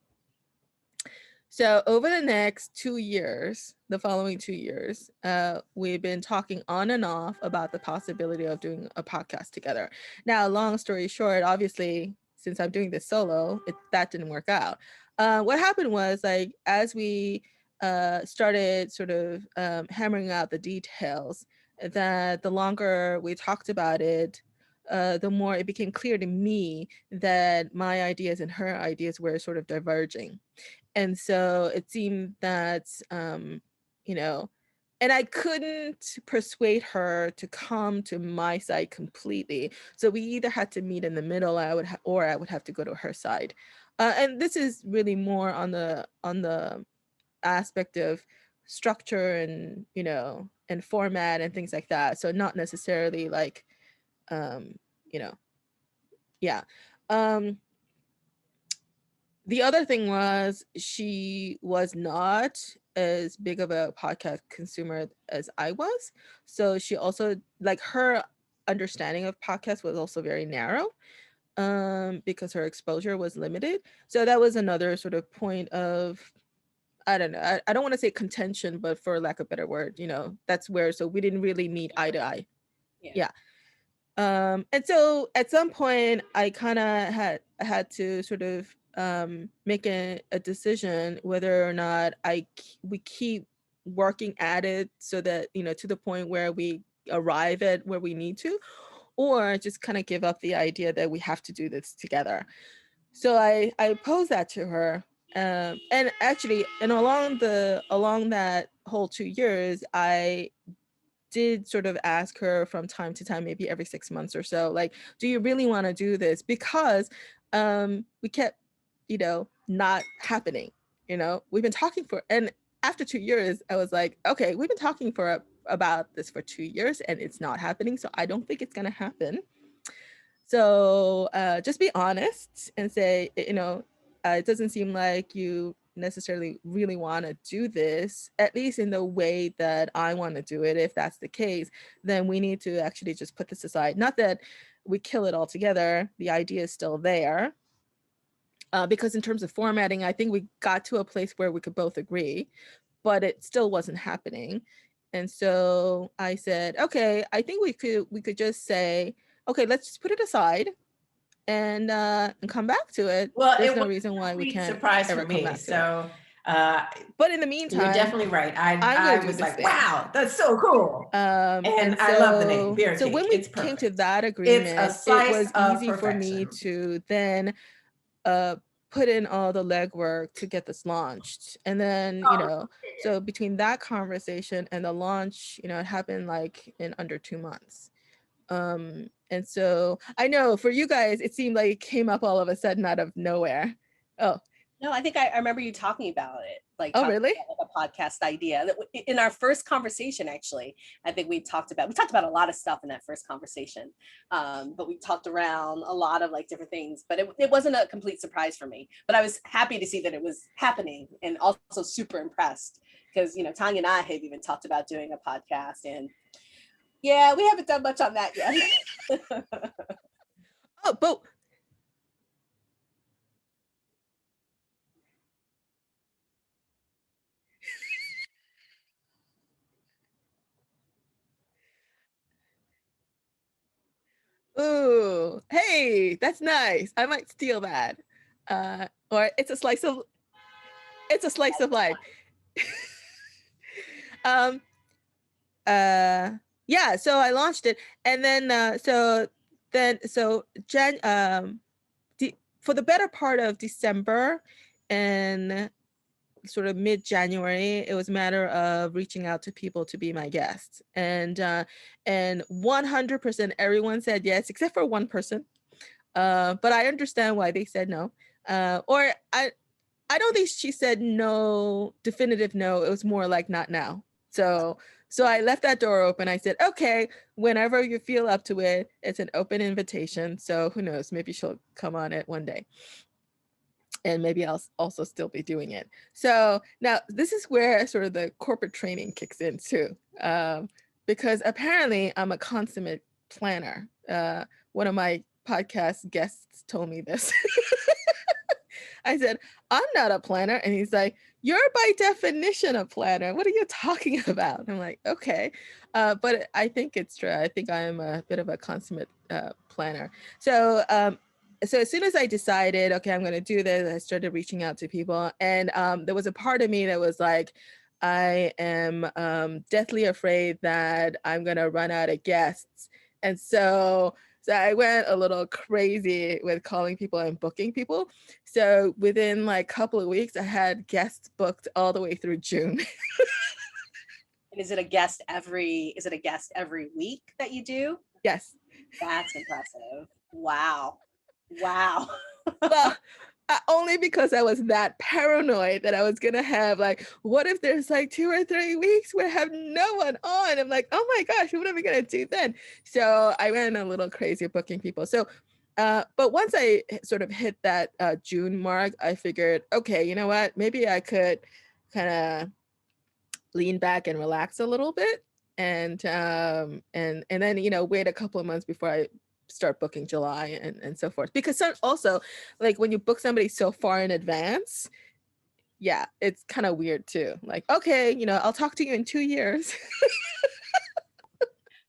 So over the next 2 years, the following 2 years, we've been talking on and off about the possibility of doing a podcast together. Now, long story short, obviously, since I'm doing this solo, that didn't work out. What happened was, like, as we started sort of hammering out the details, that the longer we talked about it, the more it became clear to me that my ideas and her ideas were sort of diverging. And so it seemed that, you know, and I couldn't persuade her to come to my side completely. So we either had to meet in the middle, or I would have to go to her side. And this is really more on the aspect of structure and, you know, and format and things like that. So not necessarily like, you know, yeah. The other thing was she was not as big of a podcast consumer as I was. So she also, like, her understanding of podcasts was also very narrow, because her exposure was limited. So that was another sort of point of, I don't know, I don't want to say contention, but for lack of a better word, that's where, so we didn't really meet eye to eye. Yeah. And so at some point I kind of had to sort of make a decision whether or not we keep working at it so that, to the point where we arrive at where we need to, or just kind of give up the idea that we have to do this together. So I posed that to her. And actually, and along that whole 2 years, I did sort of ask her from time to time, maybe every 6 months or so, like, do you really want to do this? Because we kept, not happening. We've been talking and after 2 years, I was like, okay, we've been talking about this for 2 years and it's not happening. So I don't think it's going to happen. So just be honest and say, it doesn't seem like you necessarily really want to do this, at least in the way that I want to do it. If that's the case, then we need to actually just put this aside. Not that we kill it altogether. The idea is still there. Because in terms of formatting, I think we got to a place where we could both agree, but it still wasn't happening. And so I said, okay, I think we could just say, okay, let's just put it aside and come back to it. Well, there's no reason why we can't surprise ever for come me. back to So, but in the meantime, you're definitely right. I was like, wow, that's so cool. And so, I love the name Beer So Cake. when we came to that agreement, it was easy for me to then put in all the legwork to get this launched. And then, so between that conversation and the launch, it happened like in under 2 months. And so I know for you guys, it seemed like it came up all of a sudden out of nowhere. Oh. No, I think I remember you talking about it. Like, oh, really? About a podcast idea. In our first conversation, actually, I think we talked about a lot of stuff in that first conversation. But we talked around a lot of like different things, but it wasn't a complete surprise for me. But I was happy to see that it was happening, and also super impressed because, Tanya and I have even talked about doing a podcast, and yeah, we haven't done much on that yet. Oh, but ooh, hey, that's nice. I might steal that. Or it's a slice of life. Yeah, so I launched it, and then for the better part of December and sort of mid-January, it was a matter of reaching out to people to be my guests, and 100% everyone said yes except for one person, but I understand why they said no, or I don't think she said no, definitive no. It was more like not now. So I left that door open. I said, okay, whenever you feel up to it, it's an open invitation. So who knows, maybe she'll come on it one day. And maybe I'll also still be doing it. So now this is where sort of the corporate training kicks in too. Because apparently I'm a consummate planner. One of my podcast guests told me this. I said, I'm not a planner. And he's like, you're by definition a planner. What are you talking about? And I'm like, okay. But I think it's true. I think I am a bit of a consummate planner. So as soon as I decided, okay, I'm going to do this, I started reaching out to people. And there was a part of me that was like, I am deathly afraid that I'm going to run out of guests. And so I went a little crazy with calling people and booking people. So within like a couple of weeks, I had guests booked all the way through June. And is it a guest every week that you do? Yes. That's impressive. Wow. Well, only because I was that paranoid that I was going to have like, what if there's like 2 or 3 weeks where I have no one on? I'm like, oh my gosh, what are we going to do then? So I went a little crazy booking people. So But once I sort of hit that June mark, I figured, okay, you know what? Maybe I could kind of lean back and relax a little bit, and then wait a couple of months before I start booking July and so forth. Because also, like when you book somebody so far in advance, yeah, it's kind of weird too. Like, okay, I'll talk to you in 2 years.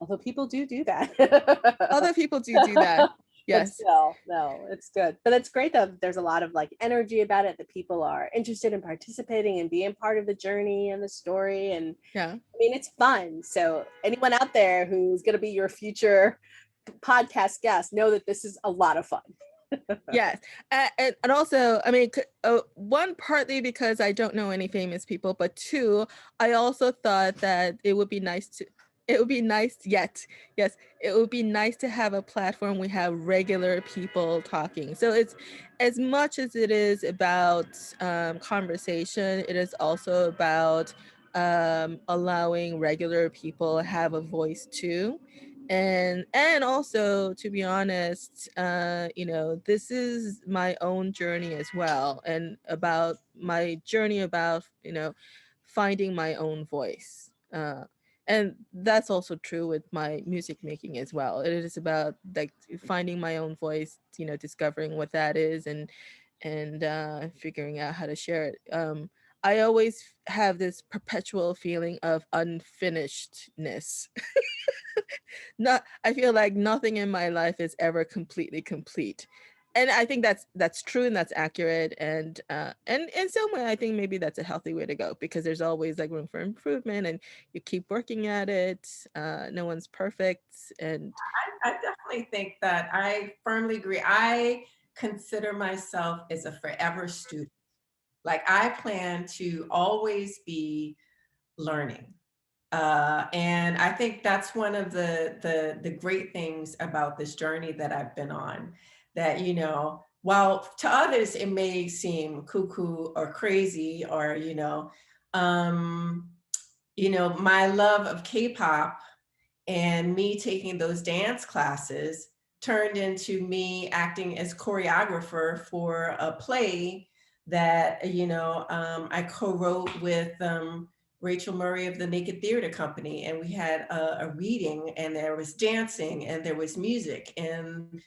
Although people do that. Other people do that. But Yes. still, no, it's good. But it's great that there's a lot of like energy about it, that people are interested in participating and being part of the journey and the story. And Yeah. I mean, it's fun. So anyone out there who's going to be your future podcast guest, know that this is a lot of fun. Yes. And also, I mean, one, partly because I don't know any famous people, but two, I also thought that it would be nice to have a platform we have regular people talking. So it's, as much as it is about conversation, it is also about allowing regular people have a voice too. And also, to be honest, this is my own journey as well, and about my journey about finding my own voice. And that's also true with my music making as well. It is about like finding my own voice, discovering what that is, and figuring out how to share it. I always have this perpetual feeling of unfinishedness. I feel like nothing in my life is ever completely complete. And I think that's true and that's accurate. And in some way, I think maybe that's a healthy way to go, because there's always like room for improvement, and you keep working at it. No one's perfect. And I definitely think that I firmly agree. I consider myself as a forever student. Like I plan to always be learning. And I think that's one of the great things about this journey that I've been on, that, while to others it may seem cuckoo or crazy, or, my love of K-pop and me taking those dance classes turned into me acting as choreographer for a play that, I co-wrote with Rachel Murray of the Naked Theater Company. And we had a reading, and there was dancing and there was music. And,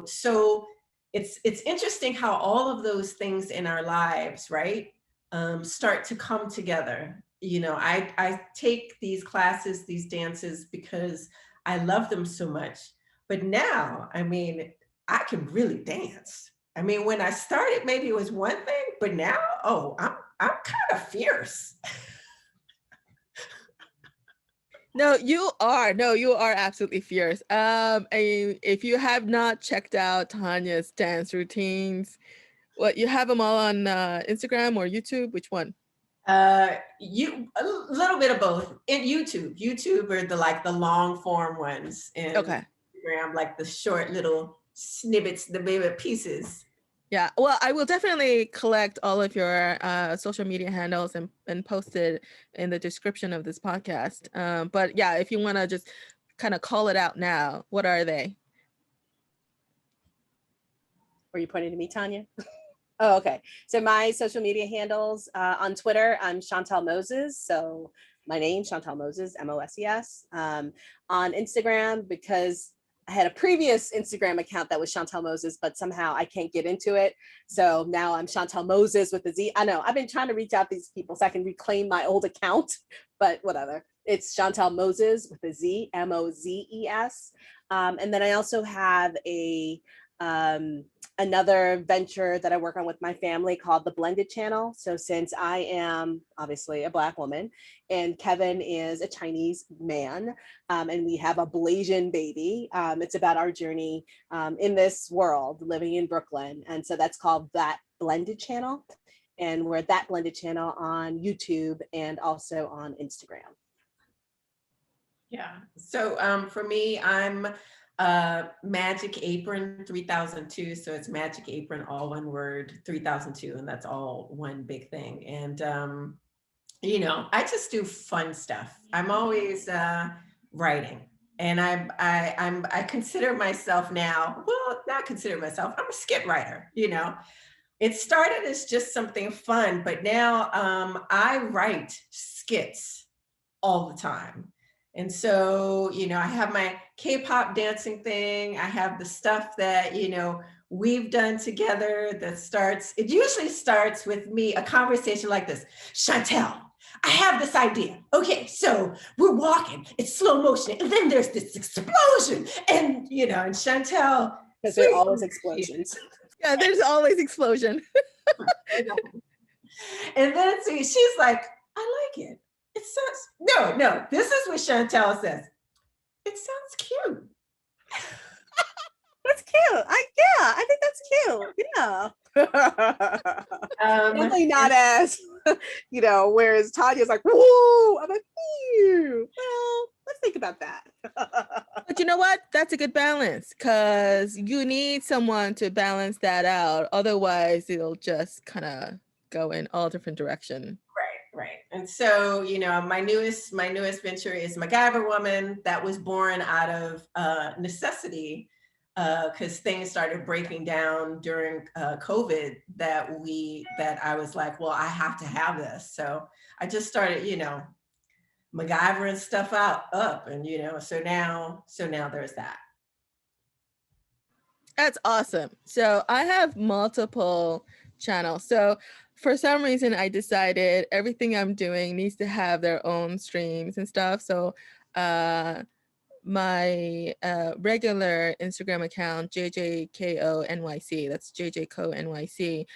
so it's interesting how all of those things in our lives, right, start to come together. I take these classes, these dances, because I love them so much. But now, I mean, I can really dance. I mean, when I started, maybe it was one thing, but now, oh, I'm kind of fierce. No, you are. No, you are absolutely fierce. And if you have not checked out Tanya's dance routines, what, you have them all on Instagram or YouTube? Which one? You a little bit of both. In YouTube are the long form ones, and Okay. Instagram like the short little snippets, the baby pieces. Yeah, well, I will definitely collect all of your social media handles and post it in the description of this podcast. But yeah, if you want to just kind of call it out now, what are they? Were you pointing to me, Tanya? Oh, okay. So my social media handles on Twitter, I'm Shantel Moses. So my name, Shantel Moses, Moses. On Instagram, because I had a previous Instagram account that was Shantel Moses, but somehow I can't get into it. So now I'm Shantel Moses with a Z. I know I've been trying to reach out to these people so I can reclaim my old account, but whatever. It's Shantel Moses with a Z, Mozes. And then I also have another venture that I work on with my family called the Blended Channel. So since I am obviously a Black woman and Kevin is a Chinese man, and we have a Blasian baby, it's about our journey in this world living in Brooklyn. And so that's called That Blended Channel. And we're at That Blended Channel on YouTube and also on Instagram. Yeah. So for me, I'm Magic Apron 3002. So it's Magic Apron, all one word, 3002. And that's all one big thing. And, I just do fun stuff. I'm always writing. And I consider myself now, well, not consider myself, I'm a skit writer, you know. It started as just something fun, but now I write skits all the time. And so, you know, I have my K-pop dancing thing. I have the stuff that, you know, we've done together that it usually starts with me, a conversation like this. Shantel, I have this idea. Okay, so we're walking, it's slow motion, and then there's this explosion. And, you know, and Shantel. Because there are always explosions. Yeah, there's always explosion. And then she's like, I like it. It sounds, no, this is what Shantel says. It sounds cute. That's cute. I think that's cute. Yeah. Definitely not as, you know, whereas Tanya's like, whoa, I'm like, ew. Well, let's think about that. But you know what? That's a good balance, because you need someone to balance that out. Otherwise, it'll just kind of go in all different directions. Right. And so, you know, my newest venture is MacGyver Woman. That was born out of necessity, because things started breaking down during COVID that I was like, well, I have to have this. So I just started, you know, MacGyvering stuff up, and you know, so now there's that. That's awesome. So I have multiple channels. So for some reason, I decided everything I'm doing needs to have their own streams and stuff. So my regular Instagram account, JJKONYC, that's JJKONYC.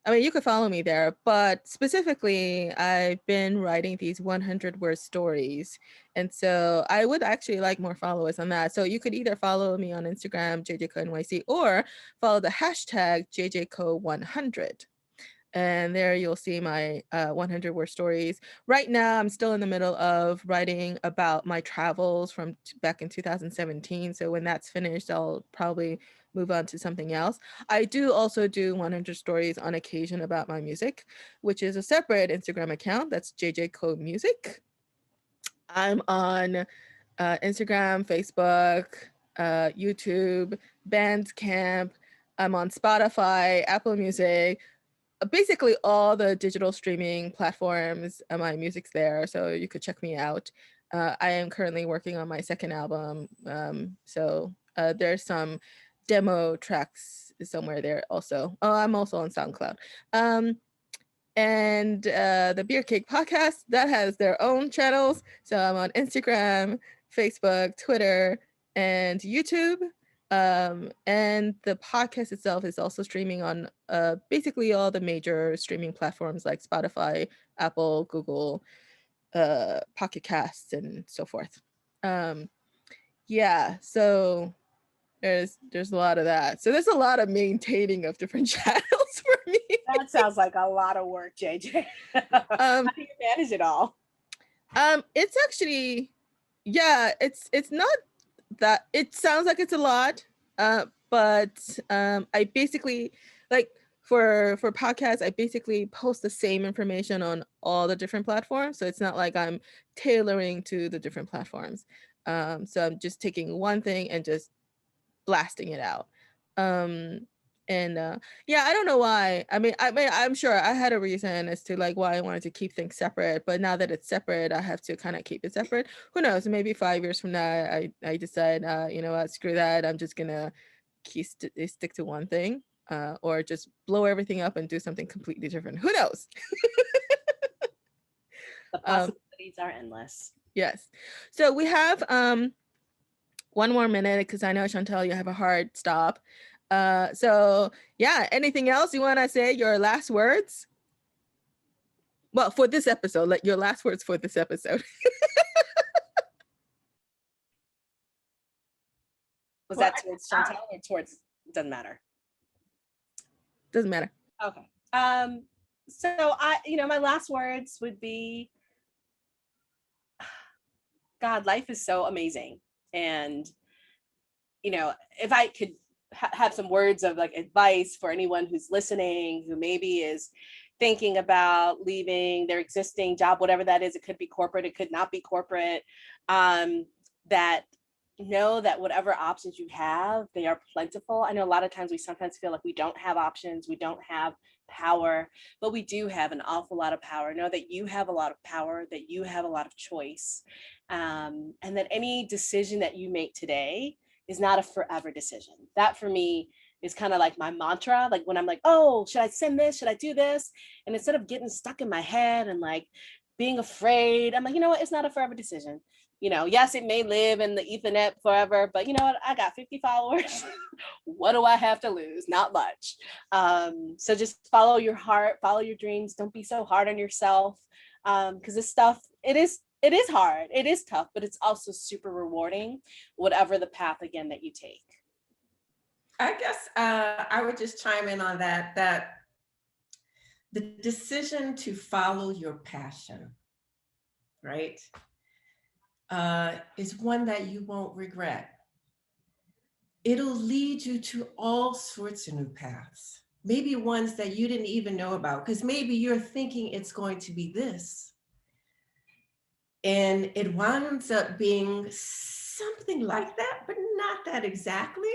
I mean, you could follow me there, but specifically, I've been writing these 100-word stories. And so I would actually like more followers on that. So you could either follow me on Instagram, JJKoNYC, or follow the hashtag JJKo100. And there you'll see my 100-word stories. Right now, I'm still in the middle of writing about my travels from back in 2017. So when that's finished, I'll probably move on to something else. I do also do 100 stories on occasion about my music, which is a separate Instagram account. That's JJKoMusic. I'm on Instagram, Facebook, YouTube, Bandcamp. I'm on Spotify, Apple Music, basically all the digital streaming platforms. My music's there, so you could check me out. I am currently working on my second album, so there's some demo tracks somewhere there also. Oh, I'm also on SoundCloud. And the Beer Cake Podcast, that has their own channels. So I'm on Instagram, Facebook, Twitter, and YouTube. And the podcast itself is also streaming on basically all the major streaming platforms like Spotify, Apple, Google, Pocket Casts, and so forth. Yeah, so there's a lot of that. So there's a lot of maintaining of different channels for me. That sounds like a lot of work, JJ. How do you manage it all? It's actually, yeah, it's not that, it sounds like it's a lot, but I basically, like, for podcasts, I basically post the same information on all the different platforms. So it's not like I'm tailoring to the different platforms. So I'm just taking one thing and just blasting it out. Yeah, I don't know why. I mean, I'm sure I had a reason as to like why I wanted to keep things separate, but now that it's separate, I have to kind of keep it separate. Who knows? Maybe 5 years from now, I decide, you know what, screw that. I'm just gonna stick to one thing, or just blow everything up and do something completely different. Who knows? The possibilities are endless. Yes. So we have one more minute because I know, Shantel, you have a hard stop. So yeah, anything else you want to say? Your last words? Well, for this episode, like your last words for this episode. Was that towards Shantel or towards, doesn't matter? Doesn't matter. Okay. So my last words would be, God, life is so amazing. And, you know, if I could have some words of like advice for anyone who's listening, who maybe is thinking about leaving their existing job, whatever that is, it could be corporate, it could not be corporate, that know that whatever options you have, they are plentiful. I know a lot of times we sometimes feel like we don't have options, we don't have power, but we do have an awful lot of power. Know that you have a lot of power, that you have a lot of choice, and that any decision that you make today is not a forever decision. That for me is kind of like my mantra. Like when I'm like, oh, should I send this? Should I do this? And instead of getting stuck in my head and like being afraid, I'm like, you know what? It's not a forever decision. You know, yes, it may live in the Ethernet forever, but you know what? I got 50 followers. What do I have to lose? Not much. So just follow your heart, follow your dreams. Don't be so hard on yourself. Because this stuff, it is hard. It is tough, but it's also super rewarding, whatever the path again that you take. I guess I would just chime in on that the decision to follow your passion, right, is one that you won't regret. It'll lead you to all sorts of new paths, maybe ones that you didn't even know about, because maybe you're thinking it's going to be this. And it winds up being something like that, but not that exactly.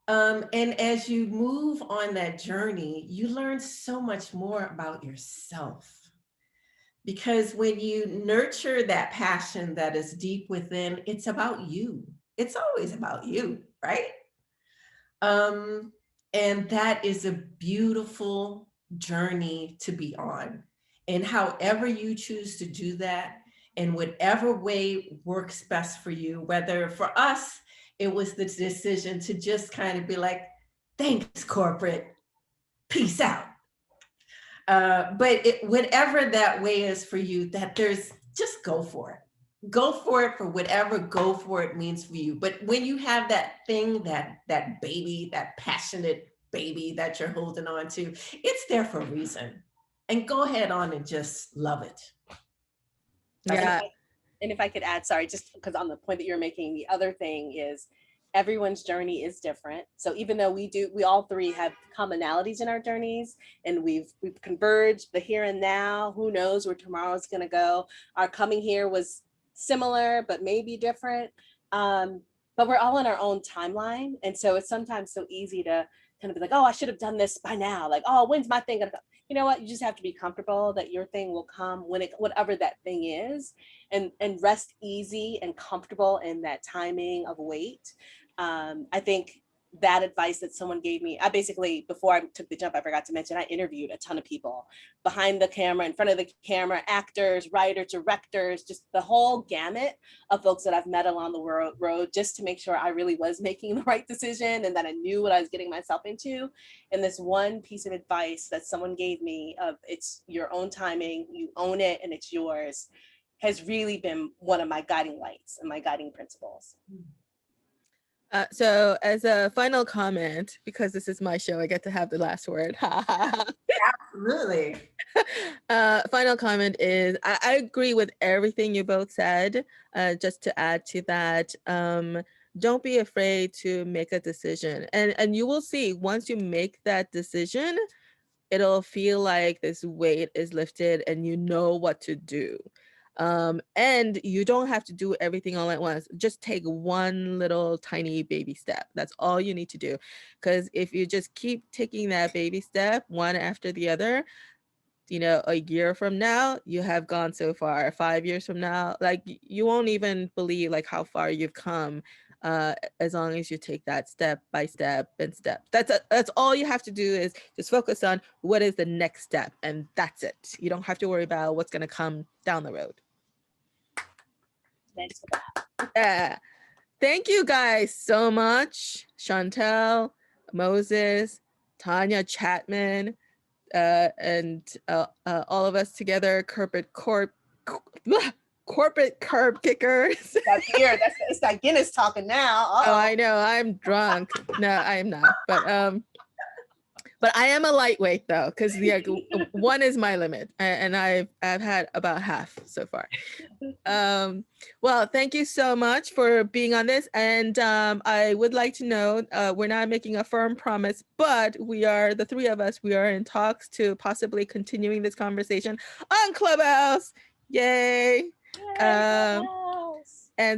And as you move on that journey, you learn so much more about yourself. Because when you nurture that passion that is deep within, it's about you. It's always about you, right? And that is a beautiful journey to be on. And however you choose to do that, in whatever way works best for you, whether for us, it was the decision to just kind of be like, thanks, corporate, peace out. But whatever that way is for you, that there's, just go for it. Go for it for whatever go for it means for you. But when you have that thing, that baby, that passionate baby that you're holding on to, it's there for a reason. And go ahead on and just love it. Yeah. And if I could add, sorry, just because on the point that you're making, the other thing is everyone's journey is different. So even though we all three have commonalities in our journeys, and we've converged the here and now, who knows where tomorrow's going to go. Our coming here was similar, but maybe different. But we're all in our own timeline. And so it's sometimes so easy to kind of be like, oh, I should have done this by now. Like, oh, when's my thing going to come? You know what? You just have to be comfortable that your thing will come when whatever that thing is, and rest easy and comfortable in that timing of wait. I think that advice that someone gave me, I basically, before I took the jump, I forgot to mention, I interviewed a ton of people behind the camera, in front of the camera, actors, writers, directors, just the whole gamut of folks that I've met along the road, just to make sure I really was making the right decision and that I knew what I was getting myself into. And this one piece of advice that someone gave me of, it's your own timing, you own it and it's yours, has really been one of my guiding lights and my guiding principles. So as a final comment, because this is my show, I get to have the last word. Absolutely. Final comment is, I agree with everything you both said. Just to add to that, don't be afraid to make a decision. And you will see, once you make that decision, it'll feel like this weight is lifted and you know what to do. And you don't have to do everything all at once. Just take one little tiny baby step. That's all you need to do. Because if you just keep taking that baby step one after the other, you know, a year from now, you have gone so far. 5 years from now, like, you won't even believe like how far you've come, as long as you take that step by step and step. That's all you have to do, is just focus on what is the next step, and that's it. You don't have to worry about what's going to come down the road. Thanks for that. Yeah. Thank you guys so much. Shantel, Moses, Tanya, Chattman, and all of us together, corporate Curbkickers. It's that Guinness talking now. Oh, I know, I'm drunk. No, I am not. But I am a lightweight though, because one is my limit, and I've had about half so far. Well, thank you so much for being on this, and I would like to know, we're not making a firm promise, but the three of us, we are in talks to possibly continuing this conversation on Clubhouse. Yay! And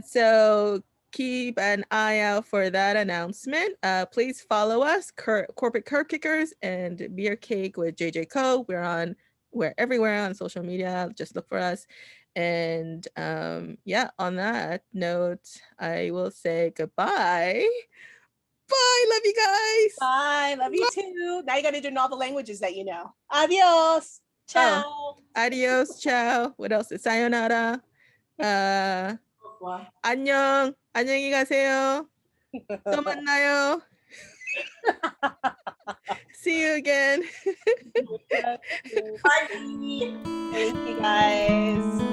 so keep an eye out for that announcement. Please follow us, Corporate Curbkickers and Beer Cake with JJ Co. We're everywhere on social media. Just look for us. And yeah, on that note, I will say goodbye. Bye. Love you guys. Bye. Love you too. Now you got to do in all the languages that you know. Adios. Ciao. Adios. Ciao. What else? Sayonara. 안녕. 안녕히 가세요. 또 만나요. See you again. Thank you guys.